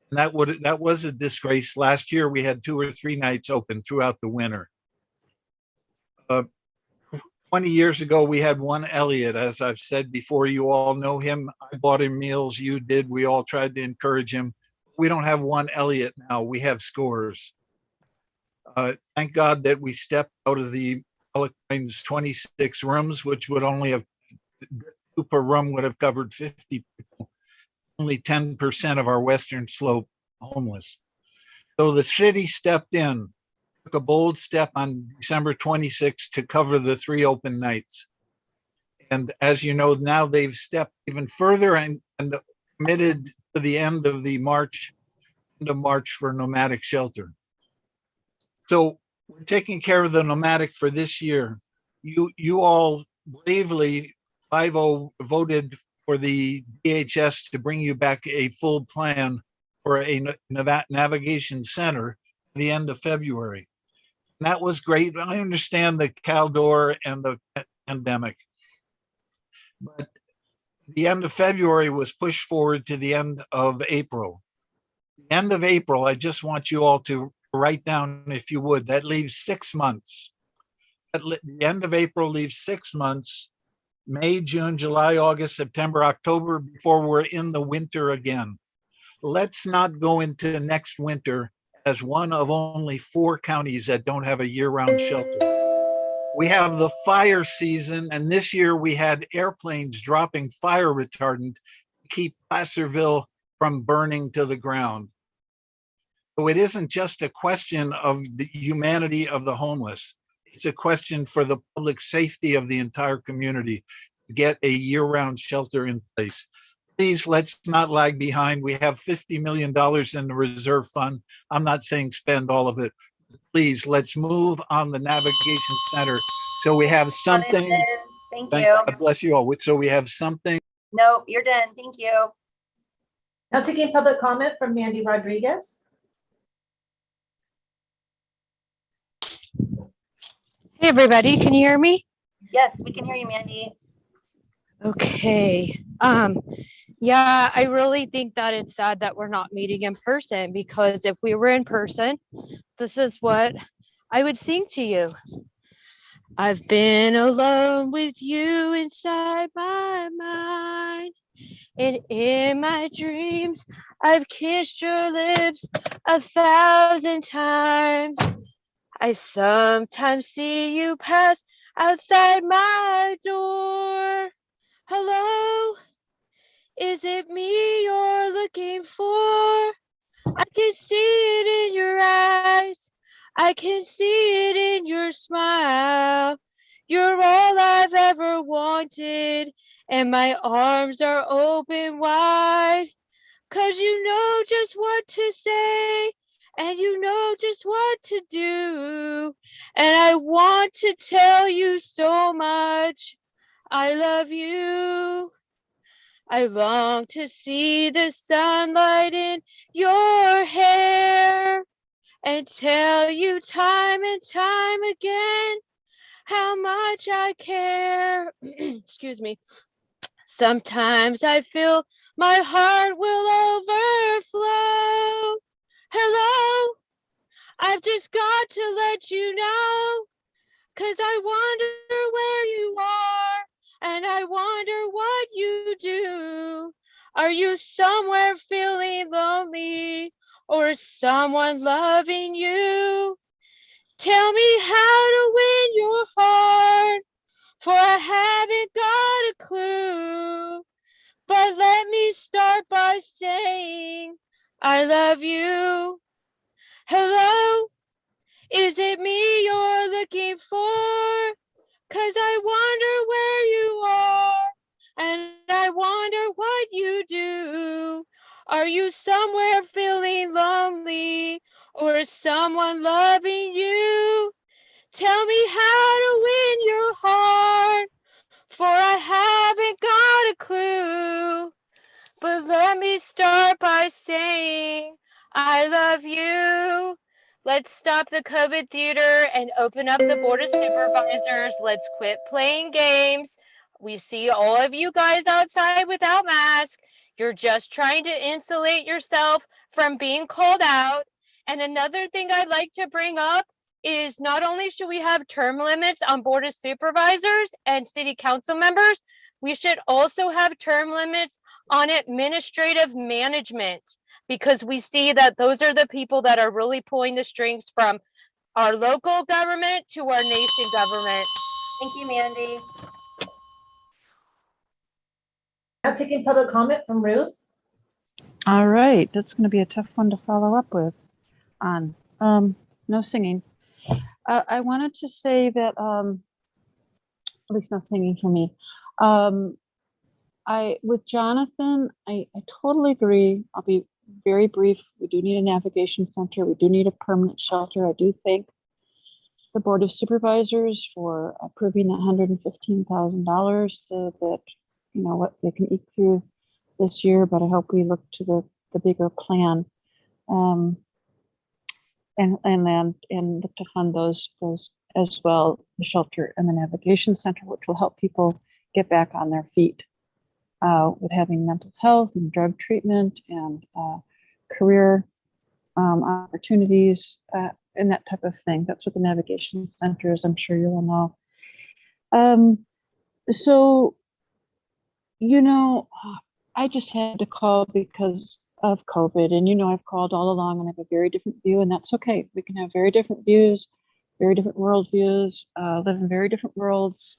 And that was a disgrace. Last year, we had 2 or 3 nights open throughout the winter. 20 years ago, we had one Elliot, as I've said before. You all know him. I bought him meals. You did. We all tried to encourage him. We don't have one Elliot now. We have scores. Thank God that we stepped out of the Pelican's 26 rooms, which would only have, 2 per room would have covered 50 people. Only 10% of our western slope homeless. So the city stepped in, took a bold step on December 26th to cover the 3 open nights. And as you know, now they've stepped even further and committed to the end of March for nomadic shelter. So we're taking care of the nomadic for this year. You all bravely 5-0 voted for the DHS to bring you back a full plan for a navigation center at the end of February. And that was great. I understand the Caldor and the pandemic, but the end of February was pushed forward to the end of April. The end of April, I just want you all to write down, if you would, that leaves 6 months. The end of April leaves 6 months, May, June, July, August, September, October, before we're in the winter again. Let's not go into next winter as one of only 4 counties that don't have a year-round shelter. We have the fire season, and this year we had airplanes dropping fire retardant to keep Placerville from burning to the ground. So it isn't just a question of the humanity of the homeless. It's a question for the public safety of the entire community to get a year-round shelter in place. Please, let's not lag behind. We have $50 million in the reserve fund. I'm not saying spend all of it. Please, let's move on the navigation center so we have something. Thank you. God bless you all. So we have something. No, you're done. Thank you. Now taking public comment from Mandy Rodriguez. Hey, everybody, can you hear me? Yes, we can hear you, Mandy. Okay. Yeah, I really think that it's sad that we're not meeting in person, because if we were in person, this is what I would sing to you. I've been alone with you inside my mind. And in my dreams, I've kissed your lips 1,000 times. I sometimes see you pass outside my door. Hello, is it me you're looking for? I can see it in your eyes. I can see it in your smile. You're all I've ever wanted, and my arms are open wide. 'Cause you know just what to say, and you know just what to do. And I want to tell you so much, I love you. I long to see the sunlight in your hair and tell you time and time again how much I care. Excuse me. Sometimes I feel my heart will overflow. Hello, I've just got to let you know, 'cause I wonder where you are, and I wonder what you do. Are you somewhere feeling lonely, or is someone loving you? Tell me how to win your heart, for I haven't got a clue. But let me start by saying I love you. Hello, is it me you're looking for? 'Cause I wonder where you are, and I wonder what you do. Are you somewhere feeling lonely, or is someone loving you? Tell me how to win your heart, for I haven't got a clue. But let me start by saying I love you. Let's stop the COVID theater and open up the Board of Supervisors. Let's quit playing games. We see all of you guys outside without masks. You're just trying to insulate yourself from being called out. And another thing I'd like to bring up is not only should we have term limits on Board of Supervisors and City Council members, we should also have term limits on administrative management, because we see that those are the people that are really pulling the strings from our local government to our nation government. Thank you, Mandy. Now taking public comment from Ruth. All right, that's going to be a tough one to follow up with on. No singing. I wanted to say that, at least not singing for me. With Jonathan, I totally agree. I'll be very brief. We do need a navigation center. We do need a permanent shelter. I do thank the Board of Supervisors for approving the $115,000 so that, you know, what they can eke through this year, but I hope we look to the bigger plan. And look to fund those as well, the shelter and the navigation center, which will help people get back on their feet with having mental health and drug treatment and career opportunities and that type of thing. That's what the navigation center is, I'm sure you all know. So, you know, I just had to call because of COVID, and you know, I've called all along and I have a very different view, and that's okay. We can have very different views, very different worldviews, live in very different worlds.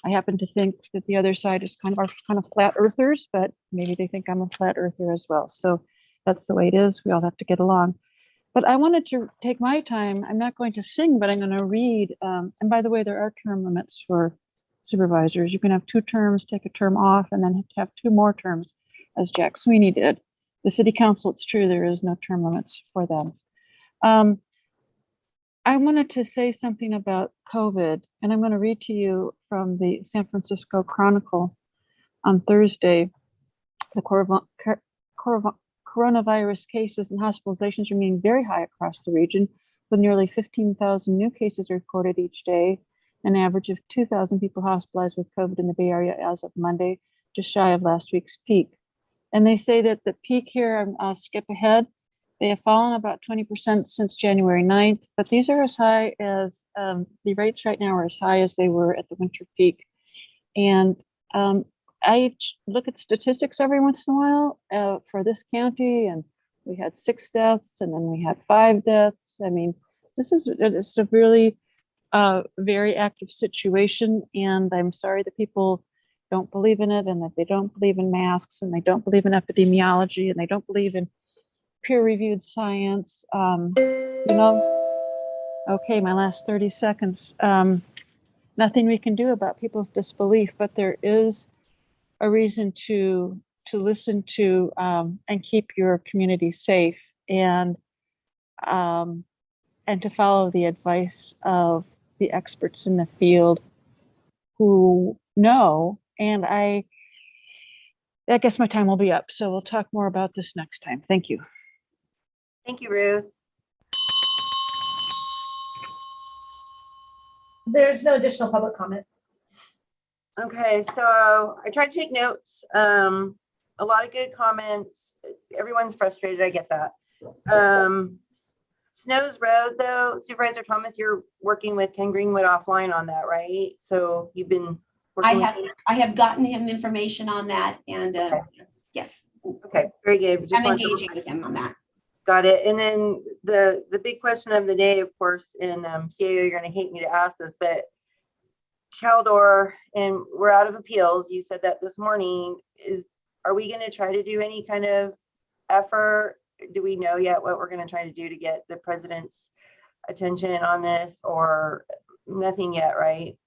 I happen to think that the other side is kind of flat earthers, but maybe they think I'm a flat earther as well. So that's the way it is. We all have to get along. But I wanted to take my time. I'm not going to sing, but I'm going to read. And by the way, there are term limits for supervisors. You can have 2 terms, take a term off, and then have 2 more terms, as Jack Sweeney did. The city council, it's true, there is no term limits for them. I wanted to say something about COVID, and I'm going to read to you from the San Francisco Chronicle on Thursday. The coronavirus cases and hospitalizations remain very high across the region, with nearly 15,000 new cases recorded each day, an average of 2,000 people hospitalized with COVID in the Bay Area as of Monday, just shy of last week's peak. And they say that the peak here, I'll skip ahead, they have fallen about 20% since January 9th, but these are as high as, the rates right now are as high as they were at the winter peak. And look at statistics every once in a while for this county, and we had 6 deaths and then we had 5 deaths. I mean, it's a really very active situation, and I'm sorry that people don't believe in it, and that they don't believe in masks, and they don't believe in epidemiology, and they don't believe in peer-reviewed science. Okay, my last 30 seconds. Nothing we can do about people's disbelief, but there is a reason to listen to and keep your community safe, and to follow the advice of the experts in the field who know. And I guess my time will be up, so we'll talk more about this next time. Thank you. Thank you, Ruth. There's no additional public comment. Okay, so I tried to take notes. A lot of good comments. Everyone's frustrated. I get that. Snows Road, though, Supervisor Thomas, you're working with Ken Greenwood offline on that, right? So you've been working I have gotten him information on that, and okay. Yes. Okay, very good. I'm engaging with him on that. Got it. And then the big question of the day, of course, and CAO, you're going to hate me to ask this, but Caldor, and we're out of appeals. You said that this morning. Are we going to try to do any kind of effort? Do we know yet what we're going to try to do to get the president's attention on this, or nothing yet, right?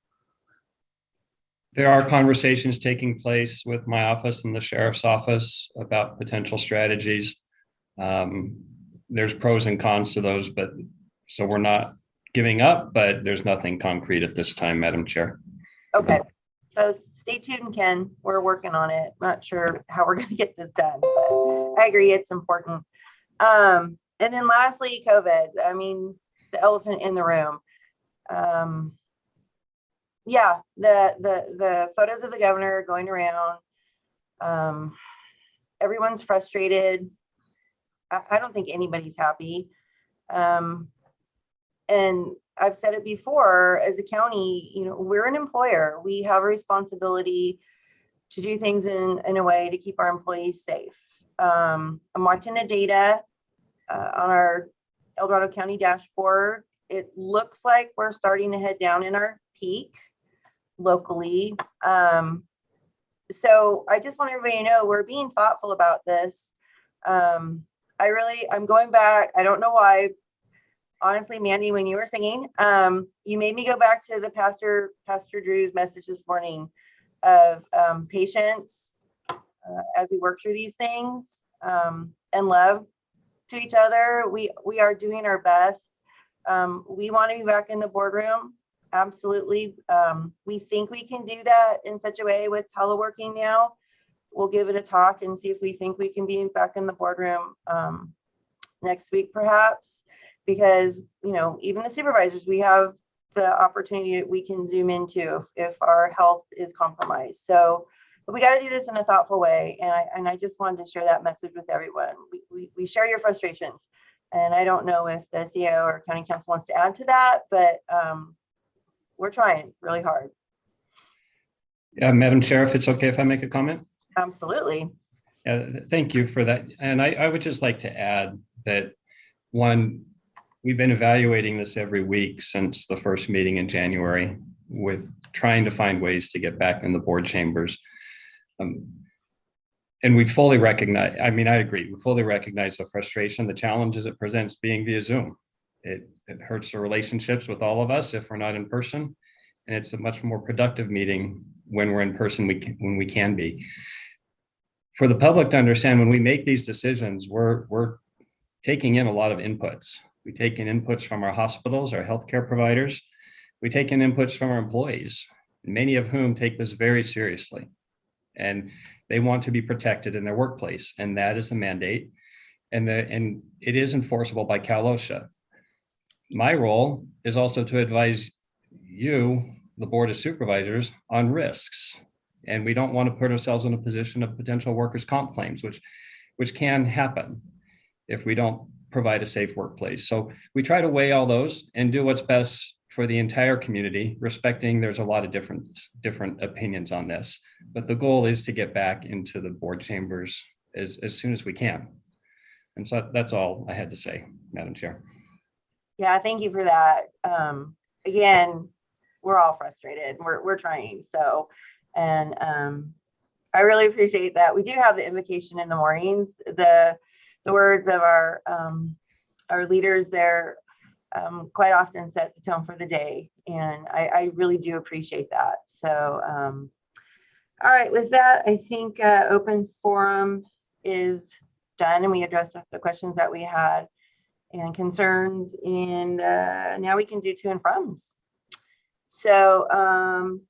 There are conversations taking place with my office and the sheriff's office about potential strategies. There's pros and cons to those, but so we're not giving up, but there's nothing concrete at this time, Madam Chair. Okay, so stay tuned, Ken. We're working on it. Not sure how we're going to get this done, but I agree it's important. And then lastly, COVID. I mean, the elephant in the room. Yeah, the photos of the governor going around. Everyone's frustrated. I don't think anybody's happy. And I've said it before, as a county, we're an employer. We have a responsibility to do things in a way to keep our employees safe. I'm watching the data on our El Dorado County dashboard. It looks like we're starting to head down in our peak locally. So I just want everybody to know we're being thoughtful about this. I'm going back. I don't know why. Honestly, Mandy, when you were singing, you made me go back to the Pastor Drew's message this morning of patience as we work through these things, and love to each other. We are doing our best. We want to be back in the boardroom. Absolutely. We think we can do that in such a way with teleworking now. We'll give it a talk and see if we think we can be back in the boardroom next week, perhaps, because, even the supervisors, we have the opportunity that we can zoom into if our health is compromised. So, but we got to do this in a thoughtful way. And I just wanted to share that message with everyone. We share your frustrations. And I don't know if the CEO or county council wants to add to that, but we're trying really hard. Yeah, Madam Chair, if it's okay if I make a comment? Absolutely. Thank you for that. And I would just like to add that, one, we've been evaluating this every week since the first meeting in January, with trying to find ways to get back in the board chambers. And we fully recognize, I agree, we fully recognize the frustration, the challenges it presents being via Zoom. It hurts the relationships with all of us if we're not in person. And it's a much more productive meeting when we're in person, when we can be. For the public to understand, when we make these decisions, we're taking in a lot of inputs. We take in inputs from our hospitals, our healthcare providers. We take in inputs from our employees, many of whom take this very seriously. And they want to be protected in their workplace, and that is the mandate. And it is enforceable by Cal OSHA. My role is also to advise you, the Board of Supervisors, on risks. And we don't want to put ourselves in a position of potential workers' comp claims, which can happen if we don't provide a safe workplace. So we try to weigh all those and do what's best for the entire community, respecting there's a lot of different opinions on this, but the goal is to get back into the board chambers as soon as we can. And so that's all I had to say, Madam Chair. Yeah, thank you for that. Again, we're all frustrated. We're trying. So, and I really appreciate that. We do have the invocation in the mornings. The words of our leaders there quite often set the tone for the day, and I really do appreciate that. So, all right, with that, I think open forum is done, and we addressed the questions that we had and concerns, and now we can do to and froms. So I'm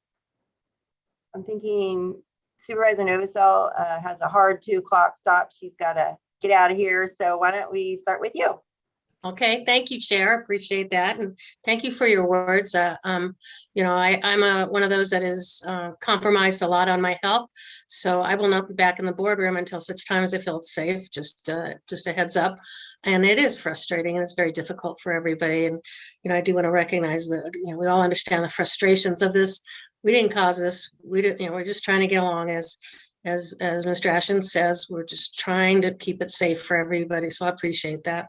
thinking Supervisor Novosel has a hard 2 o'clock stop. She's got to get out of here. So why don't we start with you? Okay, thank you, Chair. Appreciate that, and thank you for your words. I'm one of those that is compromised a lot on my health, so I will not be back in the boardroom until such time as I feel safe. Just a heads up, and it is frustrating and it's very difficult for everybody. And I do want to recognize that we all understand the frustrations of this. We didn't cause this. We didn't. We're just trying to get along as Mr. Ashton says. We're just trying to keep it safe for everybody. So I appreciate that.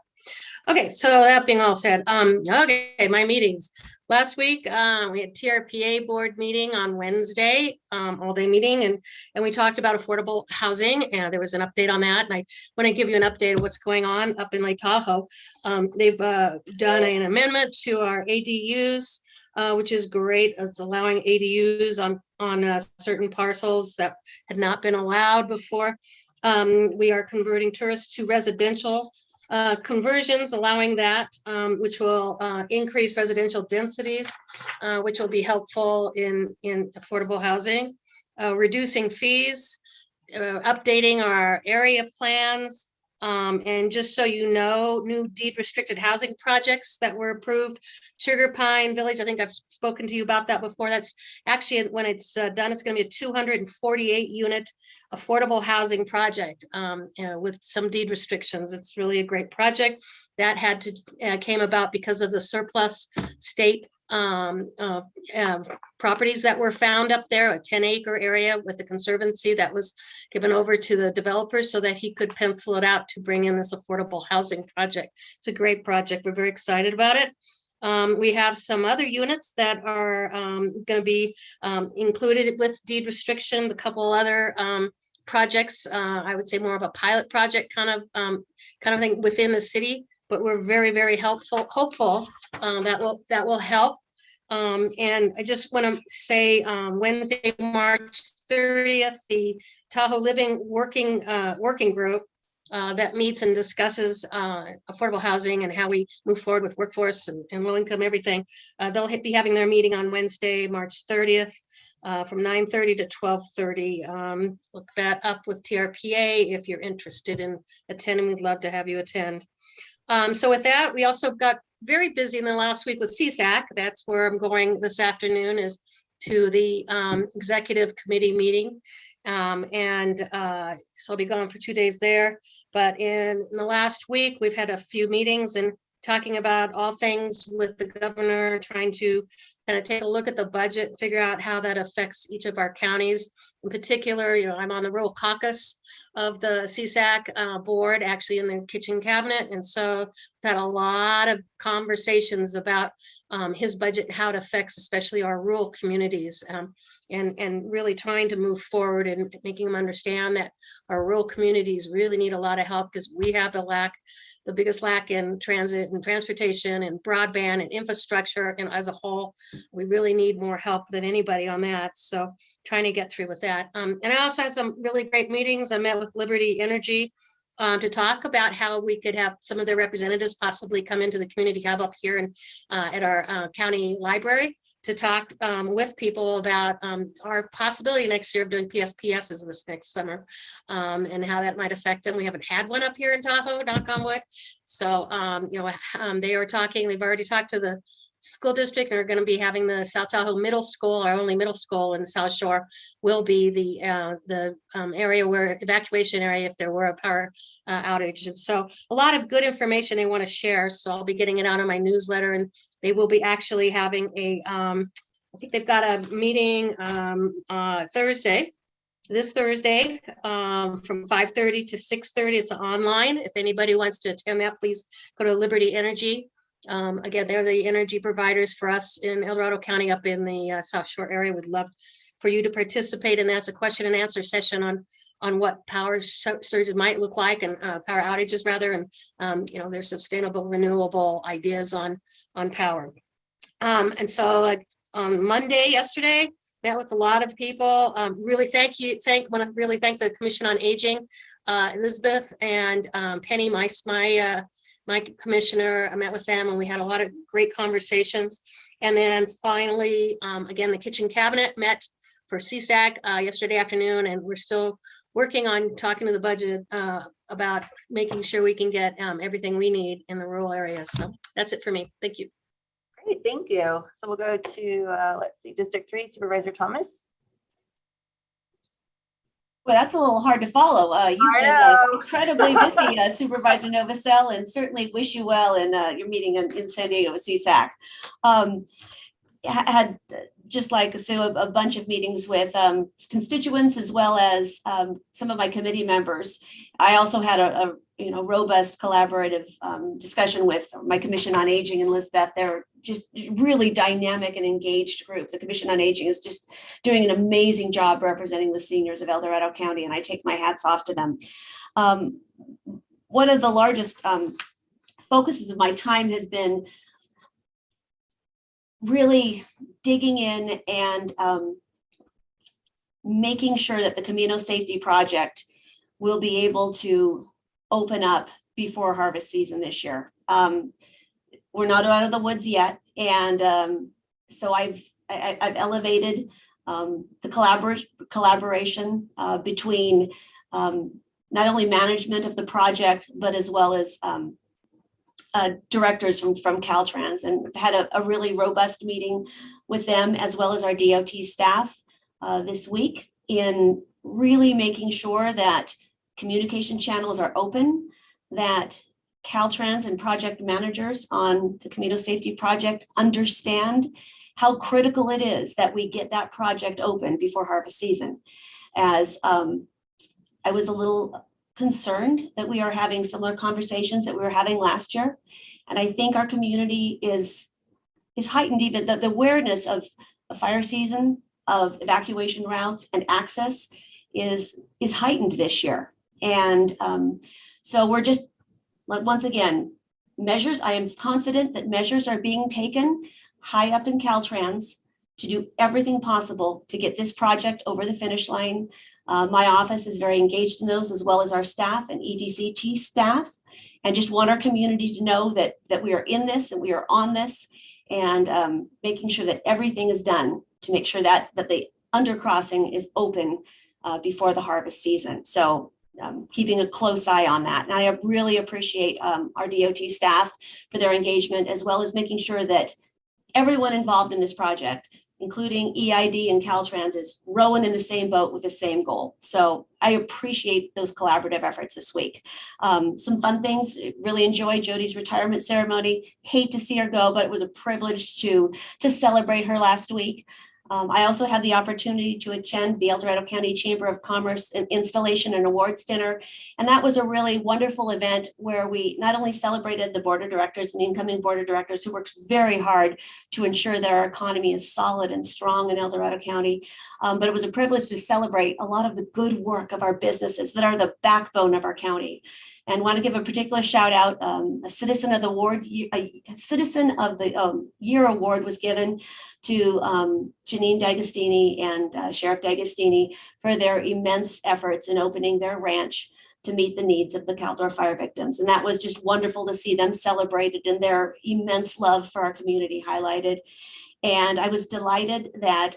Okay, so that being all said, okay, my meetings. Last week, we had TRPA board meeting on Wednesday, all-day meeting, and we talked about affordable housing, and there was an update on that. And I want to give you an update of what's going on up in Lake Tahoe. They've done an amendment to our ADUs, which is great. It's allowing ADUs on certain parcels that had not been allowed before. We are converting tourists to residential conversions, allowing that, which will increase residential densities, which will be helpful in affordable housing, reducing fees, updating our area plans, and just so you know, new deed restricted housing projects that were approved. Sugar Pine Village, I think I've spoken to you about that before. That's actually, when it's done, it's going to be a 248 unit affordable housing project with some deed restrictions. It's really a great project that came about because of the surplus state properties that were found up there, a 10-acre area with the conservancy that was given over to the developer so that he could pencil it out to bring in this affordable housing project. It's a great project. We're very excited about it. We have some other units that are going to be included with deed restrictions, a couple other projects, I would say more of a pilot project kind of thing within the city, but we're very, very hopeful that will help. And I just want to say Wednesday, March 30th, the Tahoe Living Working Group that meets and discusses affordable housing and how we move forward with workforce and low income, everything. They'll be having their meeting on Wednesday, March 30th from 9:30 to 12:30. Look that up with TRPA if you're interested in attending. We'd love to have you attend. So with that, we also got very busy in the last week with CSAC. That's where I'm going this afternoon, is to the executive committee meeting. So I'll be gone for 2 days there. But in the last week, we've had a few meetings and talking about all things with the governor, trying to kind of take a look at the budget, figure out how that affects each of our counties. In particular, I'm on the rural caucus of the CSAC board, actually in the kitchen cabinet. And so we've had a lot of conversations about his budget, how it affects especially our rural communities, and really trying to move forward and making them understand that our rural communities really need a lot of help because we have the biggest lack in transit and transportation and broadband and infrastructure. And as a whole, we really need more help than anybody on that. So trying to get through with that. And I also had some really great meetings. I met with Liberty Energy to talk about how we could have some of their representatives possibly come into the community hub up here and at our county library to talk with people about our possibility next year of doing PSPSs this next summer and how that might affect them. We haven't had one up here in Tahoe, knock on wood. So, they are talking, they've already talked to the School District are going to be having the South Tahoe Middle School, our only middle school in the South Shore, will be the area where evacuation area if there were a power outage. And so a lot of good information they want to share. So I'll be getting it out on my newsletter, and they will be actually having a, I think they've got a meeting this Thursday from 5:30 to 6:30. It's online. If anybody wants to attend that, please go to Liberty Energy. Again, they're the energy providers for us in El Dorado County up in the South Shore area. Would love for you to participate in that. It's a question and answer session on what power surges might look like and power outages rather, and you know, their sustainable renewable ideas on power. And so on Monday, yesterday, met with a lot of people. Really want to really thank the Commission on Aging, Elizabeth and Penny, my commissioner. I met with them and we had a lot of great conversations. And then finally, again, the kitchen cabinet met for CSAC yesterday afternoon, and we're still working on talking to the budget about making sure we can get everything we need in the rural areas. So that's it for me. Thank you. Great, thank you. So we'll go to, let's see, District 3, Supervisor Thomas. Well, that's a little hard to follow. You've been incredibly busy, Supervisor Novosel, and certainly wish you well in your meeting in San Diego with CSAC. Had just like Sue, a bunch of meetings with constituents as well as some of my committee members. I also had a robust collaborative discussion with my Commission on Aging and Elizabeth. They're just really dynamic and engaged group. The Commission on Aging is just doing an amazing job representing the seniors of El Dorado County, and I take my hats off to them. One of the largest focuses of my time has been really digging in and making sure that the Camino Safety Project will be able to open up before harvest season this year. We're not out of the woods yet, and so I've elevated the collaboration between not only management of the project, but as well as directors from Caltrans, and had a really robust meeting with them as well as our DOT staff this week in really making sure that communication channels are open, that Caltrans and project managers on the Camino Safety Project understand how critical it is that we get that project open before harvest season. As I was a little concerned that we are having similar conversations that we were having last year. And I think our community is heightened, even the awareness of a fire season, of evacuation routes and access is heightened this year. And so we're just, once again, measures, I am confident that measures are being taken high up in Caltrans to do everything possible to get this project over the finish line. My office is very engaged in those, as well as our staff and EDCT staff, and just want our community to know that we are in this and we are on this, and making sure that everything is done to make sure that the undercrossing is open before the harvest season. So keeping a close eye on that. And I really appreciate our DOT staff for their engagement, as well as making sure that everyone involved in this project, including EID and Caltrans, is rowing in the same boat with the same goal. So I appreciate those collaborative efforts this week. Some fun things, really enjoyed Jody's retirement ceremony. Hate to see her go, but it was a privilege to celebrate her last week. I also had the opportunity to attend the El Dorado County Chamber of Commerce installation and awards dinner. And that was a really wonderful event where we not only celebrated the board of directors and incoming board of directors who worked very hard to ensure that our economy is solid and strong in El Dorado County, but it was a privilege to celebrate a lot of the good work of our businesses that are the backbone of our county. And want to give a particular shout out. A Citizen of the Year award was given to Janine D'Agostini and Sheriff D'Agostini for their immense efforts in opening their ranch to meet the needs of the Caldor fire victims. And that was just wonderful to see them celebrated and their immense love for our community highlighted. And I was delighted that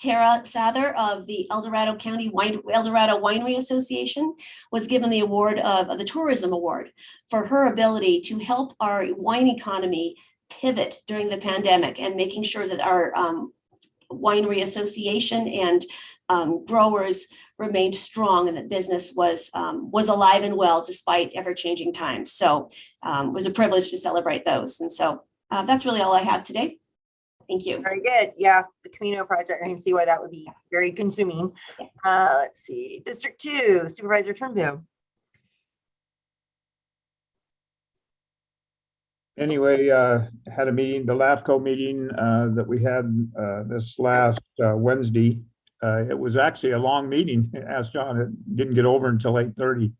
Tara Sather of the El Dorado Winery Association was given the award of the Tourism Award for her ability to help our wine economy pivot during the pandemic and making sure that our winery association and growers remained strong and that business was alive and well despite ever-changing times. So it was a privilege to celebrate those. And so that's really all I have today. Thank you. Very good. Yeah, the Camino project, I can see why that would be very consuming. Let's see, District 2, Supervisor Turnbow. Anyway, had a meeting, the LAFCO meeting that we had this last Wednesday. It was actually a long meeting. Ask John, it didn't get over until 8:30.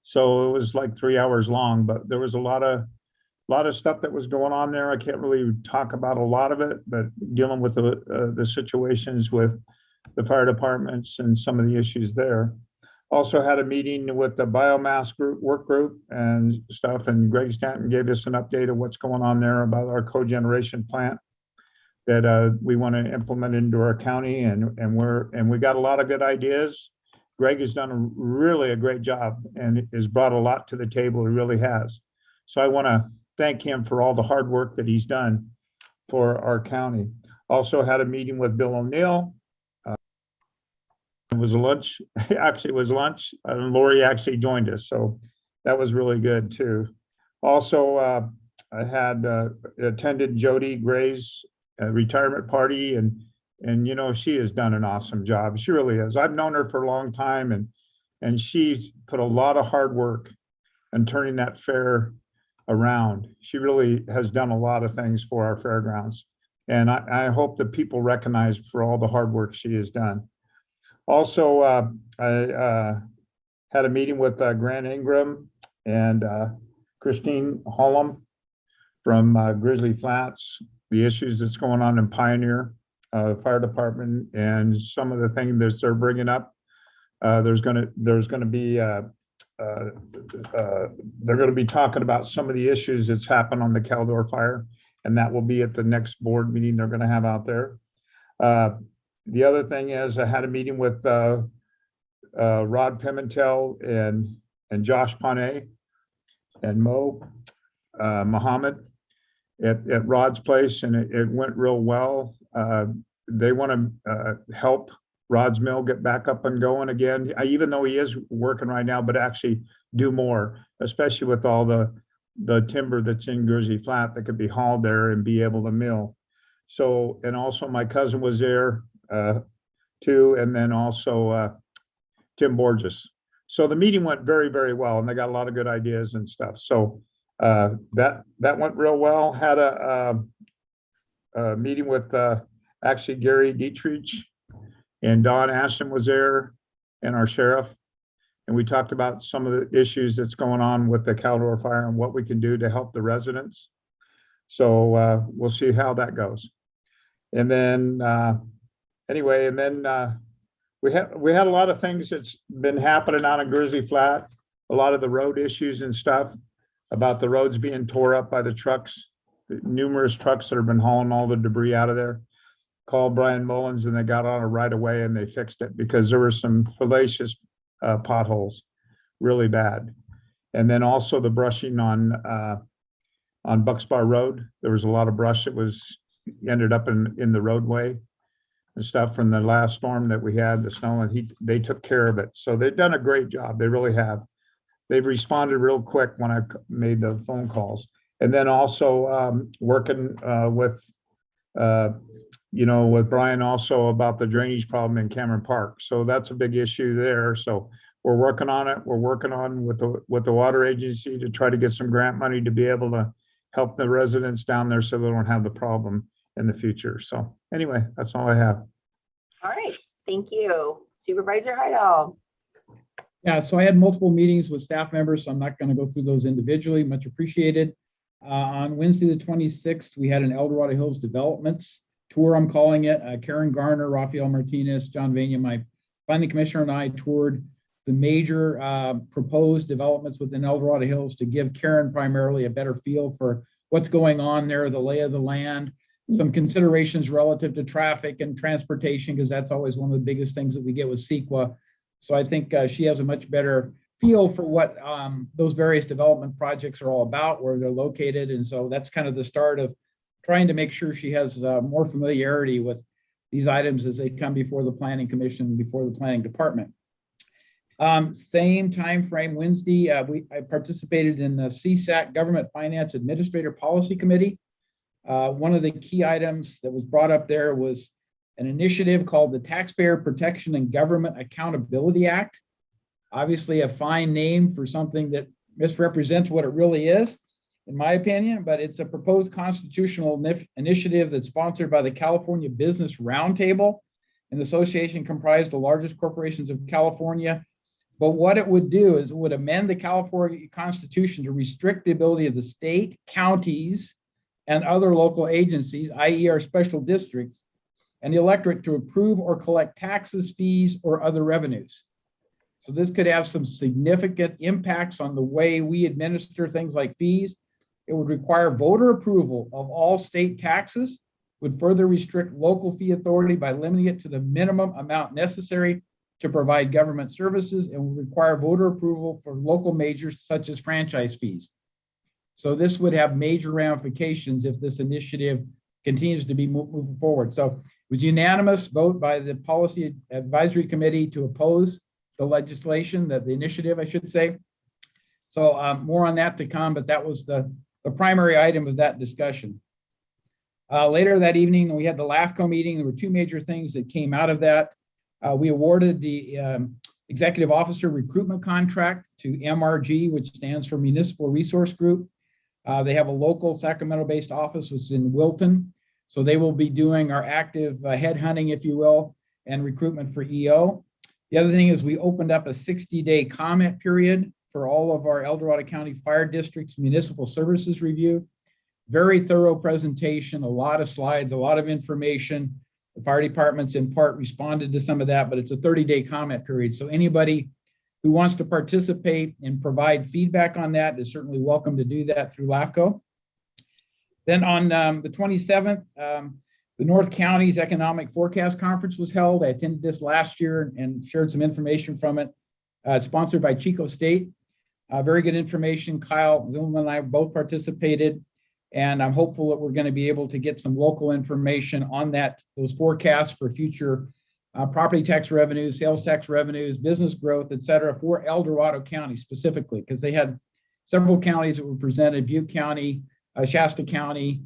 So it was like 3 hours long, but there was a lot of stuff that was going on there. I can't really talk about a lot of it, but dealing with the situations with the fire departments and some of the issues there. Also had a meeting with the biomass group, work group and stuff, and Greg Stanton gave us an update of what's going on there about our cogeneration plant that we want to implement into our county, and we got a lot of good ideas. Greg has done really a great job and has brought a lot to the table. He really has. So I want to thank him for all the hard work that he's done for our county. Also had a meeting with Bill O'Neill. It was a lunch, actually it was lunch, and Lori actually joined us. So that was really good too. Also, I had attended Jody Gray's retirement party, and you know, she has done an awesome job. She really is. I've known her for a long time, and she's put a lot of hard work in turning that fair around. She really has done a lot of things for our fairgrounds. And I hope that people recognize for all the hard work she has done. Also, I had a meeting with Grant Ingram and Christine Hollum from Grizzly Flats, the issues that's going on in Pioneer Fire Department, and some of the things that they're bringing up. There's going to be they're going to be talking about some of the issues that's happened on the Caldor fire, and that will be at the next board meeting they're going to have out there. The other thing is I had a meeting with Rod Pimentel and Josh Panay and Mo Muhammad at Rod's place, and it went real well. They want to help Rod's mill get back up and going again, even though he is working right now, but actually do more, especially with all the timber that's in Grizzly Flat that could be hauled there and be able to mill. So, and also my cousin was there too, and then also Tim Borges. So the meeting went very, very well, and they got a lot of good ideas and stuff. So that went real well. Had a meeting with actually Gary Dietrich, and Don Ashton was there, and our sheriff, and we talked about some of the issues that's going on with the Caldor fire and what we can do to help the residents. So we'll see how that goes. And then anyway, and then we had a lot of things that's been happening out in Grizzly Flat, a lot of the road issues and stuff about the roads being tore up by the trucks, the numerous trucks that have been hauling all the debris out of there. Called Brian Mullins, and they got on it right away and they fixed it because there were some hellacious potholes, really bad. And then also the brushing on Bucksbar Road. There was a lot of brush that ended up in the roadway and stuff from the last storm that we had, the snow, and they took care of it. So they've done a great job. They really have. They've responded real quick when I made the phone calls. And then also working with with Brian also about the drainage problem in Cameron Park. So that's a big issue there. So we're working on it. We're working on with the water agency to try to get some grant money to be able to help the residents down there so they don't have the problem in the future. So anyway, that's all I have. All right, thank you. Supervisor Heidel. Yeah, so I had multiple meetings with staff members, so I'm not going to go through those individually. Much appreciated. On Wednesday, the 26th, we had an El Dorado Hills Developments tour, I'm calling it. Karen Garner, Rafael Martinez, John Vania, my planning commissioner, and I toured the major proposed developments within El Dorado Hills to give Karen primarily a better feel for what's going on there, the lay of the land, some considerations relative to traffic and transportation, because that's always one of the biggest things that we get with CEQA. So I think she has a much better feel for what those various development projects are all about, where they're located. And so that's kind of the start of trying to make sure she has more familiarity with these items as they come before the Planning Commission, before the Planning Department. Same time frame, Wednesday, I participated in the CSAC Government Finance Administrator Policy Committee. One of the key items that was brought up there was an initiative called the Taxpayer Protection and Government Accountability Act. Obviously a fine name for something that misrepresents what it really is, in my opinion, but it's a proposed constitutional initiative that's sponsored by the California Business Roundtable, an association comprised of the largest corporations of California. But what it would do is it would amend the California Constitution to restrict the ability of the state, counties, and other local agencies, i.e. our special districts, and the electorate to approve or collect taxes, fees, or other revenues. So this could have some significant impacts on the way we administer things like fees. It would require voter approval of all state taxes, would further restrict local fee authority by limiting it to the minimum amount necessary to provide government services, and would require voter approval for local measures such as franchise fees. So this would have major ramifications if this initiative continues to be moving forward. So it was unanimous vote by the Policy Advisory Committee to oppose the legislation, the initiative, I should say. So more on that to come, but that was the primary item of that discussion. Later that evening, we had the LAFCO meeting. There were two major things that came out of that. We awarded the executive officer recruitment contract to MRG, which stands for Municipal Resource Group. They have a local Sacramento-based office, which is in Wilton. So they will be doing our active headhunting, if you will, and recruitment for EO. The other thing is we opened up a 60-day comment period for all of our El Dorado County Fire District's municipal services review. Very thorough presentation, a lot of slides, a lot of information. The fire departments in part responded to some of that, but it's a 30-day comment period. So anybody who wants to participate and provide feedback on that is certainly welcome to do that through LAFCO. Then on the 27th, the North County's Economic Forecast Conference was held. I attended this last year and shared some information from it. Sponsored by Chico State. Very good information. Kyle Zimmerman and I both participated, and I'm hopeful that we're going to be able to get some local information on those forecasts for future property tax revenues, sales tax revenues, business growth, et cetera, for El Dorado County specifically, because they had several counties that were presented, Butte County, Shasta County,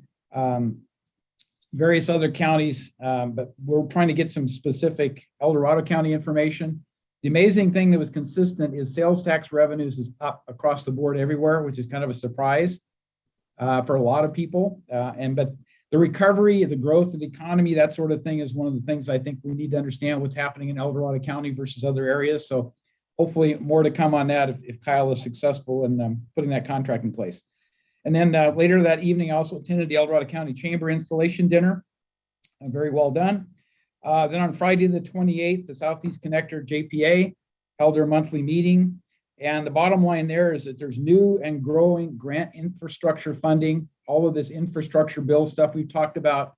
various other counties, but we're trying to get some specific El Dorado County information. The amazing thing that was consistent is sales tax revenues is up across the board everywhere, which is kind of a surprise for a lot of people. But the recovery, the growth of the economy, that sort of thing is one of the things I think we need to understand what's happening in El Dorado County versus other areas. So hopefully more to come on that if Kyle is successful in putting that contract in place. And then later that evening, I also attended the El Dorado County Chamber installation dinner. Very well done. Then on Friday the 28th, the Southeast Connector JPA held their monthly meeting. And the bottom line there is that there's new and growing grant infrastructure funding. All of this infrastructure bill stuff we've talked about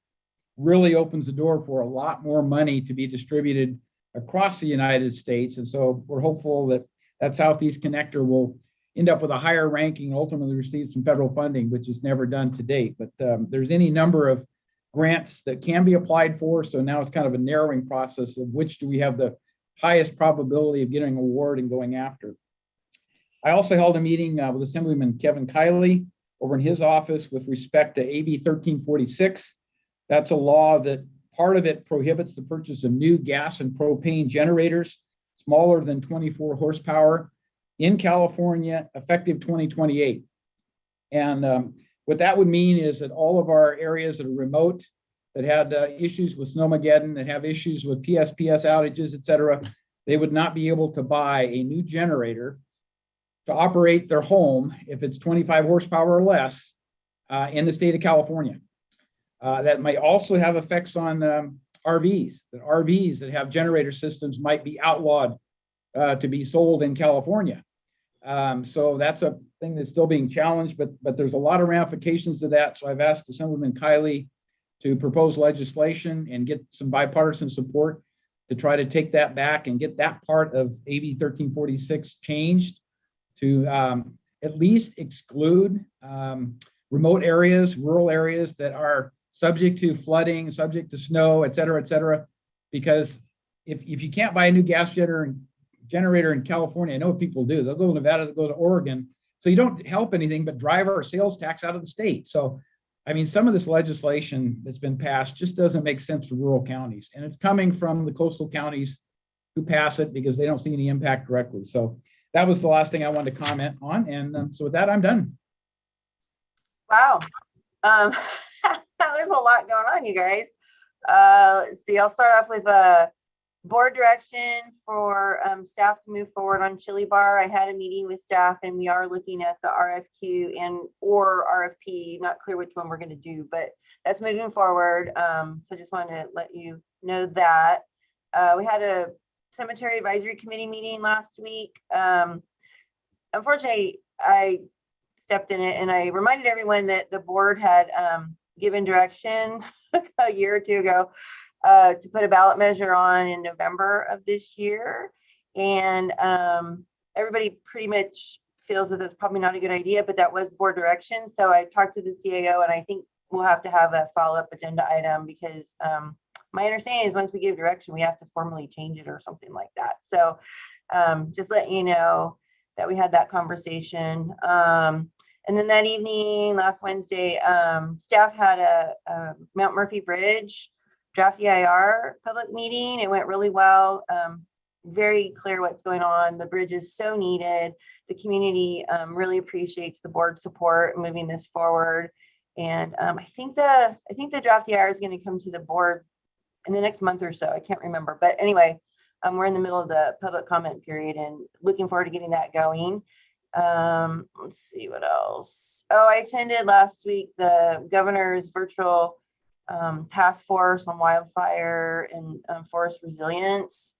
really opens the door for a lot more money to be distributed across the United States. And so we're hopeful that that Southeast Connector will end up with a higher ranking and ultimately receive some federal funding, which is never done to date. But there's any number of grants that can be applied for. So now it's kind of a narrowing process of which do we have the highest probability of getting an award and going after. I also held a meeting with Assemblyman Kevin Kiley over in his office with respect to AB 1346. That's a law that part of it prohibits the purchase of new gas and propane generators smaller than 24 horsepower in California, effective 2028. And what that would mean is that all of our areas that are remote, that had issues with Snowmageddon, that have issues with PSPS outages, et cetera, they would not be able to buy a new generator to operate their home if it's 25 horsepower or less in the state of California. That might also have effects on RVs. That RVs that have generator systems might be outlawed to be sold in California. So that's a thing that's still being challenged, but there's a lot of ramifications to that. So I've asked Assemblyman Kiley to propose legislation and get some bipartisan support to try to take that back and get that part of AB 1346 changed to at least exclude remote areas, rural areas that are subject to flooding, subject to snow, et cetera, because if you can't buy a new gas generator in California, I know what people do. They'll go to Nevada, they'll go to Oregon. So you don't help anything but drive our sales tax out of the state. So, I mean, some of this legislation that's been passed just doesn't make sense for rural counties. And it's coming from the coastal counties who pass it because they don't see any impact directly. So that was the last thing I wanted to comment on. And so with that, I'm done. Wow. There's a lot going on, you guys. Let's see, I'll start off with a board direction for staff to move forward on Chili Bar. I had a meeting with staff and we are looking at the RFQ or RFP, not clear which one we're going to do, but that's moving forward. So just wanted to let you know that. We had a cemetery advisory committee meeting last week. Unfortunately, I stepped in it and I reminded everyone that the board had given direction a year or two ago to put a ballot measure on in November of this year. And everybody pretty much feels that that's probably not a good idea, but that was board direction. So I talked to the CAO and I think we'll have to have a follow-up agenda item because my understanding is once we give direction, we have to formally change it or something like that. So just let you know that we had that conversation. And then that evening, last Wednesday, staff had a Mount Murphy Bridge draft EIR public meeting. It went really well. Very clear what's going on. The bridge is so needed. The community really appreciates the board support moving this forward. And I think the draft EIR is going to come to the board in the next month or so. I can't remember, but anyway, we're in the middle of the public comment period and looking forward to getting that going. Let's see what else. Oh, I attended last week the governor's virtual task force on wildfire and forest resilience.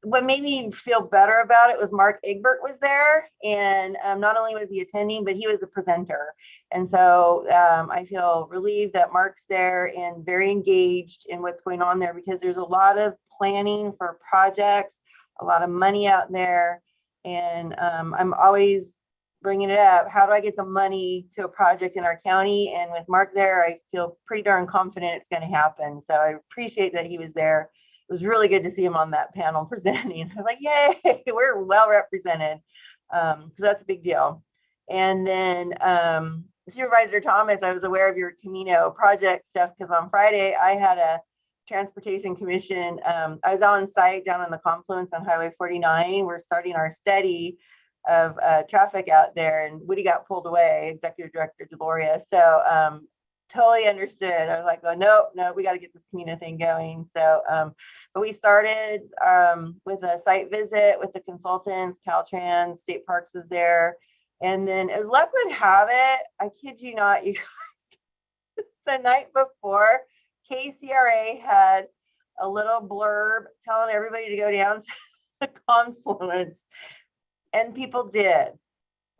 What made me feel better about it was Mark Egbert was there, and not only was he attending, but he was a presenter. And so I feel relieved that Mark's there and very engaged in what's going on there because there's a lot of planning for projects, a lot of money out there. And I'm always bringing it up. How do I get the money to a project in our county? And with Mark there, I feel pretty darn confident it's going to happen. So I appreciate that he was there. It was really good to see him on that panel presenting. I was like, yay, we're well represented. Because that's a big deal. And then Supervisor Thomas, I was aware of your Camino project stuff because on Friday I had a Transportation Commission. I was on site down on the confluence on Highway 49. We're starting our study of traffic out there, and Woody got pulled away, Executive Director Deloria. So totally understood. I was like, oh, no, we got to get this Camino thing going. So, but we started with a site visit with the consultants, Caltrans, State Parks was there. And then as luck would have it, I kid you not, you guys, the night before, KCRA had a little blurb telling everybody to go down to the confluence, and people did,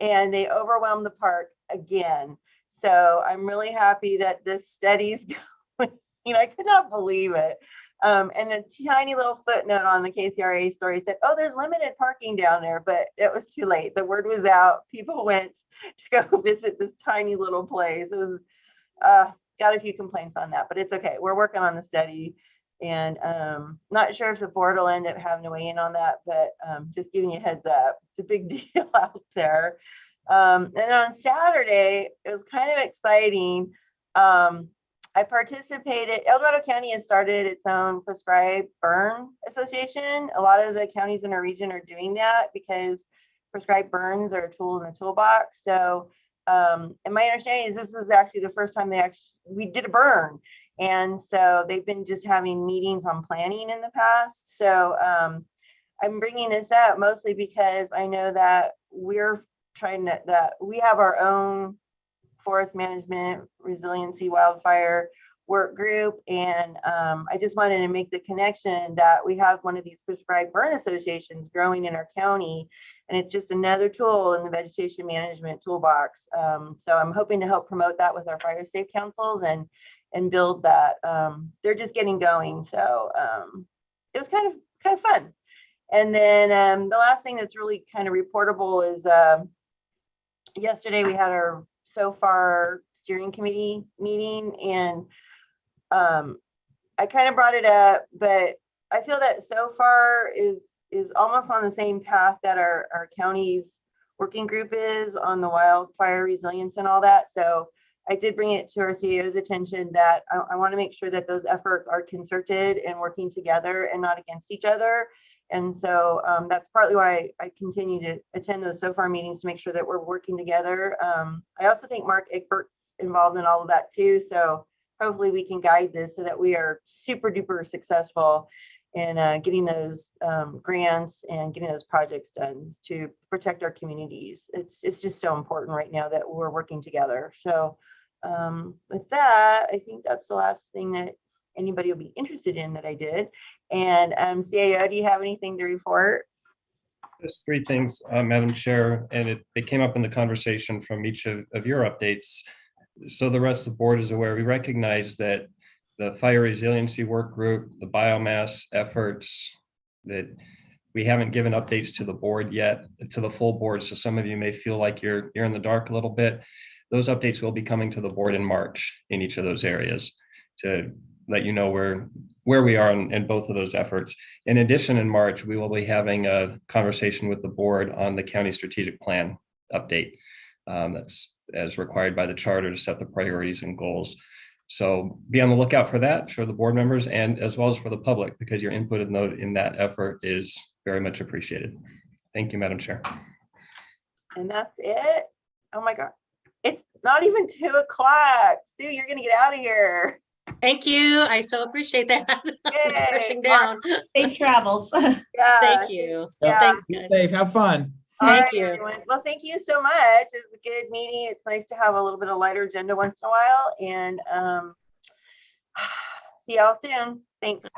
and they overwhelmed the park again. So I'm really happy that this study's going. I could not believe it. And a tiny little footnote on the KCRA story said, oh, there's limited parking down there, but it was too late. The word was out. People went to go visit this tiny little place. It was got a few complaints on that, but it's okay. We're working on the study, and not sure if the board will end up having to weigh in on that, but just giving you a heads up. It's a big deal out there. And then on Saturday, it was kind of exciting. I participated. El Dorado County has started its own prescribed burn association. A lot of the counties in our region are doing that because prescribed burns are a tool in the toolbox. So, and my understanding is this was actually the first time we did a burn. And so they've been just having meetings on planning in the past. So I'm bringing this up mostly because I know that we're that we have our own forest management, resiliency, wildfire work group. And I just wanted to make the connection that we have one of these prescribed burn associations growing in our county. And it's just another tool in the vegetation management toolbox. So I'm hoping to help promote that with our fire safe councils and build that. They're just getting going. So it was kind of fun. And then the last thing that's really kind of reportable is yesterday we had our so far steering committee meeting, and I kind of brought it up, but I feel that so far is almost on the same path that our county's working group is on the wildfire resilience and all that. So I did bring it to our CEO's attention that I want to make sure that those efforts are concerted and working together and not against each other. And so that's partly why I continue to attend those so far meetings to make sure that we're working together. I also think Mark Egbert's involved in all of that too. So hopefully we can guide this so that we are super duper successful in getting those grants and getting those projects done to protect our communities. It's just so important right now that we're working together. So with that, I think that's the last thing that anybody will be interested in that I did. And CAO, do you have anything to report? There's three things, Madam Chair, and they came up in the conversation from each of your updates. So the rest of the board is aware. We recognize that the fire resiliency work group, the biomass efforts, that we haven't given updates to the board yet, to the full board. So some of you may feel like you're in the dark a little bit. Those updates will be coming to the board in March in each of those areas to let you know where we are in both of those efforts. In addition, in March, we will be having a conversation with the board on the county strategic plan update. That's as required by the charter to set the priorities and goals. So be on the lookout for that for the board members and as well as for the public, because your input and note in that effort is very much appreciated. Thank you, Madam Chair. And that's it. Oh my God. It's not even 2 o'clock. Sue, you're going to get out of here. Thank you. I so appreciate that. Rushing down. Safe travels. Yeah. Thank you. Yeah. Thanks, Be guys. safe. Have fun. All Thank right, you. everyone. Well, thank you so much. It was a good meeting. It's nice to have a little bit of lighter agenda once in a while. And see y'all soon. Thanks.